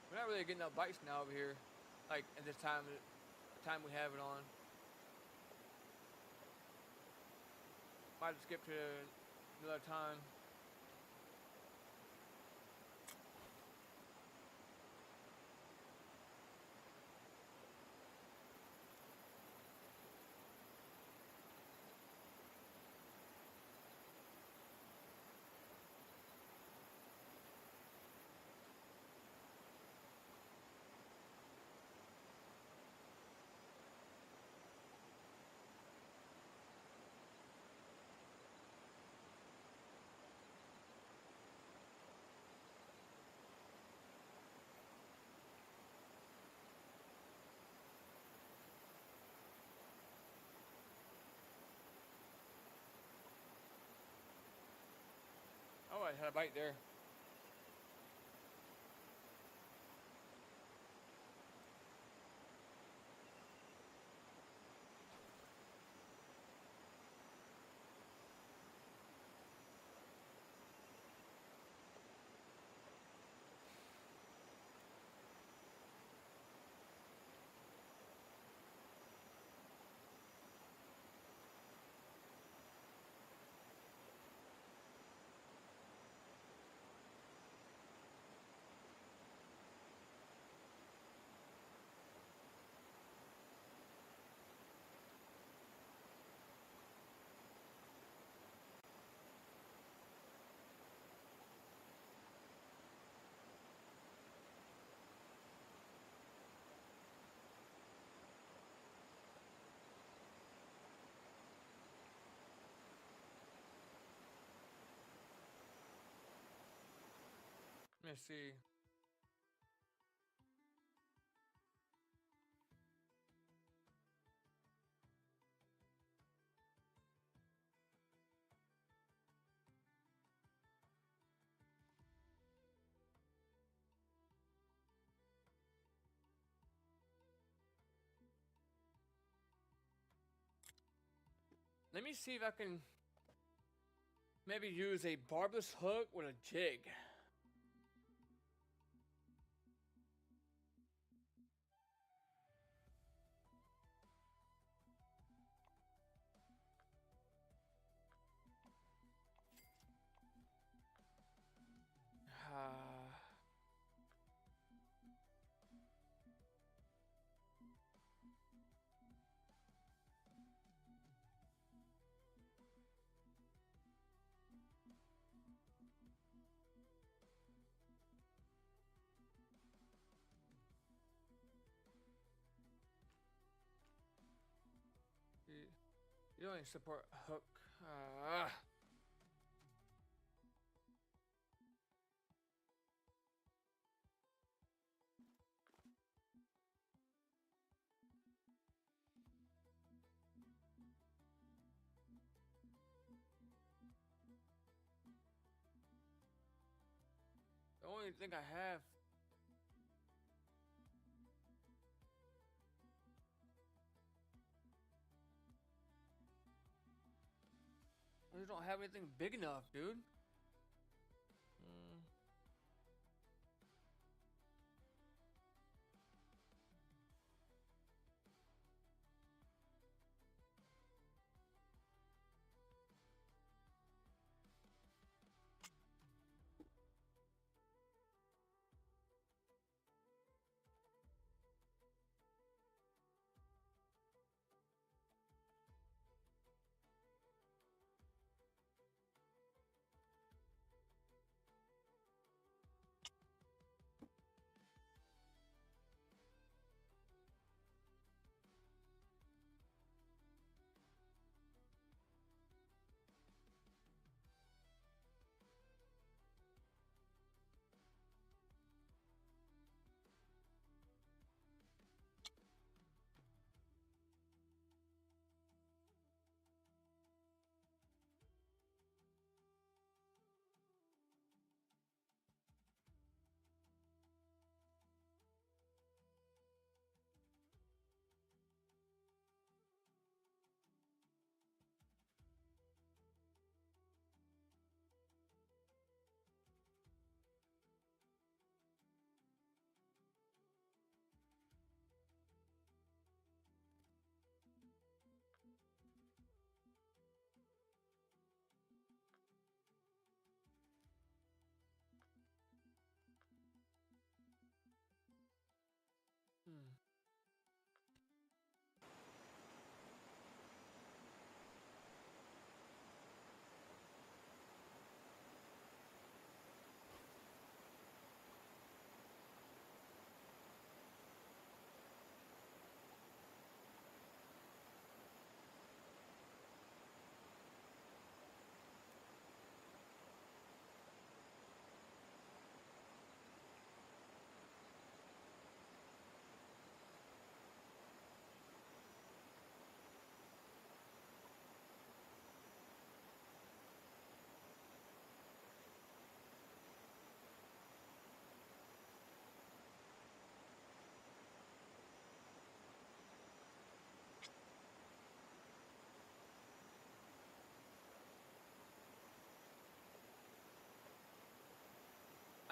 We're not really getting no bites now over here, like at this time we have it on. Might have skipped to another time. I had a bite there. Let me see. Let me see if I can maybe use a barbless hook with a jig. You only support a hook. The only thing I have. I just don't have anything big enough, dude.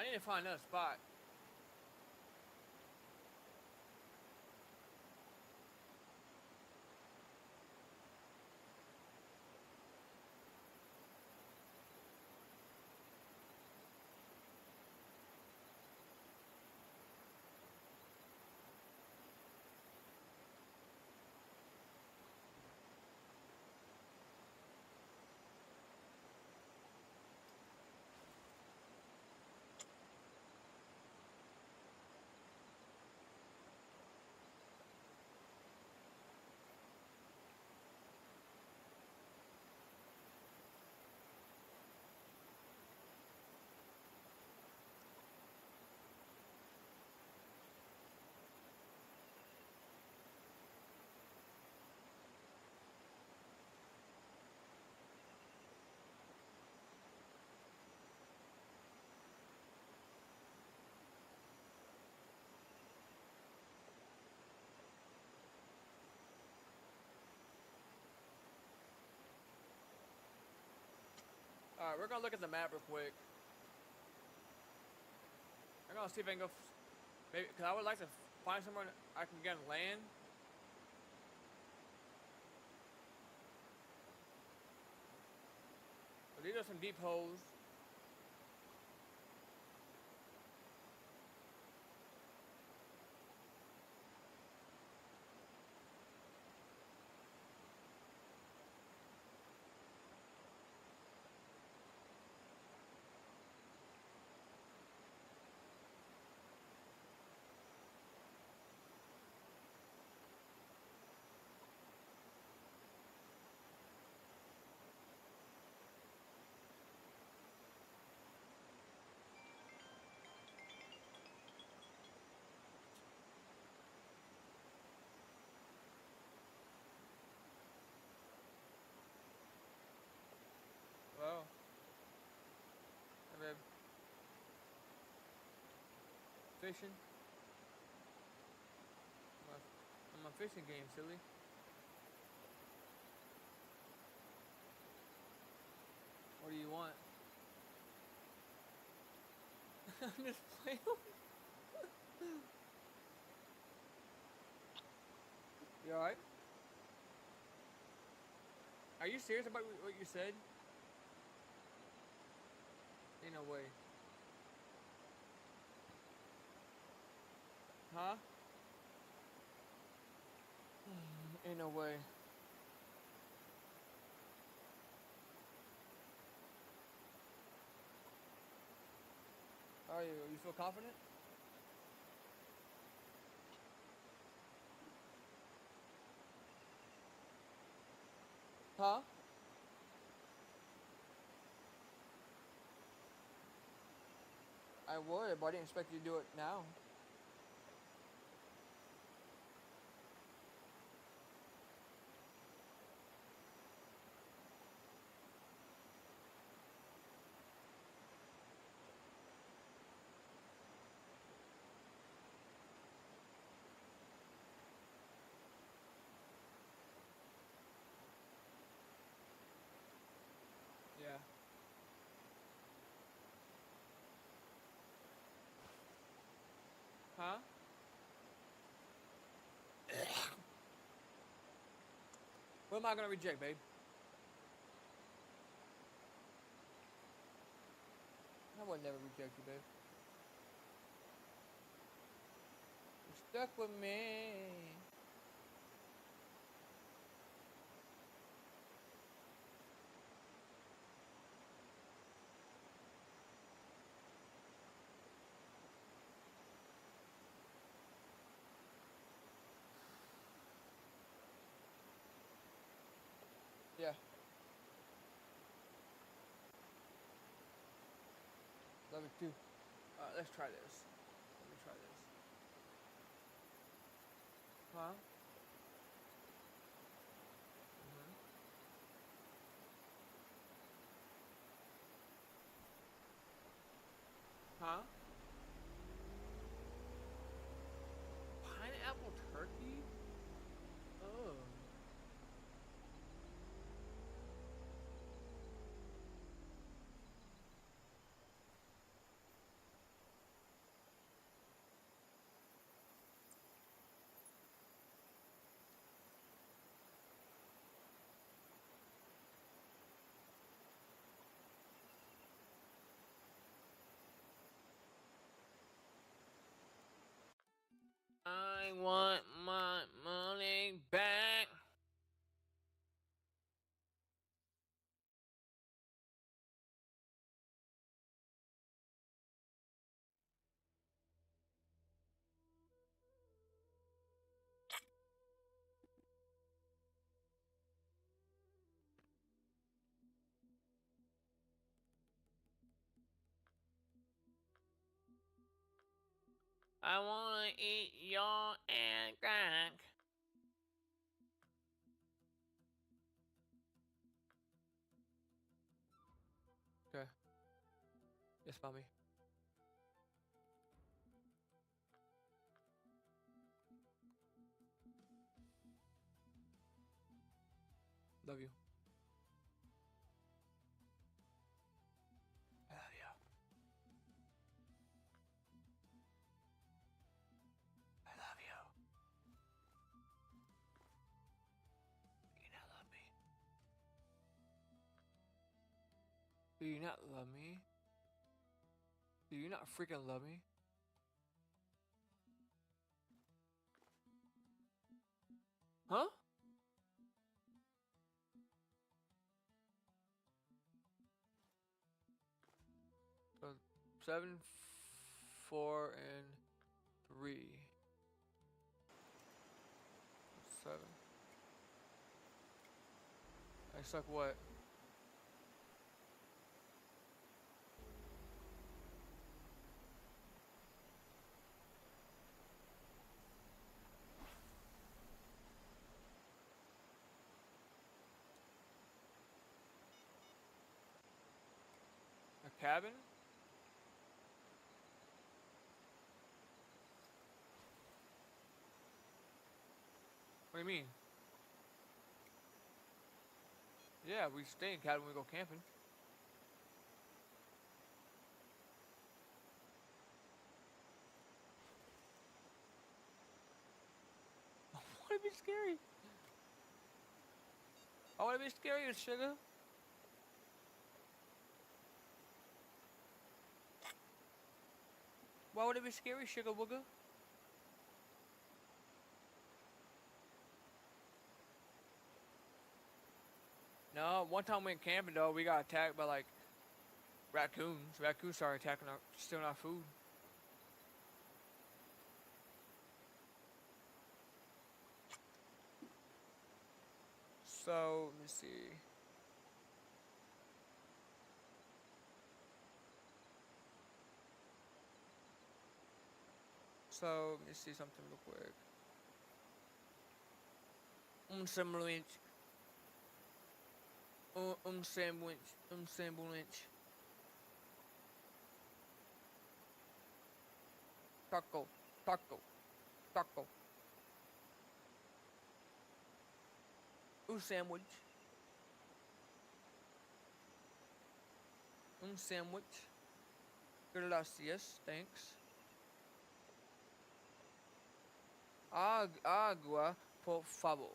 I need to find another spot. Alright, we're gonna look at the map real quick. I'm gonna see if I can go, maybe, cause I would like to find somewhere I can get on land. But these are some deep holes. Well, hey babe. Fishing. I'm a fishing game, silly. What do you want? I'm just playing. You alright? Are you serious about what you said? Ain't no way. Huh? Ain't no way. Are you? You feel confident? Huh? I would, but I didn't expect you to do it now. Yeah. Huh? What am I gonna reject, babe? I would never reject you, babe. You're stuck with me. Yeah. Love it too. Let's try this. Let me try this. Huh? Mm-hmm. Huh? Pineapple turkey? Oh. I want my money back. I wanna eat your and crack. Okay. Yes, mommy. Love you. I love you. I love you. You not love me. Do you not love me? Do you not freaking love me? Huh? So 7, 4, and 3. 7. I suck what? A cabin? What do you mean? Yeah, we stay in cabin when we go camping. Why would it be scary? Why would it be scary, sugar? Why would it be scary, sugar wooger? No, one time we went camping though, we got attacked by like raccoons. Raccoons started attacking our, stealing our food. So, let me see. So, let me see something real quick. Sandwich. Sandwich. Sandwich. Taco. Taco. Taco. Sandwich. Sandwich. Gracias. Thanks. Agua, por favor.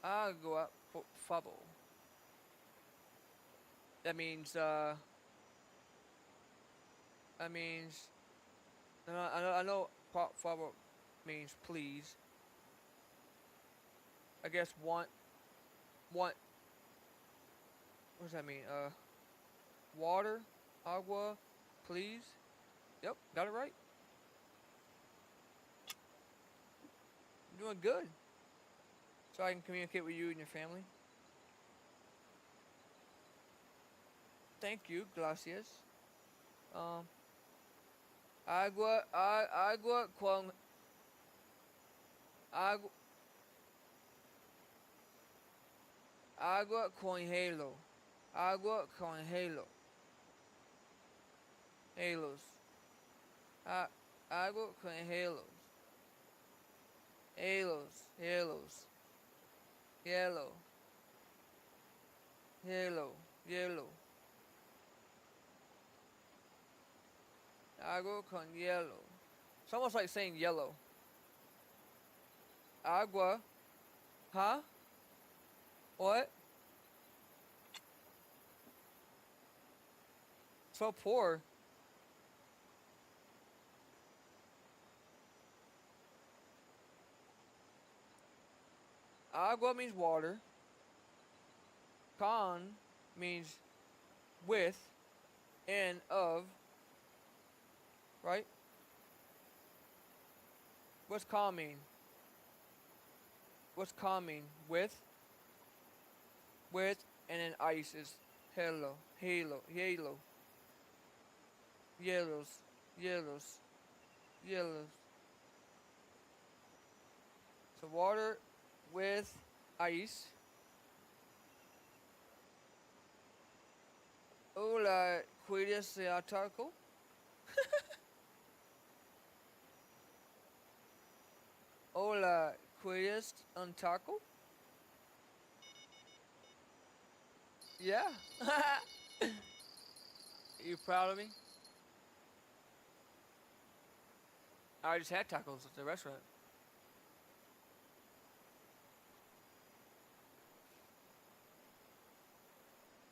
Agua, por favor. That means, that means, I know por favor means please. I guess want, what does that mean? Water, agua, please. Yep, got it right. You're doing good. So I can communicate with you and your family. Thank you, gracias. Agua con agua con hielo. Agua con hielo. Halos. Agua con halos. Halos. Halos. Yellow. Yellow. Yellow. Agua con hielo. It's almost like saying yellow. Agua. Huh? What? So poor. agua means water. Con means with and of, right? What's con mean? What's con mean? With, and then ice is halo, yellows, yellows, yellows. So water with ice. Hola, ¿quieres taco? Hola, ¿quieres un taco? Yeah. You proud of me? I just had tacos at the restaurant.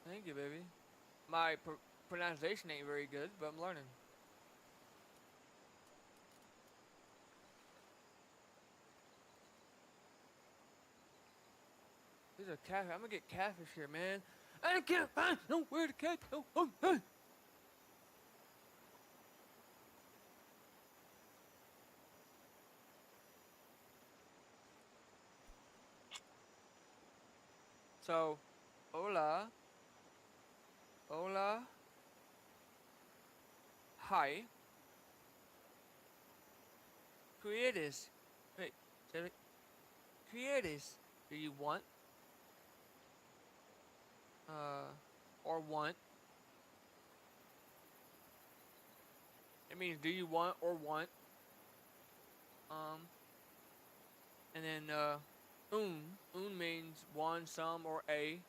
Thank you, baby. My pronunciation ain't very good, but I'm learning. There's a catfish. I'm gonna get catfish here, man. I can't find nowhere to catch. Oh. So, hola, hi, quieres. Wait, say it. Quieres. Do you want? Or want. It means do you want or want. And then un means one, some, or a.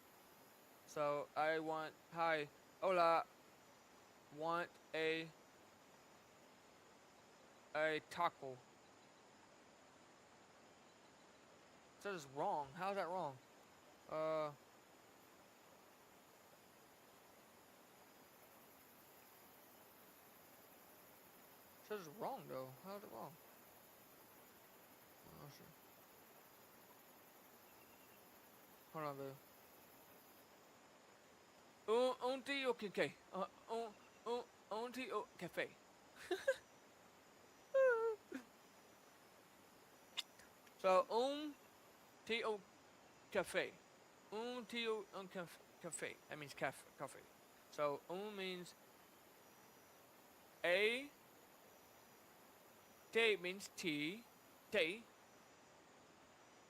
So I want, hi, hola, want a taco. So it's wrong. How's that wrong? Says it's wrong though. How's it wrong? Oh shit. Hold on, baby. Un tío café. Un tío café. So tío café. Tío café. That means coffee. So means a. Te means tea. Te.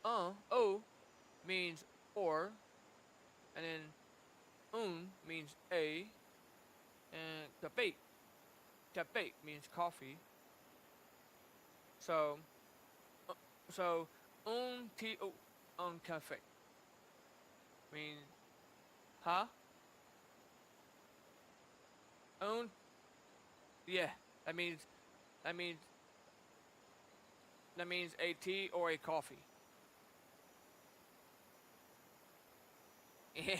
O means or. And then means a. And café means coffee. So un tío un café means, huh? Yeah, that means a tea or a coffee. Yeah.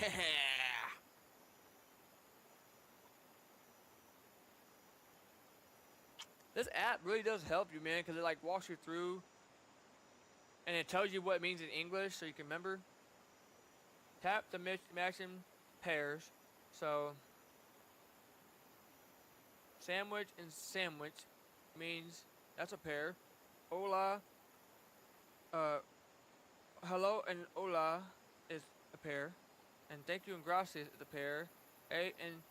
This app really does help you, man, because it like walks you through and it tells you what it means in English so you can remember. Tap the matching pairs. So sandwich and sandwich means that's a pair. Hola, hello and hola is a pair. And thank you and gracias is a pair. A and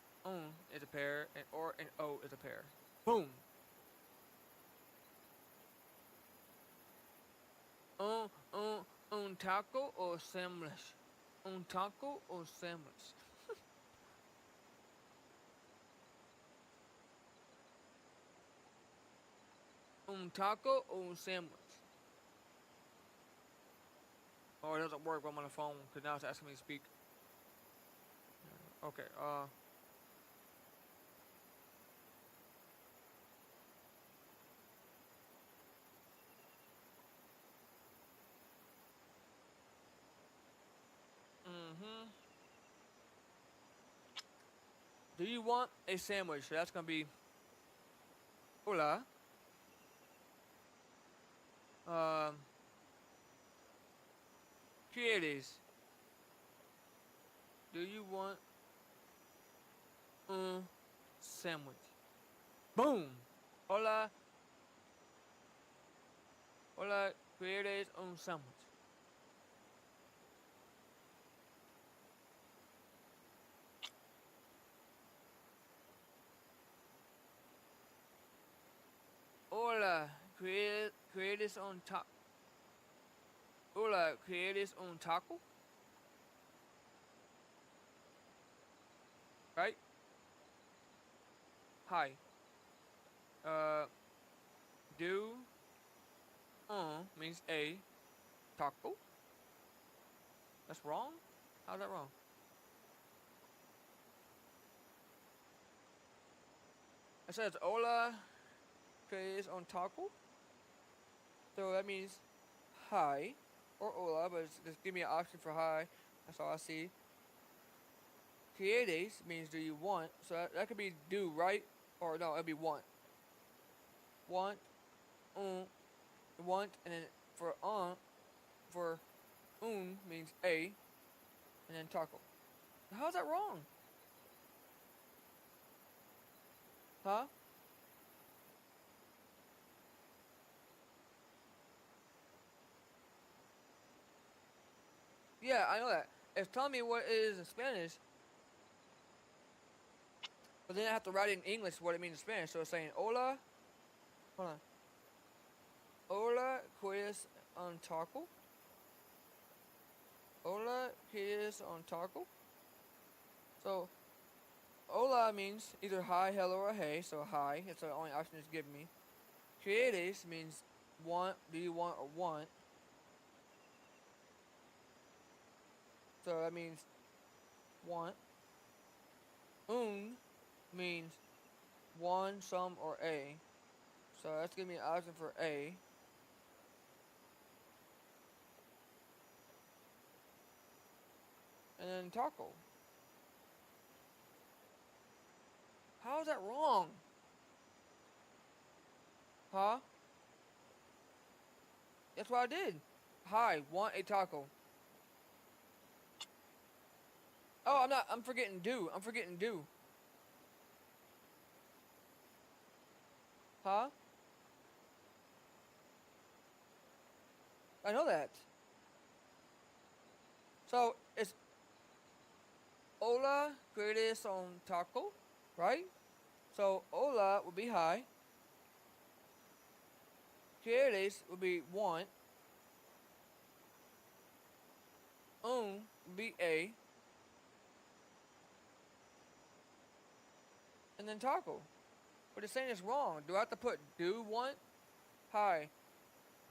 is a pair. And or and o is a pair. Boom. Un taco or sandwich? Un taco or sandwich? Un taco or un sandwich? Oh, it doesn't work when I'm on the phone because now it's asking me to speak. Okay, Do you want a sandwich? So that's gonna be hola. ¿Quieres? Do you want un sandwich? Boom. Hola. Hola. ¿Quieres un sandwich? Hola. ¿Quieres un taco? Hola. ¿Quieres un taco? Right? Hi. Uh, do means a taco. That's wrong? How's that wrong? It says hola, ¿quieres un taco? So that means hi or hola, but just give me an option for hi. That's all I see. ¿Quieres means do you want? So that could be do, right? Or no, it'd be want. Want, want, and then for means a, and then taco. How's that wrong? Huh? Yeah, I know that. It's telling me what it is in Spanish, but then I have to write it in English what it means in Spanish. So it's saying hola. Hold on. Hola, ¿quieres un taco? Hola, ¿quieres un taco? So, hola means either hi, hello, or hey. So hi, it's the only option it's giving me. ¿Quieres means want, do you want or want? So that means want. Un means one, some, or a. So that's giving me an option for a. And then taco. How is that wrong? Huh? That's what I did. Hi, want a taco. Oh, I'm not. I'm forgetting do. I'm forgetting do. Huh? I know that. So it's hola, ¿quieres un taco? Right? So hola would be hi. ¿Quieres would be want. Un would be a. And then taco. But it's saying it's wrong. Do I have to put do want? Hi.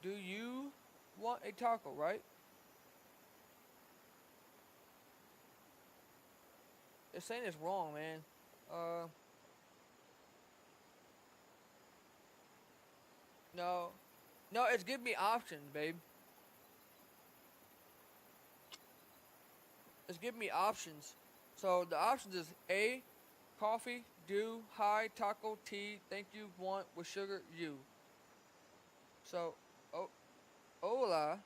Do you want a taco, right? It's saying it's wrong, man. Uh, no. No, it's giving me options, babe. It's giving me options. So the options is A, coffee, do, hi, taco, tea, thank you, want, with sugar, you. So, oh, hola,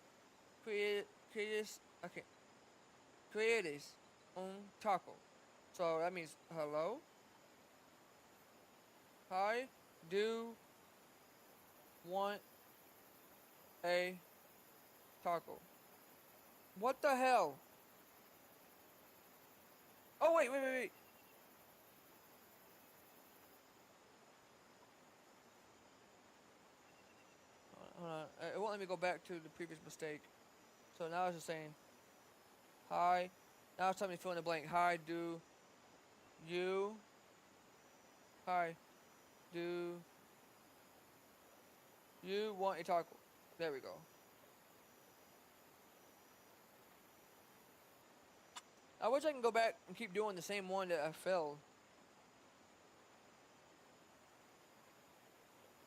quieres, okay, quieres un taco. So that means hello, hi, do, want a taco. What the hell? Oh, wait. Hold on. It won't let me go back to the previous mistake. So now it's just saying, hi. Now it's telling me fill in the blank. Hi, do you? Hi, do you want a taco? There we go. I wish I can go back and keep doing the same one that I failed.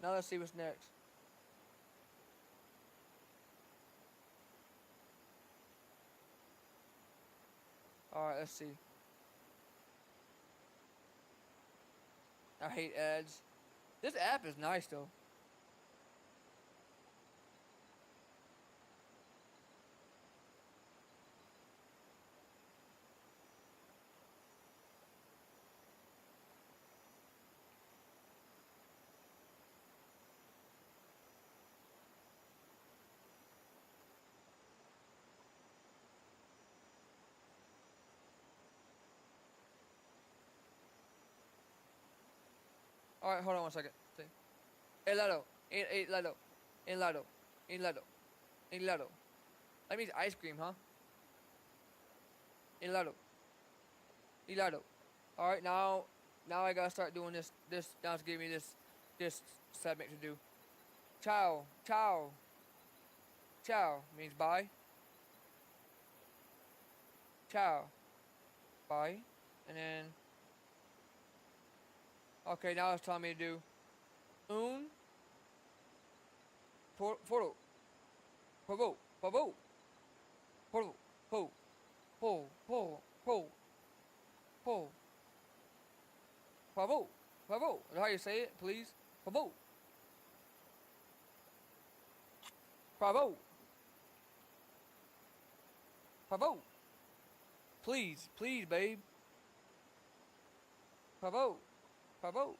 Now let's see what's next. Alright, let's see. I hate ads. This app is nice though. All right, hold on one second. See. Helado, helado, helado, helado, helado. That means ice cream, huh? Helado, helado. All right, now I gotta start doing this. Now it's giving me this segment to do. Ciao, ciao, ciao means bye. Ciao, bye, and then okay, now it's telling me to do un photo, pavo, pavo, pavo, po, po, po, po, po, pavo, pavo. Is that how you say it, please? Pavo, pavo, pavo. Please, please, babe. Pavo, pavo.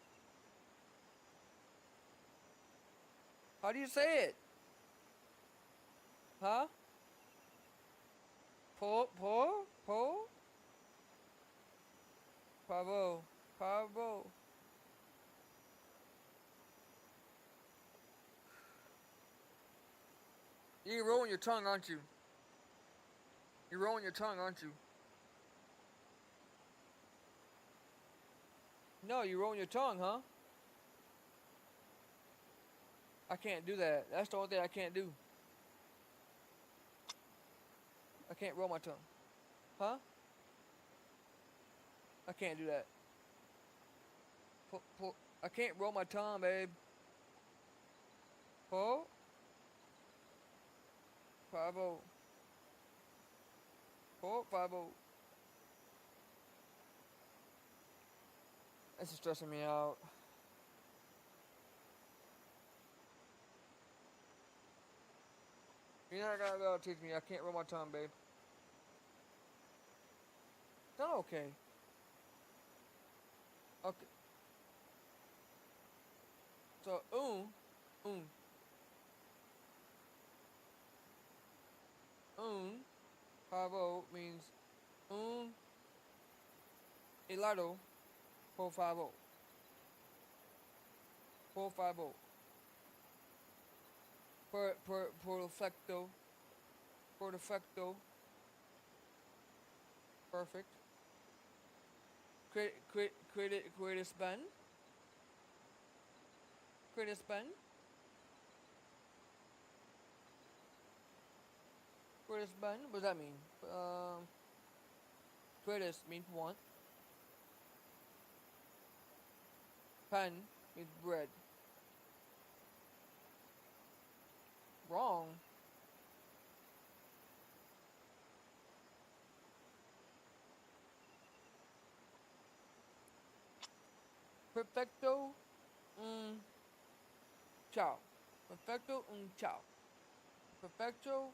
How do you say it? Huh? Po? Pavo, pavo. You're rolling your tongue, aren't you? You're rolling your tongue, aren't you? No, you're rolling your tongue, huh? I can't do that. That's the only thing I can't do. I can't roll my tongue. Huh? I can't do that. I can't roll my tongue, babe. Po? Pavo. Po, pavo. This is stressing me out. You're not gonna be able to teach me. I can't roll my tongue, babe. It's not okay. Okay. So, un, pavo means un, helado, por favor. Por favor. Perfecto. Perfecto. Perfect. Credit spend. Credit spend. Credit spend. What does that mean? Credit means want. Pen means bread. Wrong. Perfecto. Ciao. Perfecto. Ciao. Perfecto.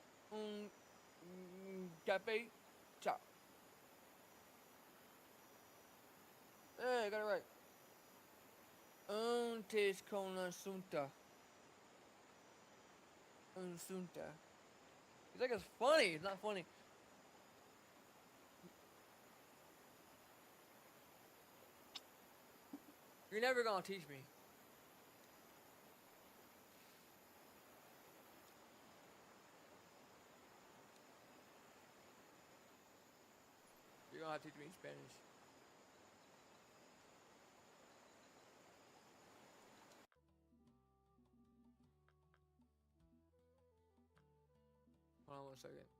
Cafe. Ciao. Hey, I got it right. Antes con la sunta. Unsunta. You think it's funny? It's not funny. You're never gonna teach me. You're gonna have to teach me in Spanish. Hold on one second.